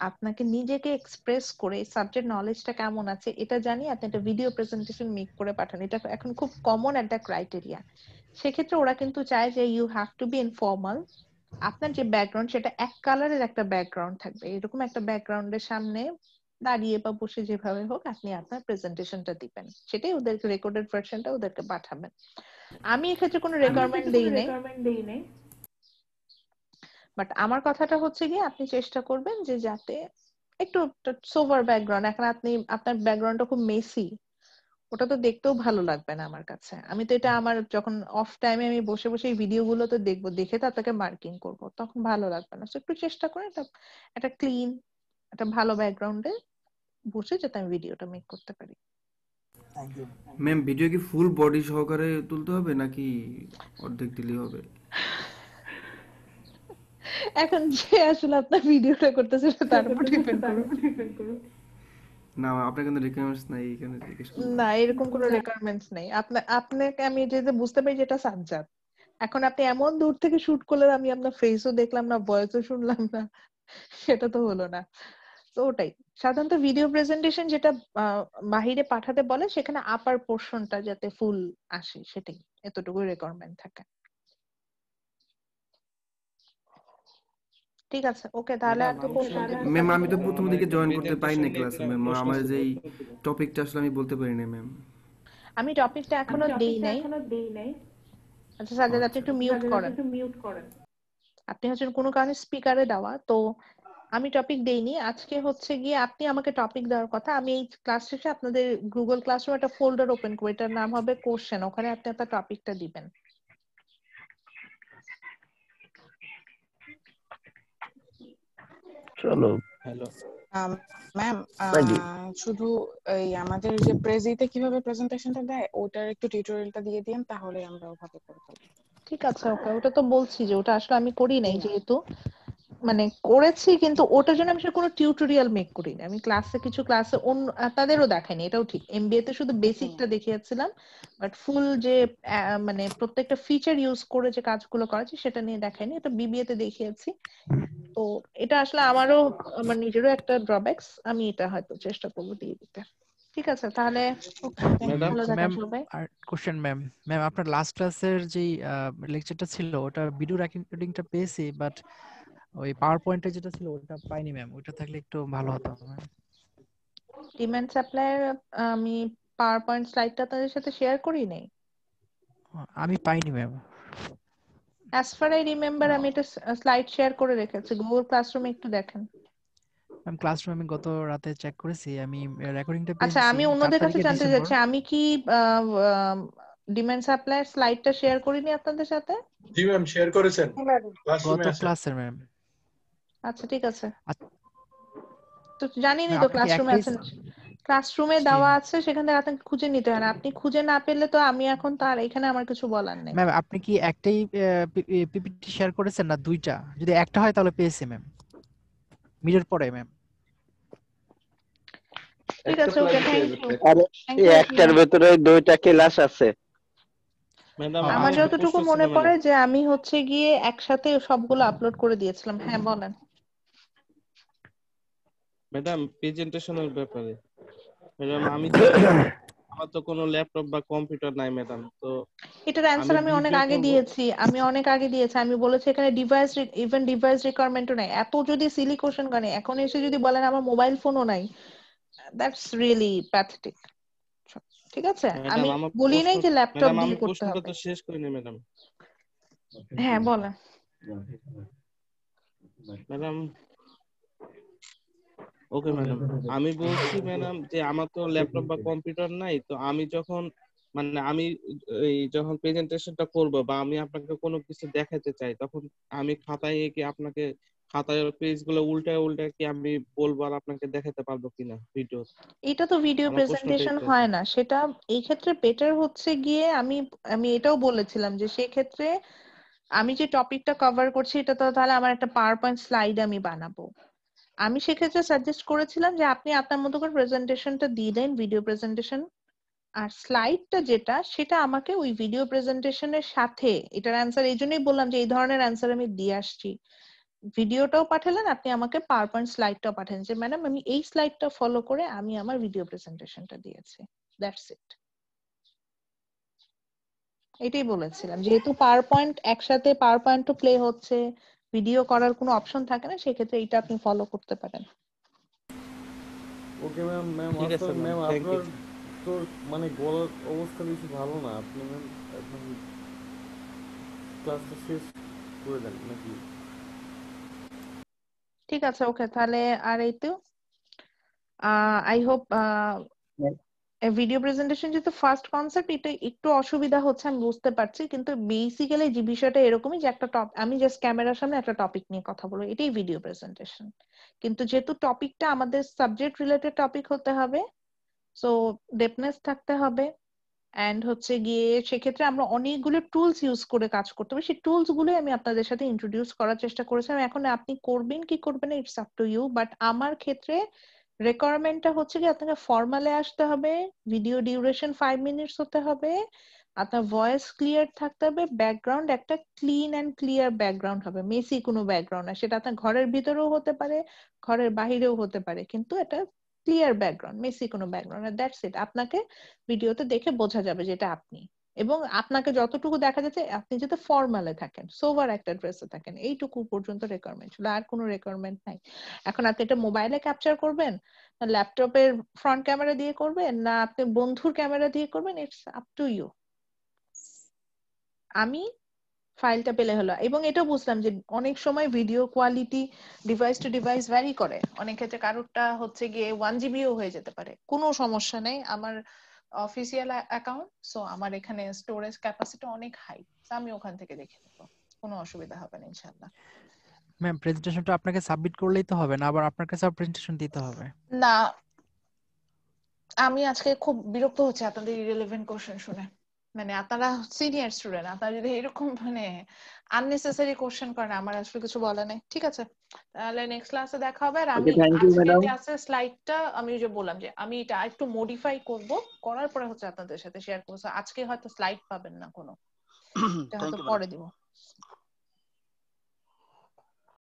আপনাকে নিজেকে এক্সপ্রেস করে সাবজেক্ট নলেজটা কেমন আছে এটা জানিয়ে আপনি একটা ভিডিও প্রেজেন্টেশন মেক করে পাঠান। এটা এখন খুব কমন একটা ক্রাইটেরিয়া। সেক্ষেত্রে ওরা কিন্তু চায় যে you have to be informal, আপনার যে ব্যাকগ্রাউন্ড সেটা এক কালারের একটা ব্যাকগ্রাউন্ড থাকবে, এরকম একটা ব্যাকগ্রাউন্ডের সামনে দাঁড়িয়ে বা বসে যেভাবে হোক আপনি আপনার প্রেজেন্টেশনটা দিবেন, সেটাই ওদেরকে রেকর্ডেড ভার্সনটা ওদেরকে পাঠাবেন। আমি এক্ষেত্রে কোনো রেকোয়ারমেন্ট দেই নাই, বাট আমার কথাটা হচ্ছে গিয়ে আপনি চেষ্টা করবেন যে যাতে একটু সোভার ব্যাকগ্রাউন্ড। এখন আপনি আপনার ব্যাকগ্রাউন্ডটা খুব মেসি, ওটা তো দেখতেও ভালো লাগবে না আমার কাছে। আমি তো এটা আমার যখন অফ টাইমে আমি বসে বসে এই ভিডিও গুলো তো দেখবো, দেখে তো আপনাকে মার্কিং করব, তখন ভালো লাগবে না। তো একটু চেষ্টা করে একটা ক্লিন একটা ভালো ব্যাকগ্রাউন্ডে বসে যাতে আমি ভিডিওটা মেক করতে পারি। ম্যাম ভিডিও কি ফুল বডি সহকারে তুলতে হবে নাকি অর্ধেক দিলেই হবে? এখন যে আসলে আপনার ভিডিওটা করতেছে তার উপর ডিপেন্ড করবে। না আপনার কিন্তু রিকোয়ারমেন্টস নাই, এখানে জিজ্ঞেস করলাম। না, এরকম কোনো রিকোয়ারমেন্টস নেই। আপনাকে আমি যেটা বুঝতে পারি যেটা সাজ্জাদ, এখন আপনি এমন দূর থেকে শুট করলেন আমি আপনার ফেসও দেখলাম না, ভয়েসও শুনলাম না, সেটা তো হলো না। তো ওটাই সাধারণত ভিডিও প্রেজেন্টেশন যেটা বাহিরে পাঠাতে বলে সেখানে আপার পোর্শনটা যাতে ফুল আসে, সেটাই, এতটুকু রিকোয়ারমেন্ট থাকে। ঠিক আছে, ওকে, তাহলে আর তো কোশ্চেন ম্যাম আমি তো প্রথম দিকে জয়েন করতে পারি না ক্লাসে ম্যাম, আমার যেই টপিকটা আসলে আমি বলতে পারি না ম্যাম। আমি টপিকটা এখনো দেই নাই। আচ্ছা সাজ্জাদ, আপনি একটু মিউট করেন। আপনি হচ্ছেন কোনো কারণে স্পিকারে দেওয়া, তো আমি টপিক দেইনি আজকে। হচ্ছে গিয়ে আপনি আমাকে টপিক দেওয়ার কথা, আমি এই ক্লাস শেষে আপনাদের গুগল ক্লাসরুম একটা ফোল্ডার ওপেন করব, এটার নাম হবে কোশ্চেন, ওখানে আপনি আপনার টপিকটা দিবেন। চলো হ্যালো ম্যাম ready? শুধু এই আমাদের যে প্রেজিতে কিভাবে প্রেজেন্টেশনটা দেয় ওটার একটু টিউটোরিয়ালটা দিয়ে দিন, তাহলে আমরা ওভাবে করে ফেলবো। ঠিক আছে, ওকে, ওটা তো বলছি যে ওটা আসলে আমি করি নাই, জি ম্যাম। যেহেতু মানে করেছি কিন্তু ওটার জন্য আমি আসলে কোনো টিউটোরিয়াল মেক করিনি। আমি ক্লাসে কিছু ক্লাসে অন্য তাদেরও দেখাইনি, এটাও ঠিক। এমবিএ তে শুধু বেসিকটা দেখিয়েছিলাম, বাট ফুল যে মানে প্রত্যেকটা ফিচার ইউজ করে যে কাজগুলো করা যায় সেটা নিয়ে দেখাইনি, এটা বিবিএ তে দেখিয়েছি। তো এটা আসলে আমারও আমার নিজেরও একটা ড্রব্যাকস, আমি এটা হয়তো চেষ্টা করবো দিয়ে দিতে। ঠিক আছে, তাহলে ম্যাডাম ভালো থাকেন ম্যাম সবাই। আর কোশ্চেন ম্যাম, ম্যাম আপনার লাস্ট ক্লাসের যেই লেকচারটা ছিল ওটা ভিডিও রেকর্ডিংটা পেয়েছি, বাট ওই পাওয়ার পয়েন্টে যেটা ছিল ওটা পাইনি ম্যাম, ওটা থাকলে একটু ভালো হতো ম্যাম। ডিমান্ড সাপ্লাইয়ের আমি পাওয়ার পয়েন্ট স্লাইডটা তাদের সাথে শেয়ার করি নাই। আমি পাইনি ma'am. As far I remember আমি এটা স্লাইড শেয়ার করে রেখেছি, গুগল ক্লাসরুমে একটু দেখেন। ম্যাম ক্লাসরুমে আমি গত রাতে চেক করেছি, আমি রেকর্ডিংটা আচ্ছা, পেয়েছি আমি 4 অন্যদের কাছে তারিখে জানতে ডিসেম্বর। চাচ্ছি, আমি কি ডিমান্ড সাপ্লাইয়ের স্লাইডটা শেয়ার করিনি আপনাদের সাথে? জি ম্যাম শেয়ার করেছেন, ক্লাসরুমে গত আছে। ক্লাসের ম্যাম। আচ্ছা ঠিক আছে, তো জানিনি ম্যাম তো আপনি কি ক্লাসরুমে একটাই আছেন, ক্লাসরুমে জি দেওয়া আছে, সেখান থেকে আপনাকে খুঁজে নিতে হয় না। আপনি খুঁজে না পেলে তো আমি এখন তার এখানে আমার কিছু বলার নেই। ম্যাম আপনি কি একটাই পিপিটি শেয়ার করেছেন না দুইটা? যদি একটা হয় তাহলে পেয়েছি ম্যাম, মিডের পরে ম্যাম। ঠিক একটা আছে, ওকে, স্লাইডে পেয়ে থ্যাংক ইউ, যাচ্ছে। আর থ্যাংক এই ইউ একটার জিয়া। ভেতরে 2টা ক্লাস আছে। ম্যাডাম ও, আমার আমার আচ্ছা। একটা যতটুকু প্রশ্ন মনে ছিল পড়ে ম্যাডাম। যে আমি হচ্ছে গিয়ে একসাথে সবগুলো আপলোড করে দিয়েছিলাম। হ্যাঁ বলেন। ম্যাডাম প্রেজেন্টেশনের ব্যাপারে ম্যাডাম আমি তো আমার তো কোনো ল্যাপটপ বা কম্পিউটার নাই ম্যাডাম, তো এটার আমি অ্যান্সার আমি অনেক ভিডিও আগে করব। দিয়েছি, আমি বলেছি এখানে ডিভাইস, ইভেন ডিভাইস রিকোয়ারমেন্টও নাই। এত যদি সিলি কোশ্চেন করে এখন এসে যদি বলেন আমার মোবাইল ফোনও নাই, দ্যাটস রিয়েলি প্যাথেটিক। ঠিক আছে, ম্যাডাম আমি আমার বলি প্রশ্ন, নাই যে ল্যাপটপ ম্যাডাম আমি দিয়ে করতে প্রশ্নটা হবে। তো শেষ করিনি ম্যাডাম। হ্যাঁ বলেন। ম্যাডাম ওকে ম্যাডাম, আমি বলছি ম্যাডাম যে আমার তো ল্যাপটপ বা কম্পিউটার নাই, তো আমি যখন মানে আমি এই যখন প্রেজেন্টেশনটা করব বা আমি আপনাকে কোনো কিছু দেখাতে চাই, তখন আমি খাতায় কি আপনাকে খাতায় পেজগুলো উল্টায় উল্টায় কি আমি বলবো আর আপনাকে দেখাতে পারবো কিনা ভিডিও? এটা তো ভিডিও আমার প্রশ্নটা প্রেজেন্টেশন এটা। হয় না, সেটা এই ক্ষেত্রে বেটার হচ্ছে গিয়ে আমি আমি এটাও বলেছিলাম যে সেই ক্ষেত্রে আমি যে টপিকটা কভার করছি এটা তো তাহলে আমার একটা পাওয়ার পয়েন্ট স্লাইড আমি বানাবো। আমি সেক্ষেত্রে সাজেস্ট করেছিলাম যে আপনি আপনার মতো করে প্রেজেন্টেশনটা দিয়ে দেন, ভিডিও প্রেজেন্টেশন, আর স্লাইডটা যেটা সেটা আমাকে ওই ভিডিও প্রেজেন্টেশনের সাথে, এটার অ্যান্সার এই জন্যই বললাম যে এই ধরনের অ্যান্সার আমি দিয়ে আসছি। ভিডিওটাও পাঠালেন আপনি আমাকে, পাওয়ার পয়েন্ট স্লাইডটাও পাঠালেন যে ম্যাডাম আমি এই স্লাইডটা ফলো করে আমি আমার ভিডিও প্রেজেন্টেশনটা দিয়েছি, দ্যাটস ইট। এটাই বলেছিলাম, যেহেতু পাওয়ার পয়েন্ট একসাথে পাওয়ার পয়েন্ট তো প্লে হচ্ছে, ভিডিও করার কোনো অপশন থাকে না, সেক্ষেত্রে এটা আপনি ফলো করতে পারেন। Okay ma'am. ম্যাম ঠিক আছে আসলে ম্যাম, ম্যাম থ্যাংক ইউ। আপনার তো মানে গলার অবস্থা বেশি ভালো না, আপনি ম্যাম এখন ক্লাসটা শেষ করে দেন নাকি? ঠিক আছে, ওকে, তাহলে আর এই তো আই হোপ ভিডিও প্রেজেন্টেশন যেহেতু ফার্স্ট কনসেপ্ট, এটা একটু অসুবিধা হচ্ছে আমি বুঝতে পারছি, কিন্তু বেসিক্যালি যে বিষয়টা এরকমই যে একটা আমি জাস্ট ক্যামেরার সামনে একটা টপিক নিয়ে কথা বলবো, এটাই ভিডিও প্রেজেন্টেশন। কিন্তু যেহেতু টপিকটা আমাদের সাবজেক্ট রিলেটেড টপিক হতে হবে, সো ডেপনেস থাকতে হবে, এন্ড হচ্ছে গিয়ে সেক্ষেত্রে আমরা অনেকগুলো টুলস ইউজ করে কাজ করতে হবে। সেই টুলস গুলো আমি আপনাদের সাথে ইন্ট্রোডিউস করার চেষ্টা করেছিলাম। এখন আপনি করবেন কি করবেন না, it's up to you, but আমার ক্ষেত্রে রিকোয়ারমেন্টটা হচ্ছে কি আপনাকে ফর্মালে আসতে হবে, ভিডিও ডিউরেশন 5 মিনিটস হতে হবে, আপনার ভয়েস ক্লিয়ার থাকতে হবে, ব্যাকগ্রাউন্ড একটা ক্লিন এন্ড ক্লিয়ার ব্যাকগ্রাউন্ড হবে, মেসি কোনো ব্যাকগ্রাউন্ড না, সেটা আপনার ঘরের ভিতরেও হতে পারে ঘরের বাহিরেও হতে পারে, কিন্তু এটা ক্লিয়ার ব্যাকগ্রাউন্ড, মেসি কোনো ব্যাকগ্রাউন্ড, দ্যাটস ইট। আপনাকে ভিডিওতে দেখে বোঝা যাবে যেটা আপনি, এবং আপনাকে যতটুকু দেখা যাচ্ছে আপনি যাতে ফর্মালে থাকেন, সোভার একটা ড্রেসে থাকেন, এইটুকু পর্যন্ত রিকোয়ারমেন্ট ছিল, আর কোনো রিকোয়ারমেন্ট নাই। এখন আপনি এটা মোবাইলে ক্যাপচার করবেন না ল্যাপটপের ফ্রন্ট ক্যামেরা দিয়ে করবেন না আপনি বন্ধুর ক্যামেরা দিয়ে করবেন, ইটস আপ টু ইউ। আমি ফাইলটা পেলে হলো, এবং এটা বুঝলাম যে অনেক সময় video quality device to device vary করে, অনেক ক্ষেত্রে কারোরটা হচ্ছে গিয়ে 1 জিবিও হয়ে যেতে পারে, কোনো সমস্যা নেই, আমার অফিসিয়াল অ্যাকাউন্ট, সো আমার এখানে স্টোরেজ ক্যাপাসিটি অনেক হাই, আমি ওখান থেকে দেখে নেব, কোনো অসুবিধা হবে না ইনশাআল্লাহ। ম্যাম প্রেজেন্টেশনটা আপনাকে সাবমিট করলেই তো হবে না, আবার আপনার কাছে প্রেজেন্টেশন দিতে হবে? না, আমি আজকে খুব বিরক্ত হচ্ছে আপনাদের ইররিলেভেন্ট কোশ্চেন শুনে, মানে আপনারা সিনিয়র স্টুডেন্ট, আপনারা যদি এরকম মানে আননেসেসারি কোশ্চেন করেন, আমার আসলে কিছু বলার নেই। ঠিক আছে, তাহলে নেক্সট ক্লাসে দেখা হবে। আর আমি থ্যাংক ইউ আজকে ম্যাডাম। যে আছে স্লাইডটা আমি যে বললাম যে আমি এটা একটু মডিফাই করব, করার পরে হচ্ছে আপনাদের সাথে শেয়ার করব, আজকে হয়তো স্লাইড পাবেন না কোনো, এটা হয়তো পরে দিব।